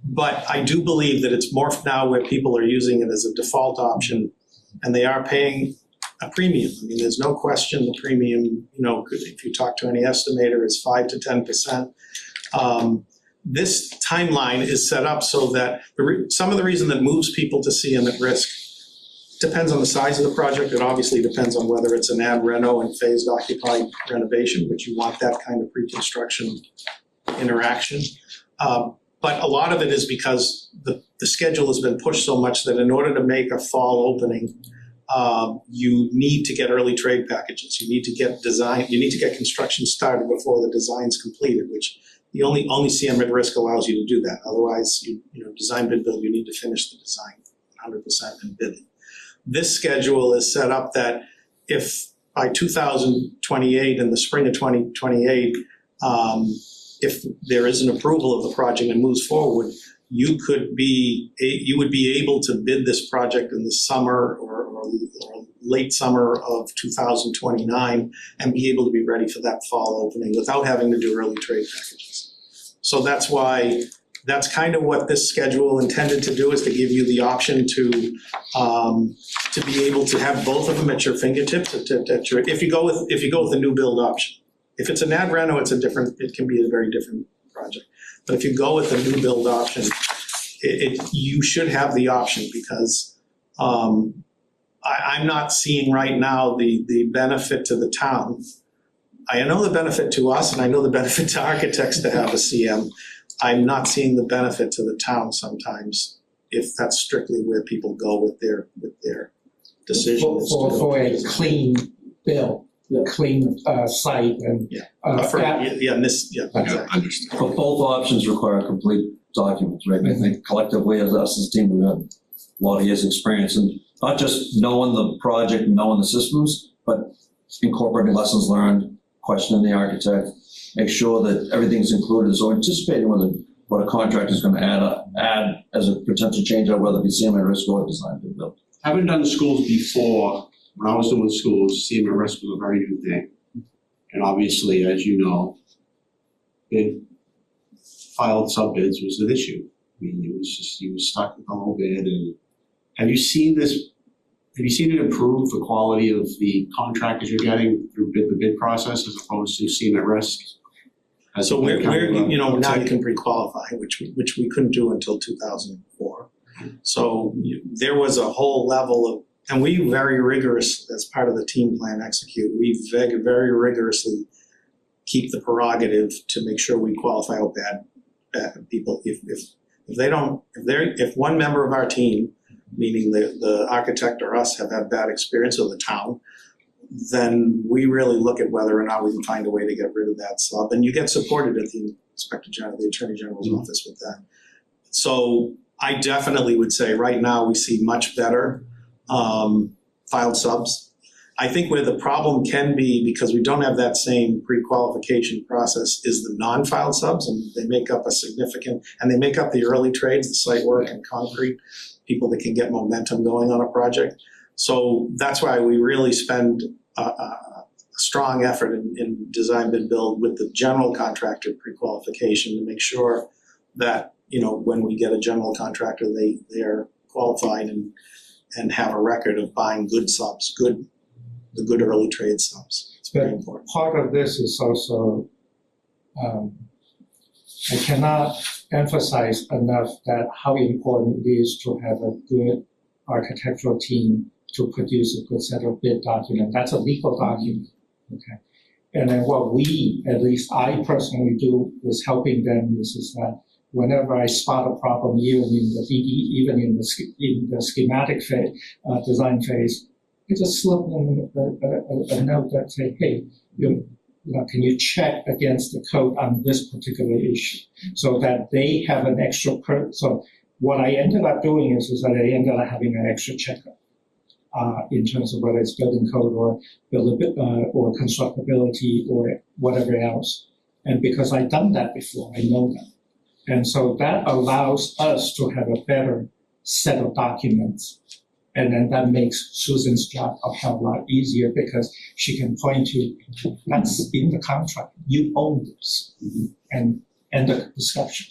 But I do believe that it's morphed now where people are using it as a default option, and they are paying a premium. I mean, there's no question the premium, if you talk to any estimator, is 5 to 10%. This timeline is set up so that some of the reason that moves people to CM at risk depends on the size of the project. It obviously depends on whether it's an ad reno and phased occupied renovation, which you want that kind of pre-construction interaction. But a lot of it is because the schedule has been pushed so much that in order to make a fall opening, you need to get early trade packages. You need to get construction started before the design's completed, which the only CM at risk allows you to do that. Otherwise, design bid build, you need to finish the design 100% and bid it. This schedule is set up that if by 2028, in the spring of 2028, if there is an approval of the project and moves forward, you would be able to bid this project in the summer or late summer of 2029 and be able to be ready for that fall opening without having to do early trade packages. So that's why, that's kind of what this schedule intended to do, is to give you the option to be able to have both of them at your fingertips. If you go with a new build option. If it's an ad reno, it can be a very different project. But if you go with a new build option, you should have the option, because I'm not seeing right now the benefit to the town. I know the benefit to us, and I know the benefit to architects to have a CM. I'm not seeing the benefit to the town sometimes, if that's strictly where people go with their decisions. For a clean bill, clean site and. Exactly. But both options require complete documents, right? I think collectively as us as a team, we've had a lot of years' experience, and not just knowing the project and knowing the systems, but incorporating lessons learned, questioning the architect, make sure that everything's included, so anticipating what a contractor is going to add as a potential change out, whether it be CMA risk or design bid build. Having done schools before, when I was doing schools, CMA risk was a very new thing. And obviously, as you know, filed sub-bids was an issue. I mean, you were stuck with the whole bid. And have you seen it improve the quality of the contractors you're getting through the bid process as opposed to CMA risk? So we're now you can pre-qualify, which we couldn't do until 2004. So there was a whole level of, and we very rigorous, as part of the team plan execute, we very rigorously keep the prerogative to make sure we qualify out bad people. If one member of our team, meaning the architect or us, have had bad experience, or the town, then we really look at whether or not we can find a way to get rid of that sub. And you get supported at the Inspector General, the Attorney General's office with that. So I definitely would say right now we see much better filed subs. I think where the problem can be, because we don't have that same pre-qualification process, is the non-filed subs, and they make up the early trades, the site work and concrete, people that can get momentum going on a project. So that's why we really spend a strong effort in design bid build with the general contractor pre-qualification to make sure that, when we get a general contractor, they are qualified and have a record of buying good subs, the good early trade subs. It's very important. Part of this is also, I cannot emphasize enough that how important it is to have a good architectural team to produce a good set of bid document. That's a legal document, okay? And then what at least I personally do is helping them is that whenever I spot a problem, even in the schematic phase, design phase, I just slip them a note that say, hey, can you check against the code on this particular issue, so that they have an extra. So what I ended up doing is that I ended up having an extra checkup in terms of whether it's building code or or constructability or whatever else. And because I've done that before, I know that. And so that allows us to have a better set of documents. And then that makes Susan's job a hell of a lot easier, because she can point to, that's in the contract, you own this, and end the discussion.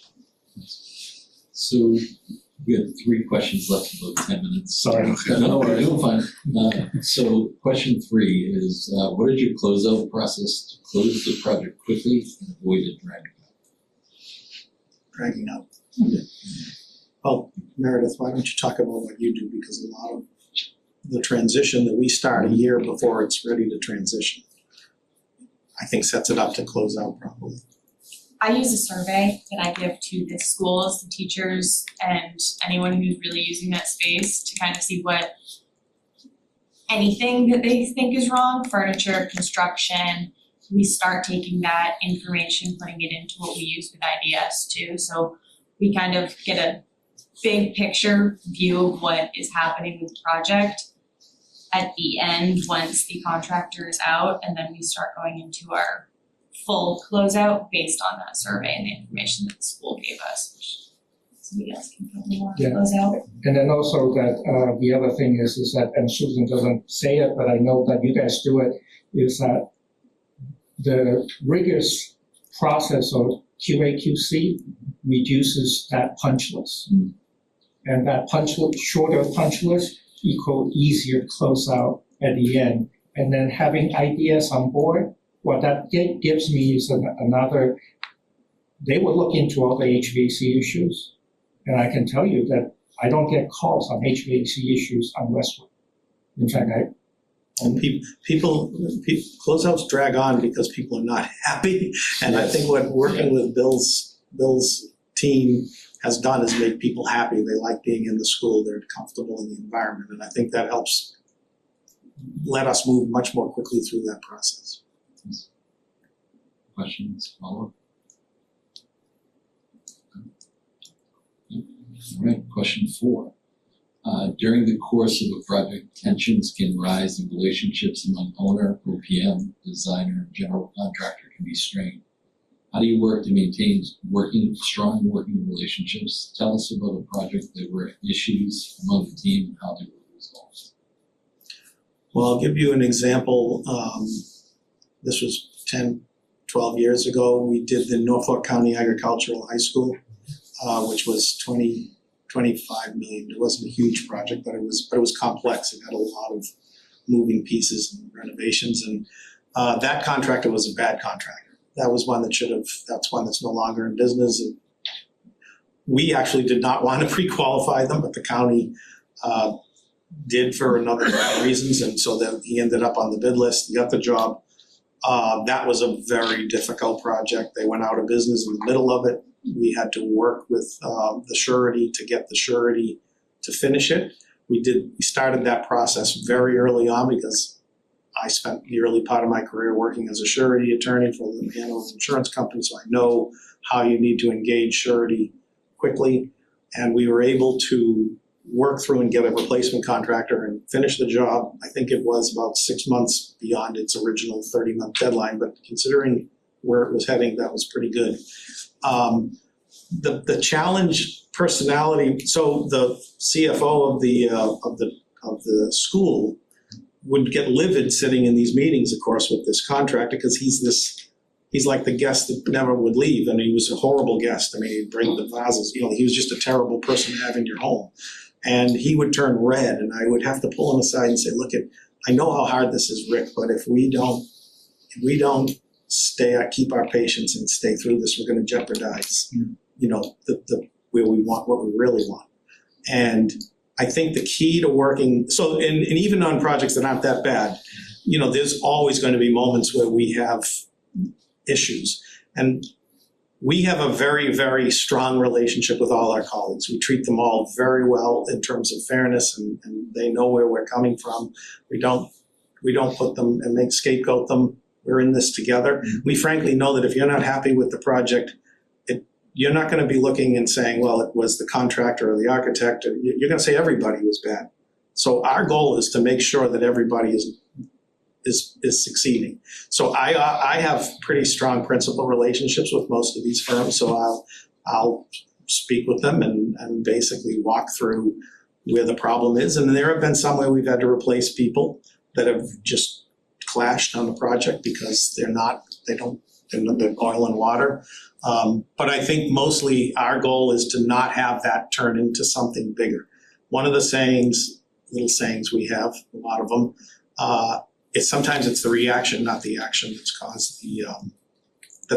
So we have 3 questions left, about 10 minutes. Sorry. No worries, you're fine. So question 3 is, what is your closeout process to close the project quickly and avoid it Dragging out. Well, Meredith, why don't you talk about what you do, because a lot of the transition that we start a year before it's ready to transition, I think sets it up to close out properly. I use a survey that I give to the schools, the teachers, and anyone who's really using that space to kind of see what anything that they think is wrong, furniture, construction. We start taking that information, putting it into what we use with IDS too. So we kind of get a big picture view of what is happening with the project at the end once the contractor is out, and then we start going into our full closeout based on that survey and the information that the school gave us, which somebody else can probably more close out. And then also that the other thing is that, and Susan doesn't say it, but I know that you guys do it, is that the rigorous process of QA/QC reduces that punch list. And that punch list, shorter punch list equal easier closeout at the end. And then having ideas on board, what that gives me is another, they will look into all the HVAC issues. And I can tell you that I don't get calls on HVAC issues on Westwood. In fact, people closeouts drag on because people are not happy. And I think what working with Bill's team has done is make people happy. They like being in the school, they're comfortable in the environment. And I think that helps let us move much more quickly through that process. Questions, follow-up? All right, question 4. During the course of a project, tensions can rise and relationships among owner, OPM, designer, and general contractor can be strained. How do you work to maintain strong working relationships? Tell us about a project that were issues among the team and how they were resolved. Well, I'll give you an example. This was 10, 12 years ago. We did the Norfolk County Agricultural High School, which was 25 million. It wasn't a huge project, but it was complex. It had a lot of moving pieces and renovations, and that contractor was a bad contractor. That was one that's one that's no longer in business. And we actually did not want to pre-qualify them, but the county did for another reasons, and so then he ended up on the bid list. He got the job. That was a very difficult project. They went out of business in the middle of it. We had to work with the surety to get the surety to finish it. We started that process very early on because I spent the early part of my career working as a surety attorney for the Hanover Insurance Company, so I know how you need to engage surety quickly. And we were able to work through and get a replacement contractor and finish the job. I think it was about 6 months beyond its original 30-month deadline, but considering where it was heading, that was pretty good. The challenge personality. So the CFO of the school would get livid sitting in these meetings, of course, with this contractor because he's like the guest that never would leave, and he was a horrible guest. I mean, he'd bring the vases. He was just a terrible person to have in your home, and he would turn red, and I would have to pull him aside and say, "Look, I know how hard this is, Rick, but if we don't keep our patience and stay through this, we're going to jeopardize, the where we want what we really want." And I think the key to working, and even on projects that aren't that bad, there's always going to be moments where we have issues. And we have a very, very strong relationship with all our colleagues. We treat them all very well in terms of fairness, and they know where we're coming from. We don't put them and scapegoat them. We're in this together. We frankly know that if you're not happy with the project, you're not going to be looking and saying, well, it was the contractor or the architect. You're going to say everybody was bad. So our goal is to make sure that everybody is succeeding. So I have pretty strong principal relationships with most of these firms. So I'll speak with them and basically walk through where the problem is. And there have been some where we've had to replace people that have just clashed on the project because they're oil and water. But I think mostly our goal is to not have that turn into something bigger. One of the little sayings we have, a lot of them, sometimes it's the reaction, not the action, that's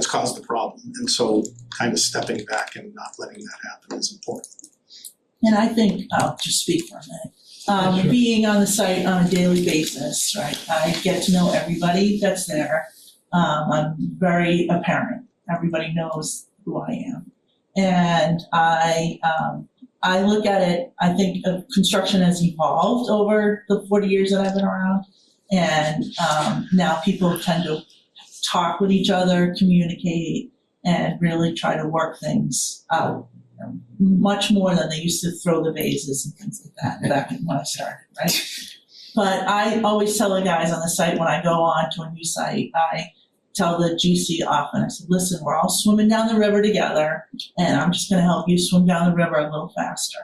caused the problem. And so kind of stepping back and not letting that happen is important. And I think, I'll just speak for a minute. Sure. Being on the site on a daily basis, right? I get to know everybody that's there. I'm very apparent. Everybody knows who I am. And I look at it, I think construction has evolved over the 40 years that I've been around. And now people tend to talk with each other, communicate, and really try to work things out. Much more than they used to throw the vases and things like that back when I started, right? But I always tell the guys on the site when I go on to a new site, tell the GC often, I said, listen, we're all swimming down the river together, and I'm just gonna help you swim down the river a little faster.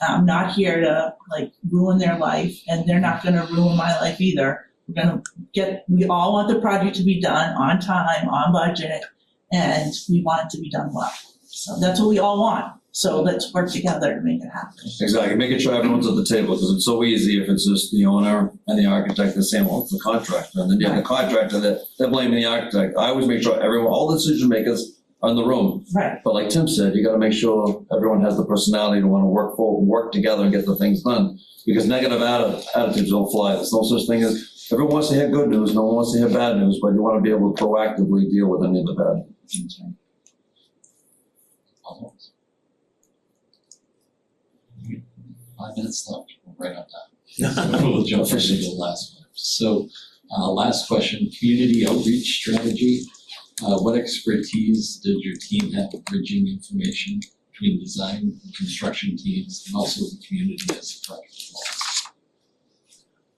I'm not here to like ruin their life, and they're not gonna ruin my life either. We all want the project to be done on time, on budget, and we want it to be done well. So that's what we all want. So let's work together to make it happen. Exactly, making sure everyone's at the table, because it's so easy if it's just the owner and the architect that's saying, well, it's the contractor, and then you have the contractor that they're blaming the architect. I always make sure everyone, all the decision makers are in the room. Right. But like Tim said, you gotta make sure everyone has the personality to wanna work together and get the things done, because negative attitudes don't fly. There's no such thing as, everyone wants to hear good news, no one wants to hear bad news, but you wanna be able to proactively deal with any of the bad. That's right. 5 minutes left, we're right on time. We'll jump right into the last one. So, last question, community outreach strategy. What expertise did your team have in bridging information between design and construction teams and also the community as the project evolves?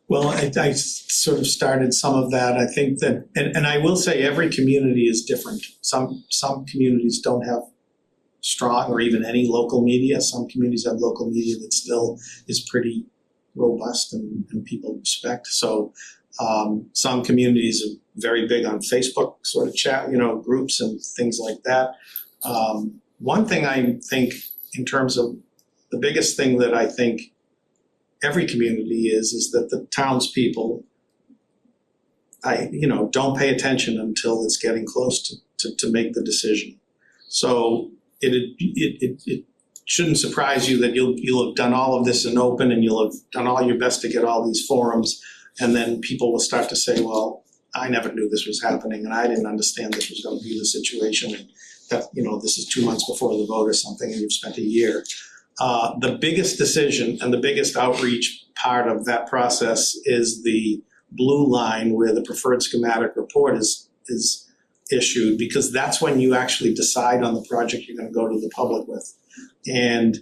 Well, I sort of started some of that. I think that, and I will say every community is different. Some communities don't have strong or even any local media. Some communities have local media that still is pretty robust and people respect. So some communities are very big on Facebook sort of chat, groups and things like that. One thing I think in terms of the biggest thing that I think every community is that the townspeople, don't pay attention until it's getting close to make the decision. So it shouldn't surprise you that you'll have done all of this in open and you'll have done all your best to get all these forums, and then people will start to say, well, I never knew this was happening and I didn't understand this was going to be the situation, and that this is 2 months before the vote or something and you've spent a year. The biggest decision and the biggest outreach part of that process is the blue line where the preferred schematic report is issued, because that's when you actually decide on the project you're going to go to the public with. And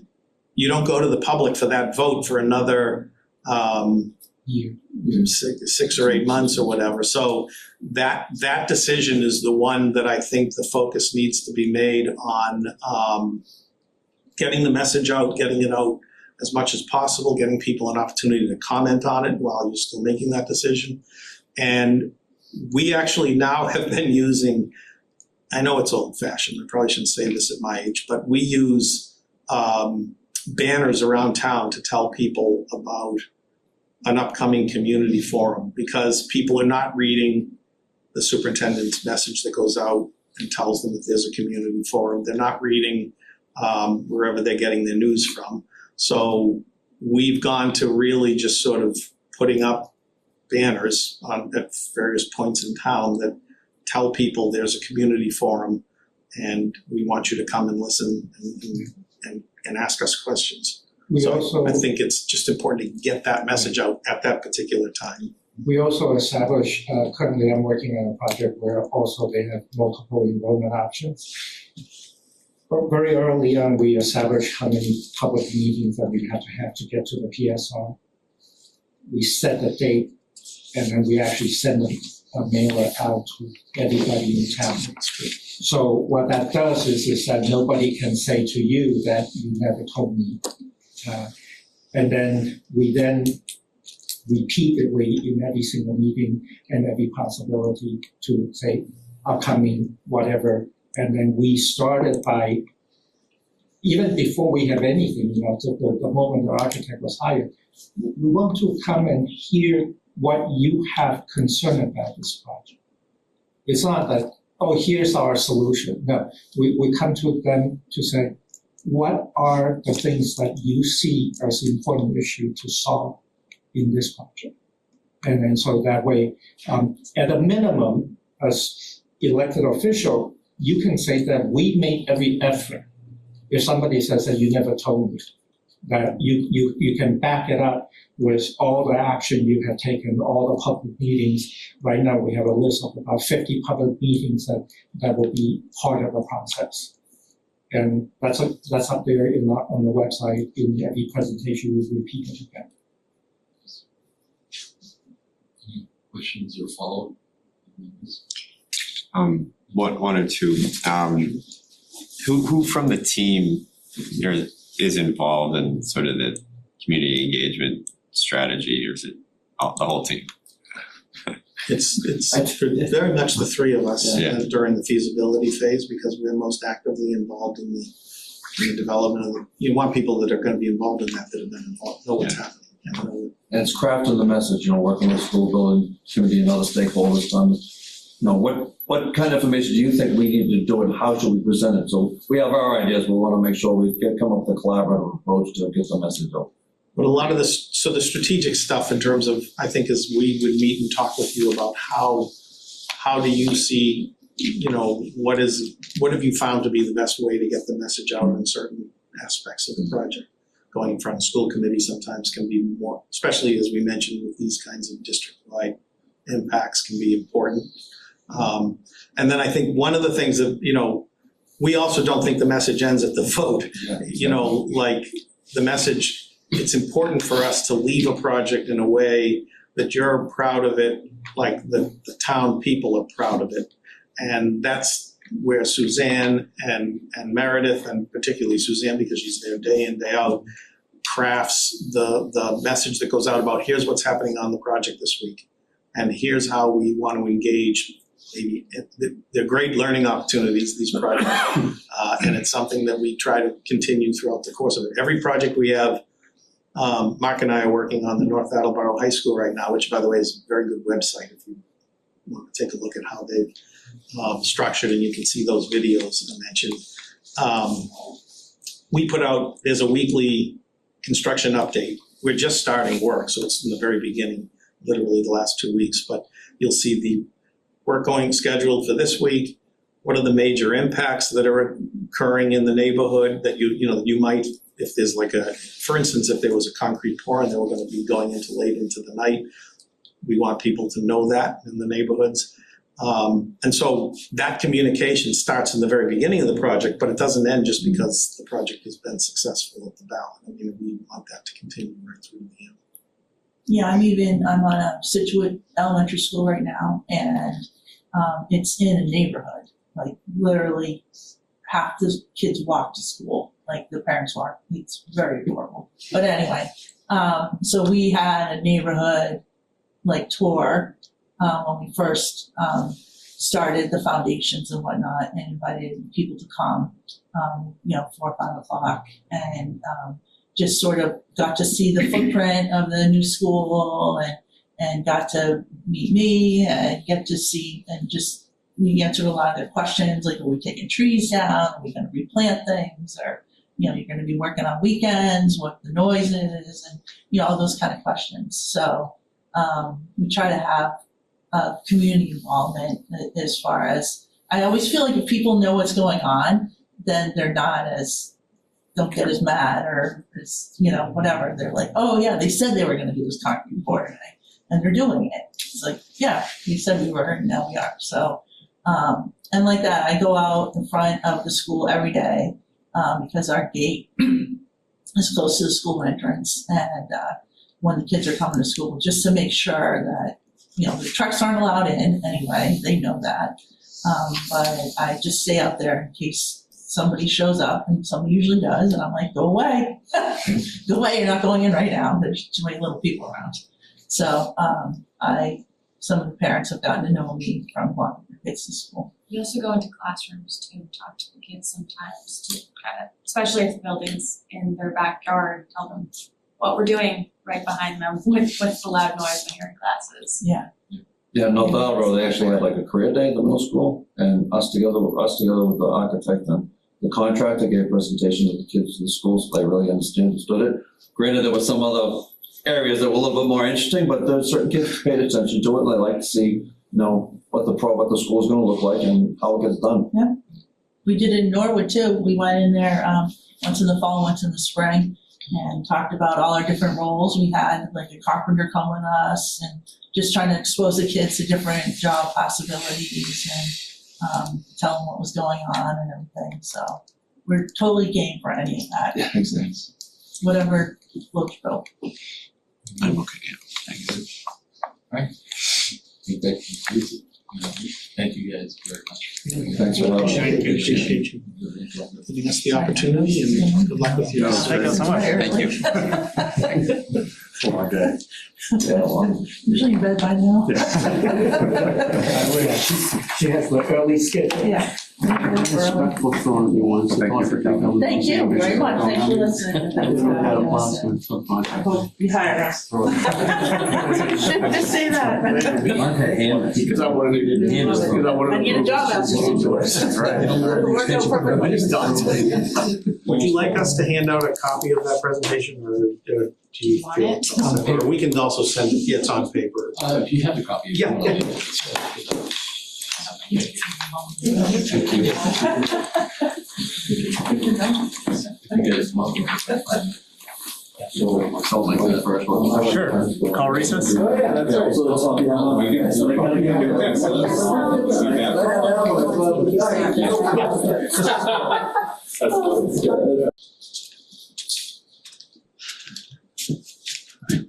you don't go to the public for that vote for another year, 6 or 8 months or whatever. So that decision is the one that I think the focus needs to be made on, getting the message out, getting it out as much as possible, getting people an opportunity to comment on it while you're still making that decision. And we actually now have been using, I know it's old fashioned, I probably shouldn't say this at my age, but we use banners around town to tell people about an upcoming community forum, because people are not reading the superintendent's message that goes out and tells them that there's a community forum. They're not reading wherever they're getting their news from. So we've gone to really just sort of putting up banners at various points in town that tell people there's a community forum and we want you to come and listen and ask us questions. I think it's just important to get that message out at that particular time. We also establish, currently I'm working on a project where also they have multiple enrollment options. But very early on, we established how many public meetings that we have to get to the PSR. We set the date, and then we actually send a mailer out to everybody in town. So what that does is that nobody can say to you that you never told me. And then we repeatedly in every single meeting and every possibility to say upcoming whatever. And then we started by, even before we have anything, the moment the architect was hired, we want to come and hear what you have concern about this project. It's not that, oh, here's our solution. No, we come to them to say, what are the things that you see as the important issue to solve in this project? And then so that way, at a minimum, as elected official, you can say that we made every effort. If somebody says that you never told me, that you can back it up with all the action you have taken, all the public meetings. Right now we have a list of about 50 public meetings that will be part of the process. And that's up there on the website. In every presentation we repeat it again. Any questions or follow-up? One or two. Who from the team is involved in sort of the community engagement strategy, or is it the whole team? It's very much the three of us during the feasibility phase, because we're most actively involved in the development of you want people that are going to be involved in that have been involved, know what's happening. And it's crafting the message, working with school building committee and other stakeholders on, what kind of information do you think we need to do and how should we present it? So we have our ideas, we want to make sure we come up with a collaborative approach to get the message out. But a lot of this, so the strategic stuff in terms of, I think, as we would meet and talk with you about how do you see, what have you found to be the best way to get the message out in certain aspects of the project? Going in front of school committee sometimes can be more, especially as we mentioned with these kinds of district-wide impacts, can be important. And then I think one of the things that, we also don't think the message ends at the vote. Like the message, it's important for us to leave a project in a way that you're proud of it, like the town people are proud of it. And that's where Suzanne and Meredith, and particularly Suzanne, because she's there day in, day out, crafts the message that goes out about here's what's happening on the project this week. And here's how we want to engage. Maybe they're great learning opportunities, these projects. And it's something that we try to continue throughout the course of it. Every project we have, Mark and I are working on the North Attleboro High School right now, which, by the way, is a very good website if you want to take a look at how they've structured, and you can see those videos that I mentioned. We put out, there's a weekly construction update. We're just starting work, so it's in the very beginning, literally the last 2 weeks, but you'll see the work going scheduled for this week. What are the major impacts that are occurring in the neighborhood that you might, if there's for instance, if there was a concrete pour and they were going to be going into late into the night, we want people to know that in the neighborhoods. And so that communication starts in the very beginning of the project, but it doesn't end just because the project has been successful at the ballot. We want that to continue right through the end. Yeah, I'm on a Situate elementary school right now, and it's in a neighborhood. Like literally half the kids walk to school, like the parents walk. It's very adorable. But anyway, so we had a neighborhood tour when we first started the foundations and whatnot, and invited people to come, 4 or 5 o'clock, and just sort of got to see the footprint of the new school, and got to meet me and get to see, and just we answered a lot of their questions, like, are we taking trees down? Are we going to replant things? Or, you're going to be working on weekends, what the noise is, and, all those kind of questions. So we try to have community involvement as far as, I always feel like if people know what's going on, then they're don't get as mad or as, whatever. They're like, oh yeah, they said they were going to do this concrete pour today, and they're doing it. It's like, yeah, we said we were, and now we are. So, and like that, I go out in front of the school every day because our gate is close to the school entrance, and when the kids are coming to school, just to make sure that, the trucks aren't allowed in anyway, they know that. But I just stay out there in case somebody shows up, and somebody usually does, and I'm like, go away. Go away, you're not going in right now. There's too many little people around. So some of the parents have gotten to know me from walking their kids to school. You also go into classrooms to talk to the kids sometimes to kind of, especially if the building's in their backyard, tell them what we're doing right behind them with the loud noise when you're in classes. Yeah. Yeah, in North Attleboro, they actually had a career day at the middle school, and us together with the architect and the contractor gave a presentation to the kids in the school, so they really understood it. Granted, there were some other areas that were a little bit more interesting, but there's certain kids who paid attention to it, and they like to see, what the school is going to look like and how it gets done. Yeah. We did it in Norwood too. We went in there once in the fall, once in the spring, and talked about all our different roles. We had a carpenter come with us, and just trying to expose the kids to different job possibilities and tell them what was going on and everything. So we're totally game for any of that. Yeah, exactly. Whatever floats your boat. I'm okay, yeah. Thank you. All right. I think that concludes it. Thank you guys. guys very much. Thanks for having us. Appreciate you giving us the opportunity, and good luck with your. Thank you so much. Thank you. Long day. Yeah, well, Usually in bed by now. She has the early schedule. Yeah. Respectful for everyone. Thank you for coming. Thank you very much. Thanks for listening. Had a blast with the I project. hope you hire us. Just say that. Because I wanted to get I get a job after 6 hours. That's right. Work out perfectly. Would you like us to hand out a copy of that presentation, or do you Want feel? it? On the paper, we can also send it, it's on paper. If you have a copy. Yeah, yeah. You guys want to- So, something like that first one. Sure. Call recess?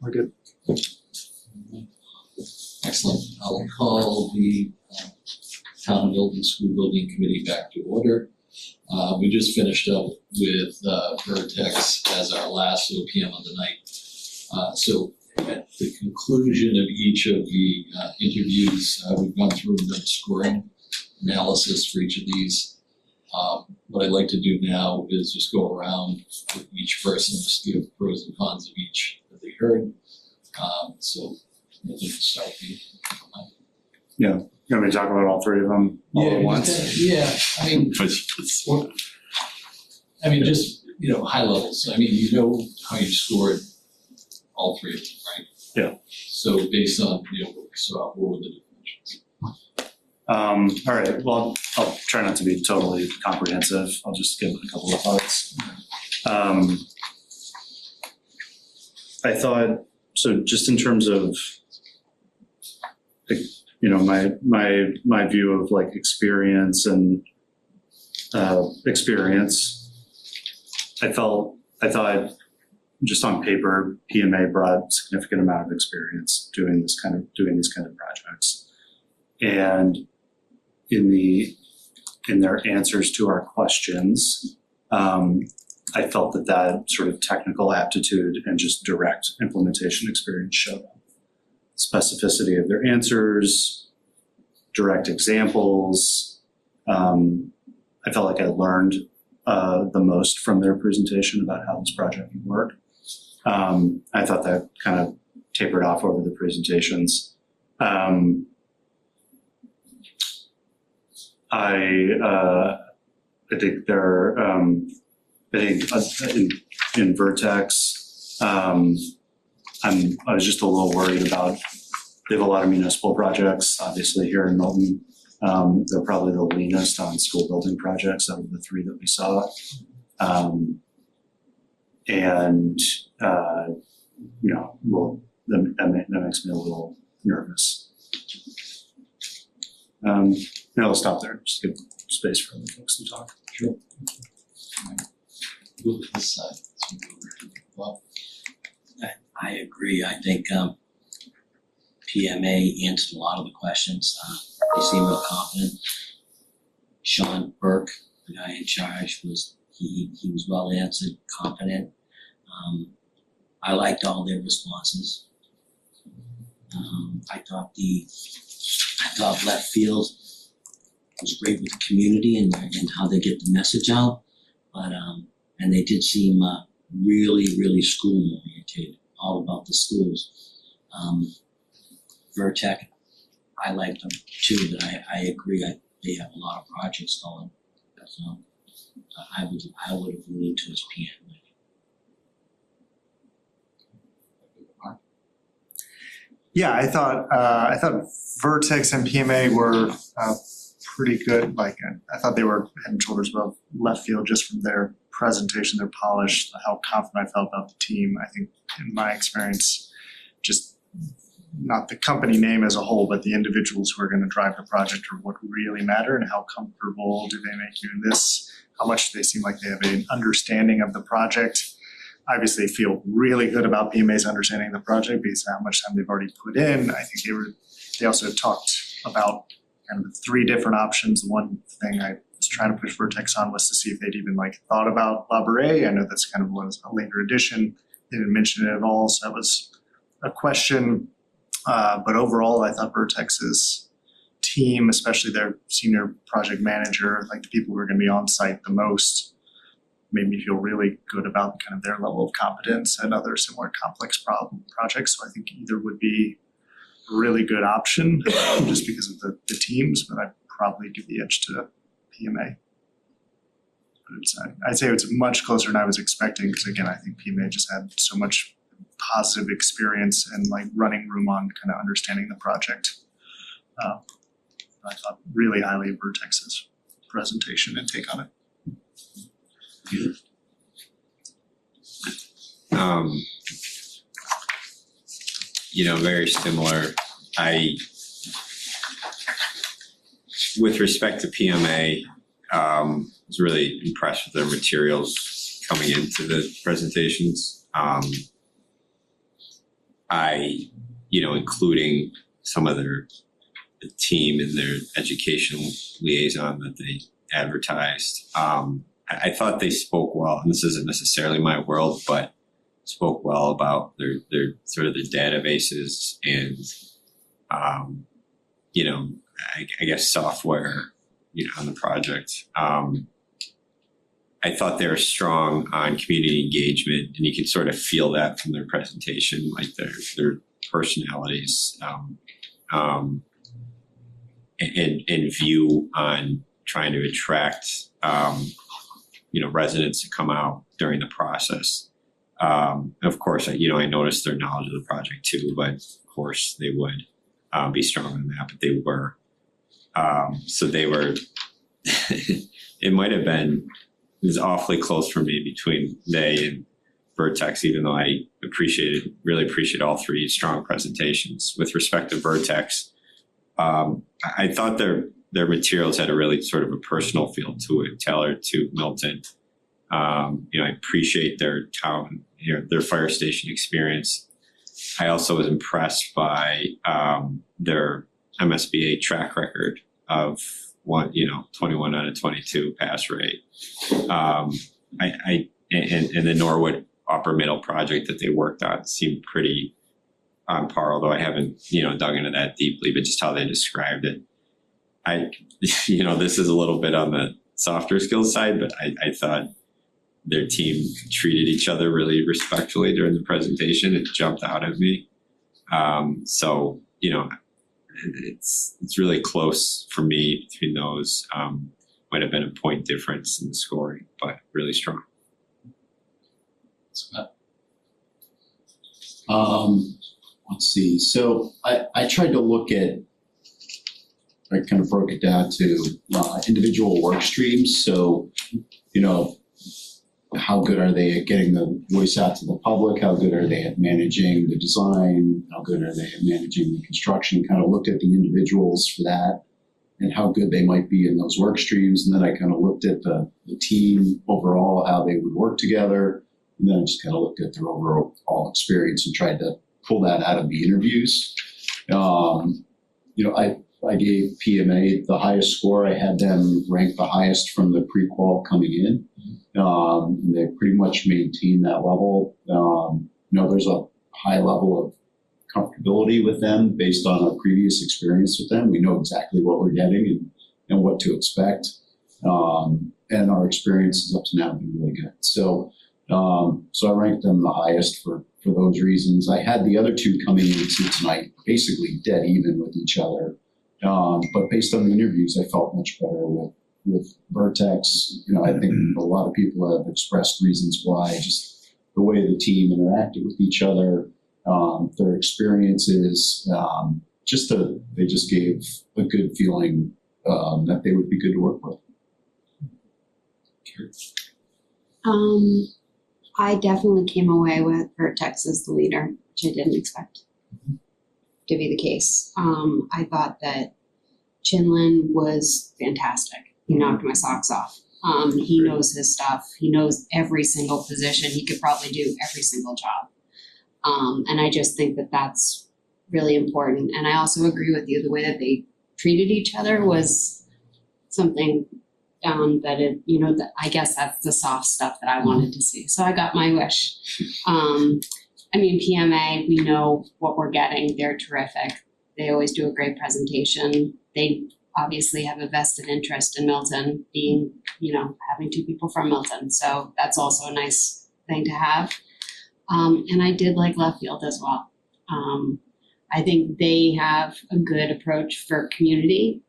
We're good. Excellent. I'll call the Town of Milton School Building Committee back to order. We just finished up with Vertex as our last OPM of the night. So at the conclusion of each of the interviews, we've gone through and done scoring analysis for each of these. What I'd like to do now is just go around with each person, just give pros and cons of each that they heard. So we'll just start with you. You want me to talk about all three of them all at once? Yeah, I mean, just, high levels. I mean, you know how you scored all three of them, right? Yeah. So based on, what we saw, what were the dimensions? All right, well, I'll try not to be totally comprehensive. I'll just give a couple of thoughts. I thought, so just in terms of, my view of like experience and I thought just on paper, PMA brought significant amount of experience doing these kind of projects. And in their answers to our questions, I felt that sort of technical aptitude and just direct implementation experience showed up. Specificity of their answers, direct examples. I felt like I learned the most from their presentation about how this project would work. I thought that kind of tapered off over the presentations. I think they're, in Vertex, I was just a little worried about, they have a lot of municipal projects, obviously here in Milton. They're probably the leanest on school building projects out of the three that we saw. That makes me a little nervous. I'll stop there, just give space for other folks to talk. Sure. Go to this side. Well, I agree. I think PMA answered a lot of the questions. They seem real confident. Sean Burke, the guy in charge, was well answered, confident. I liked all their responses. I thought left field was great with the community and how they get the message out. But and they did seem really, really school oriented, all about the schools. Vertex, I liked them too, but I agree. They have a lot of projects going. So I would have leaned towards PM. Yeah, I thought Vertex and PMA were pretty good. Like I thought they were head and shoulders above left field just from their presentation, their polish, how confident I felt about the team. I think in my experience, just not the company name as a whole, but the individuals who are going to drive the project are what really matter, and how comfortable do they make you in this? How much do they seem like they have an understanding of the project? Obviously feel really good about PMA's understanding of the project based on how much time they've already put in. I think they also talked about kind of the three different options. One thing I was trying to push Vertex on was to see if they'd even thought about La Brea. I know that's kind of was a later addition. They didn't mention it at all, so that was a question. But overall, I thought Vertex's team, especially their senior project manager, the people who are going to be on site the most, made me feel really good about kind of their level of competence and other similar complex projects. So I think either would be a really good option just because of the teams, but I'd probably give the edge to PMA. But I'd say it's much closer than I was expecting because, again, I think PMA just had so much positive experience and running room on kind of understanding the project. I thought really highly of Vertex's presentation and take on it. Very similar. With respect to PMA, was really impressed with their materials coming into the presentations. Including some of the team and their educational liaison that they advertised. I thought they spoke well, and this isn't necessarily my world, but spoke well about their sort of the databases and, I guess software, on the project. I thought they were strong on community engagement, and you can sort of feel that from their presentation, their personalities, and view on trying to attract, residents to come out during the process. Of course, I noticed their knowledge of the project too, but of course they would be strong on that, but they were. So they were, it might have been, it was awfully close for me between they and Vertex, even though I really appreciate all three strong presentations. With respect to Vertex, I thought their materials had a really sort of a personal feel to it, tailored to Milton. I appreciate their town, their fire station experience. I also was impressed by their MSBA track record of 21 out of 22 pass rate. And the Norwood Upper Middle project that they worked on seemed pretty on par, although I haven't, dug into that deeply, but just how they described it. This is a little bit on the softer skills side, but I thought their team treated each other really respectfully during the presentation. It jumped out at me. It's really close for me between those. Might have been a point difference in the scoring, but really strong. Let's see. So I tried to look at, I kind of broke it down to individual work streams. So, how good are they at getting the voice out to the public? How good are they at managing the design? How good are they at managing the construction? Kind of looked at the individuals for that and how good they might be in those work streams. And then I kind of looked at the team overall, how they would work together. And then I just kind of looked at their overall experience and tried to pull that out of the interviews. I gave PMA the highest score. I had them ranked the highest from the pre-qual coming in. And they pretty much maintained that level. There's a high level of comfortability with them based on our previous experience with them. We know exactly what we're getting and what to expect. And our experiences up to now have been really good. So I ranked them the highest for those reasons. I had the other two coming into tonight basically dead even with each other. But based on the interviews, I felt much better with Vertex. I think a lot of people have expressed reasons why, just the way the team interacted with each other, their experiences, they just gave a good feeling that they would be good to work with. I definitely came away with Vertex as the leader, which I didn't expect to be the case. I thought that Chinlin was fantastic. He knocked my socks off. He knows his stuff. He knows every single position. He could probably do every single job. And I just think that that's really important. And I also agree with you, the way that they treated each other was something that I guess that's the soft stuff that I wanted to see. So I got my wish. PMA, we know what we're getting. They're terrific. They always do a great presentation. They obviously have a vested interest in Milton being, having two people from Milton. So that's also a nice thing to have. And I did like Left Field as well. I think they have a good approach for community.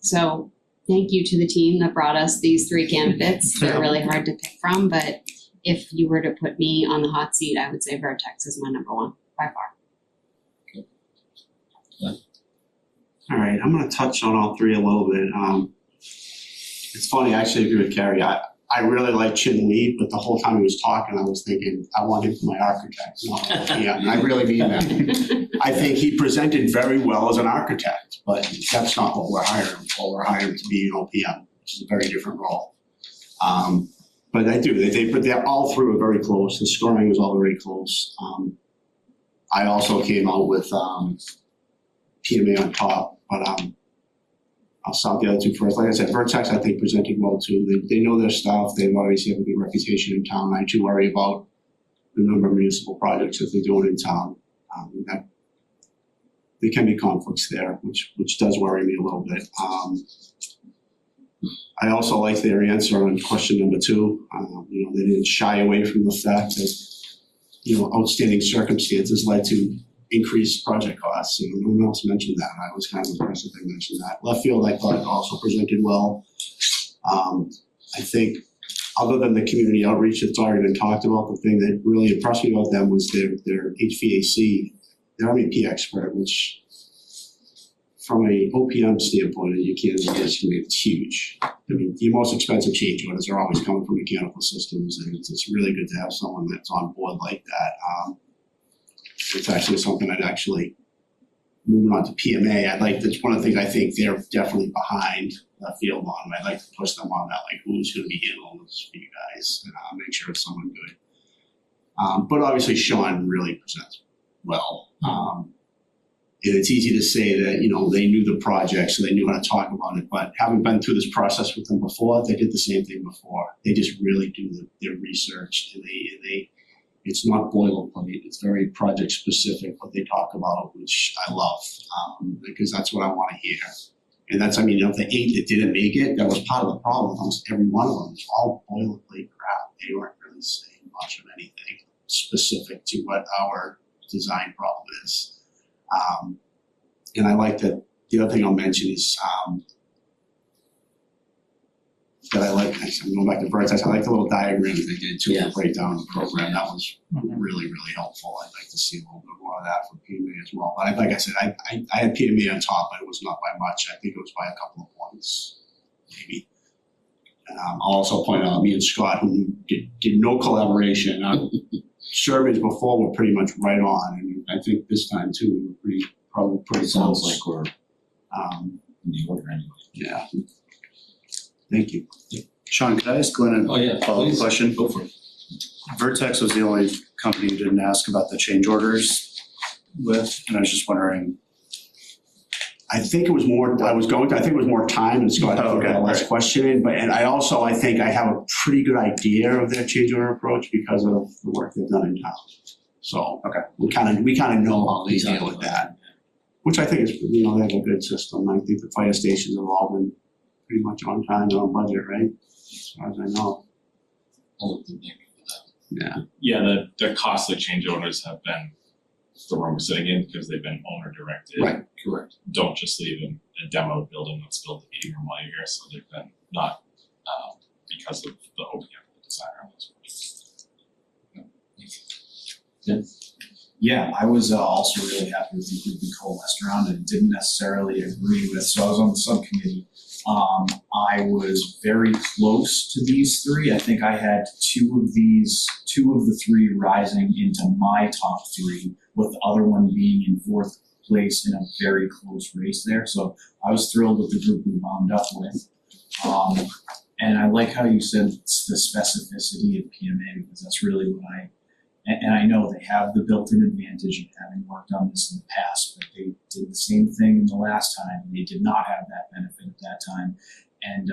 So thank you to the team that brought us these three candidates. They're really hard to pick from, but if you were to put me on the hot seat, I would say Vertex is my number one by far. All right, I'm gonna touch on all three a little bit. It's funny, I actually agree with Carrie. I really like Chin Lee, but the whole time he was talking, I was thinking, I want him for my architect. No, yeah, I really mean that. I think he presented very well as an architect, but that's not what we're hiring for. We're hiring to be an OPM, which is a very different role. But they're all three were very close. The scoring was all very close. I also came out with PMA on top, but I'll stop the other two first. Like I said, Vertex I think presented well too. They know their stuff. They obviously have a good reputation in town. I do worry about the number of municipal projects that they're doing in town. There can be conflicts there, which does worry me a little bit. I also like their answer on question number 2. They didn't shy away from the fact that outstanding circumstances led to increased project costs. No one else mentioned that. I was kind of impressed that they mentioned that. Left Field, I thought, also presented well. I think, other than the community outreach that's already been talked about, the thing that really impressed me about them was their HVAC, their MEP expert, which, from a OPM standpoint, you can't underestimate, it's huge. The most expensive change orders are always coming from mechanical systems, and it's really good to have someone that's on board like that. It's actually something moving on to PMA, that's one of the things I think they're definitely behind Left Field on. I'd like to push them on that, who's going to be handling this for you guys, and make sure it's someone good. But obviously Sean really presents well. And it's easy to say that, they knew the project, so they knew how to talk about it. But having been through this process with them before, they did the same thing before. They just really do their research, and it's not boilerplate. It's very project specific what they talk about, which I love, because that's what I want to hear. And that's, of the 8 that didn't make it, that was part of the problem. Almost every one of them was all boilerplate crap. They weren't really saying much of anything specific to what our design problem is. And I like that. The other thing I'll mention is that I'm going back to Vertex, I like the little diagram that they did too, to break down the program. That was really, really helpful. I'd like to see a little bit more of that from PMA as well. But like I said, I had PMA on top, but it was not by much. I think it was by a couple of points, maybe. And I'll also point out me and Scott, who did no collaboration. Surveys before were pretty much right on, and I think this time too, we were probably pretty Sounds close. like we're in the order anyway. Yeah. Thank you. Sean, could I ask Glenn a follow-up question? Go for it. Vertex was the only company you didn't ask about the change orders with, and I was just wondering. I think it was more time, and Scott had less questioning, and I think I have a pretty good idea of their change order approach because of the work they've done in town. So we kind of know how they deal with that, which I think is, they have a good system. I think the fire stations have all been pretty much on time and on budget, right? As far as I know. Yeah, the cost of change orders have been the room we're sitting in because they've been owner directed. Right, correct. Don't just leave a demo building that's built a meeting room while you're here. So they've been not because of the OPM designer on those projects. Yeah, I was also really happy with the Ruby Cole restaurant and didn't necessarily agree with, so I was on the subcommittee. I was very close to these three. I think I had two of the three rising into my top 3, with the other one being in 4th place in a very close race there. So I was thrilled with the group we wound up with. And I like how you said it's the specificity of PMA, because that's really what and I know they have the built-in advantage of having worked on this in the past, but did the same thing the last time. They did not have that benefit at that time. And,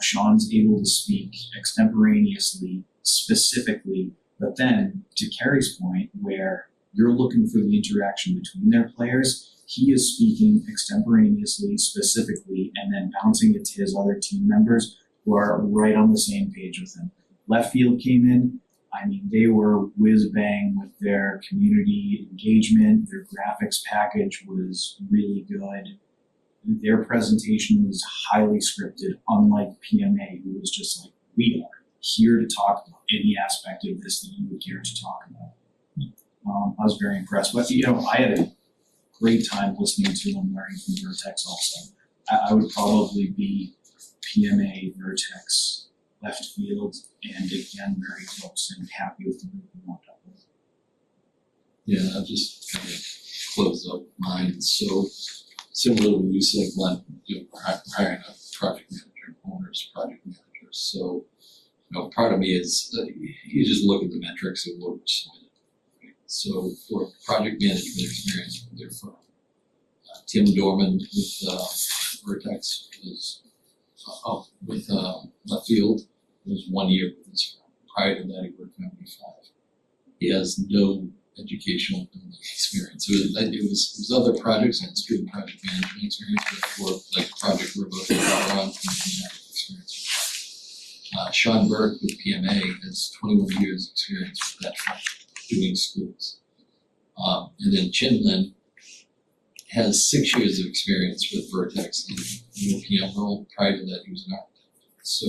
Sean's able to speak extemporaneously, specifically, but then to Carrie's point, where you're looking for the interaction between their players, he is speaking extemporaneously, specifically, and then bouncing it to his other team members who are right on the same page with him. Left field came in. I mean, they were whiz bang with their community engagement. Their graphics package was really good. Their presentation was highly scripted, unlike PMA, who was just like, we are here to talk about any aspect of this that you would care to talk about. I was very impressed. But, I had a great time listening to them, learning from Vertex also. I would probably be PMA, Vertex, left field, and again, very close and happy with the group we wound up with. Yeah, I'll just kind of close up mine. So similar to what you said, Glenn, hiring a project manager, owner's project manager. So, part of me is you just look at the metrics of what we're submitting. Right? So for project management experience with their firm, Tim Dorman with Vertex was with left field was 1 year with his firm. Prior to that, he worked at 95. He has no educational experience. It was other projects and student project management experience, but for like the project we're both on, experience. Sean Burke with PMA has 21 years experience with that firm doing schools. And then Chinlin has 6 years of experience with Vertex in the PM role. Prior to that, he was an architect. So,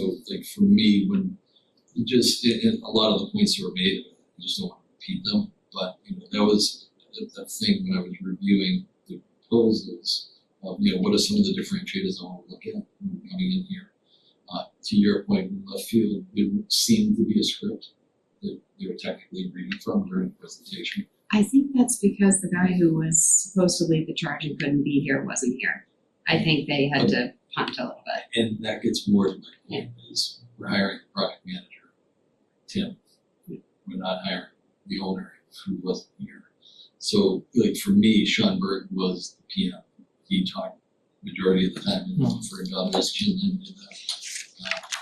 for me, when and a lot of the points that were made, I just don't want to repeat them. But that was the thing when I was reviewing the proposals of what are some of the differentiators I want to look at when coming in here. To your point, in left field, it seemed to be a script that they were technically reading from during the presentation. I think that's because the guy who was supposed to lead the charge and couldn't be here wasn't here. I think they had to punt a little bit. And that gets more to my point is we're hiring a project manager, Tim. We're not hiring the owner who wasn't here. So for me, Sean Berg was the PM. He talked majority of the time for others, Chinlin did that.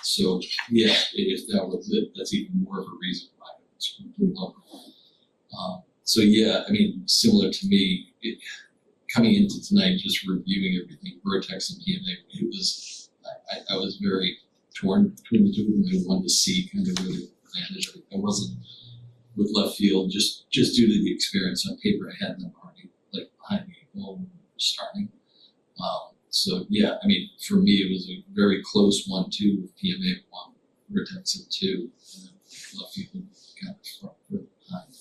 So yeah, if that was it, that's even more of a reason why it was local. So yeah, similar to me, coming into tonight, just reviewing everything, Vertex and PMA, I was very torn between the two of them. I wanted to see kind of where they landed. I wasn't with left field just due to the experience on paper. I had them already behind me when we were starting. So yeah, for me it was a very close 1-2 with PMA at 1, Vertex at 2, and then left field kind of further behind.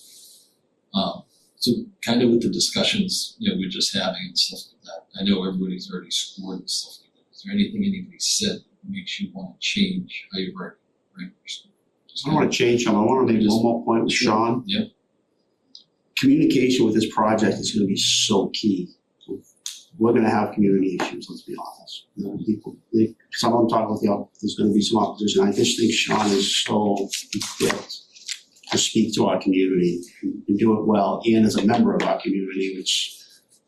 So kind of with the discussions we're just having and stuff like that. I know everybody's already scored and stuff like that. Is there anything anybody said that makes you want to change how you rank your score? I don't want to change them. I want to make one more point with Sean. Yep. Communication with this project is going to be so key. We're going to have community issues, let's be honest. Some of them talk about there's going to be some opposition. I just think Sean is so equipped to speak to our community and do it well, and as a member of our community, which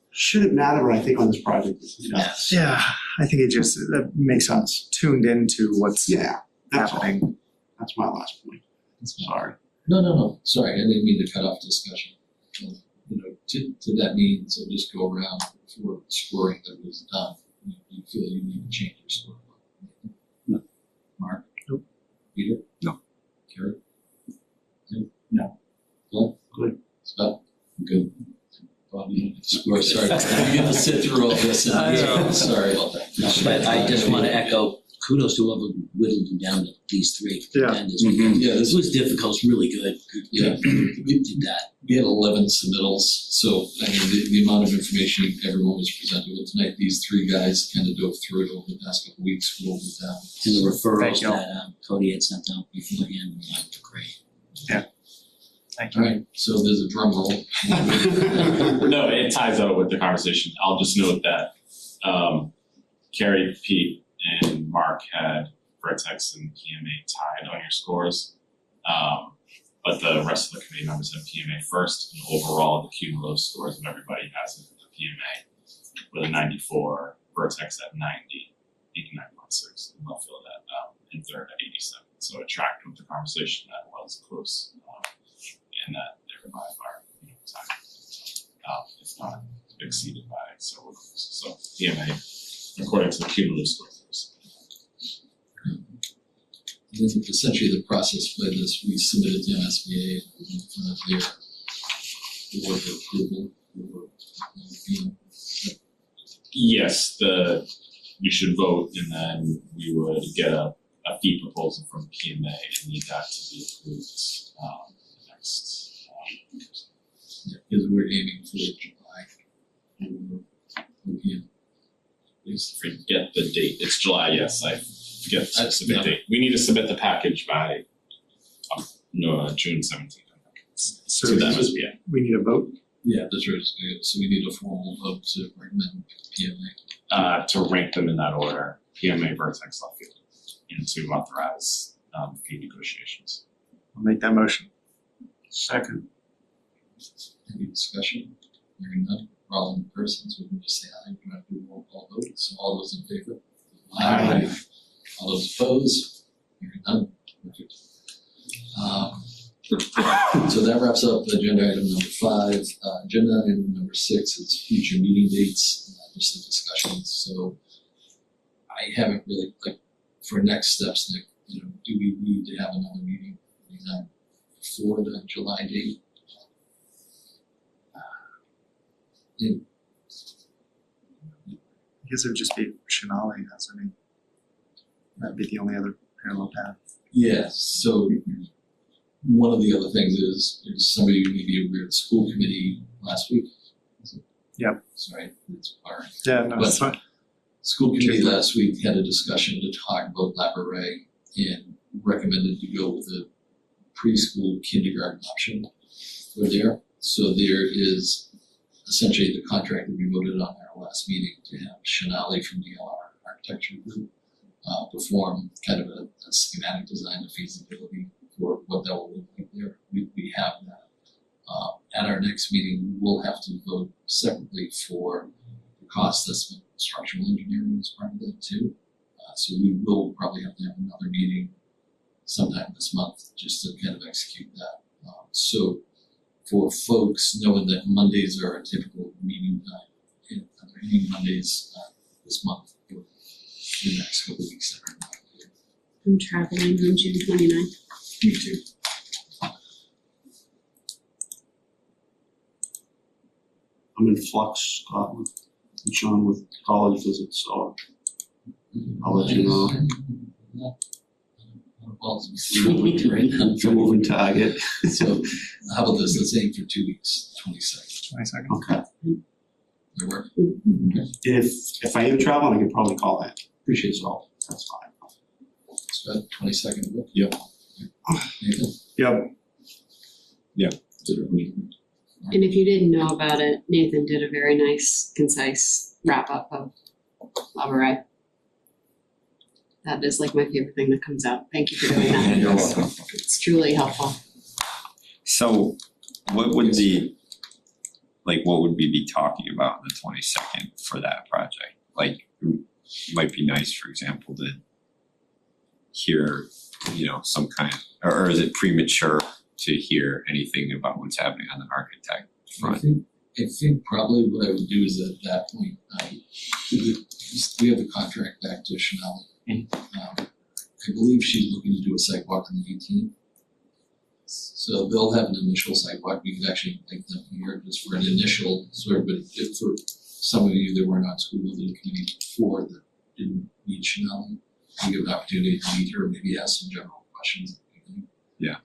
shouldn't matter, but I think on this project it does. Yeah, I think that makes us tuned into what's happening. That's my last point. Sorry. No. Sorry, I didn't mean to cut off discussion. To that means I'll just go around for scoring that was done. You feel you need to change your score? No. Mark? Nope. Peter? No. Carrie? No. Glenn? Good. Scott? Good. Bobby? Score, sorry. You get to sit through all this. Sorry about that. No, but I just want to echo kudos to whoever whittled them down to these three contenders. Yeah, this was difficult. It's really good. Yeah. We did that. We had 11 submittals, so the amount of information everyone was presented with tonight, these three guys kind of dove through it over the past couple of weeks, rolled it down. And the referrals that Cody had sent out beforehand were great. Yeah. Thank you. All right, so there's a drum roll. No, it ties out with the conversation. I'll just note that Carrie, Pete, and Mark had Vertex and PMA tied on your scores. But the rest of the committee members had PMA first, and overall the cumulative scores of everybody has it at the PMA. 94, Vertex at 90, 89.6, and Leftfield at in third at 87. So it tracked with the conversation that was close, and that they were by far time, if not exceeded by several groups. So PMA, according to the cumulative scores. And then essentially the process for this, we submitted to MSBA in front of their board approval for Yes, we should vote, and then we would get a fee proposal from PMA and need that to be approved next. Because we're aiming for July. Please forget the date. It's July, yes, I forget the specific date. We need to submit the package by June 17th. So to the MSBA. we need a vote? Yeah, that's right. So we need a formal vote to recommend PMA. To rank them in that order, PMA, Vertex, Leftfield, and to authorize fee negotiations. I'll make that motion. Second. Any discussion? Hearing none, we're all in person, so we can just say aye. We don't have to do a roll call vote. So all those in favor? Aye. All those opposed? Hearing none. Perfect. So that wraps up agenda item number 5. Agenda item number 6 is future meeting dates, just the discussions. So I haven't really, for next steps, Nick, do we need to have another meeting before the July date? I guess it would just be Shanali, that'd be the only other parallel path. Yeah, so one of the other things is some of you may be aware of the school committee last week. Yep. Sorry, it's hard. Yeah, no, it's fine. School committee last week had a discussion to talk about Labouré and recommended to go with a preschool kindergarten option for there. So there is essentially the contract that we voted on at our last meeting to have Shanali from DLR Architecture Group perform kind of a schematic design of feasibility for what that will look like there. We have that. At our next meeting, we will have to vote separately for the cost estimate. Structural engineering is part of that too. So we will probably have to have another meeting sometime this month just to kind of execute that. So for folks knowing that Mondays are a typical meeting time, and are there any Mondays this month or the next couple of weeks that are not here? I'm traveling on June 29th. Me too. I'm in Flux, Scotland, and Sean with college visits, so I'll let you know. If you're moving target. So how about this? Let's aim for 2 weeks, 22nd. 22nd. Okay. That work? If I am traveling, I can probably call that. Appreciate it. So that's fine. So 22nd work? Yep. Nathan? Yep. And if you didn't know about it, Nathan did a very nice, concise wrap-up of Labouré. That is like my favorite thing that comes out. Thank you for doing that. You're welcome. It's truly helpful. So what would we be talking about on the 22nd for that project? Like, it might be nice, for example, to hear, some kind of, or is it premature to hear anything about what's happening on the architect front? I think probably what I would do is at that point, we have the contract back to Shanali. I believe she's looking to do a site walk on the 18th. So they'll have an initial site walk. We could actually make them here just for an initial sort of, but if for some of you that were not school building committee before that didn't meet Shanali, we give an opportunity to meet her, maybe ask some general questions. Yeah.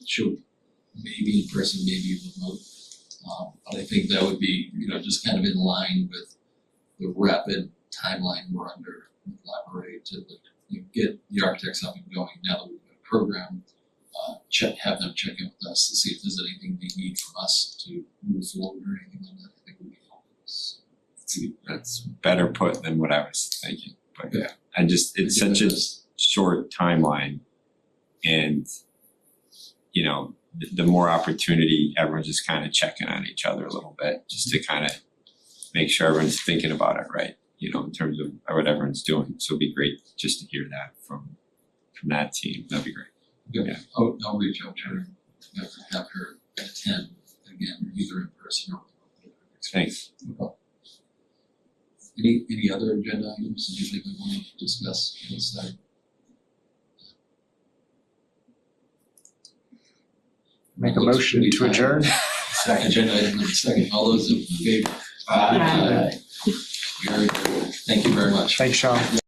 She'll maybe in person, maybe remote. But I think that would be, just kind of in line with the rapid timeline we're under with Labouré to get the architects up and going now that we've got a program. Have them check in with us to see if there's anything they need from us to move forward or anything like that. I think would be helpful. That's better put than what I was thinking. But yeah, it's such a short timeline, and the more opportunity, everyone's just kind of checking on each other a little bit, just to kind of make sure everyone's thinking about it right, you know, in terms of what everyone's doing. So it'd be great just to hear that from that team. That'd be great. Yeah, I'll reach out to her, have her attend again, either in person or. Thanks. Any other agenda items that you think we want to discuss inside? Make a motion to adjourn. Second agenda item number second. All those in favor? Aye. Very good. Thank you very much. Thanks, Sean.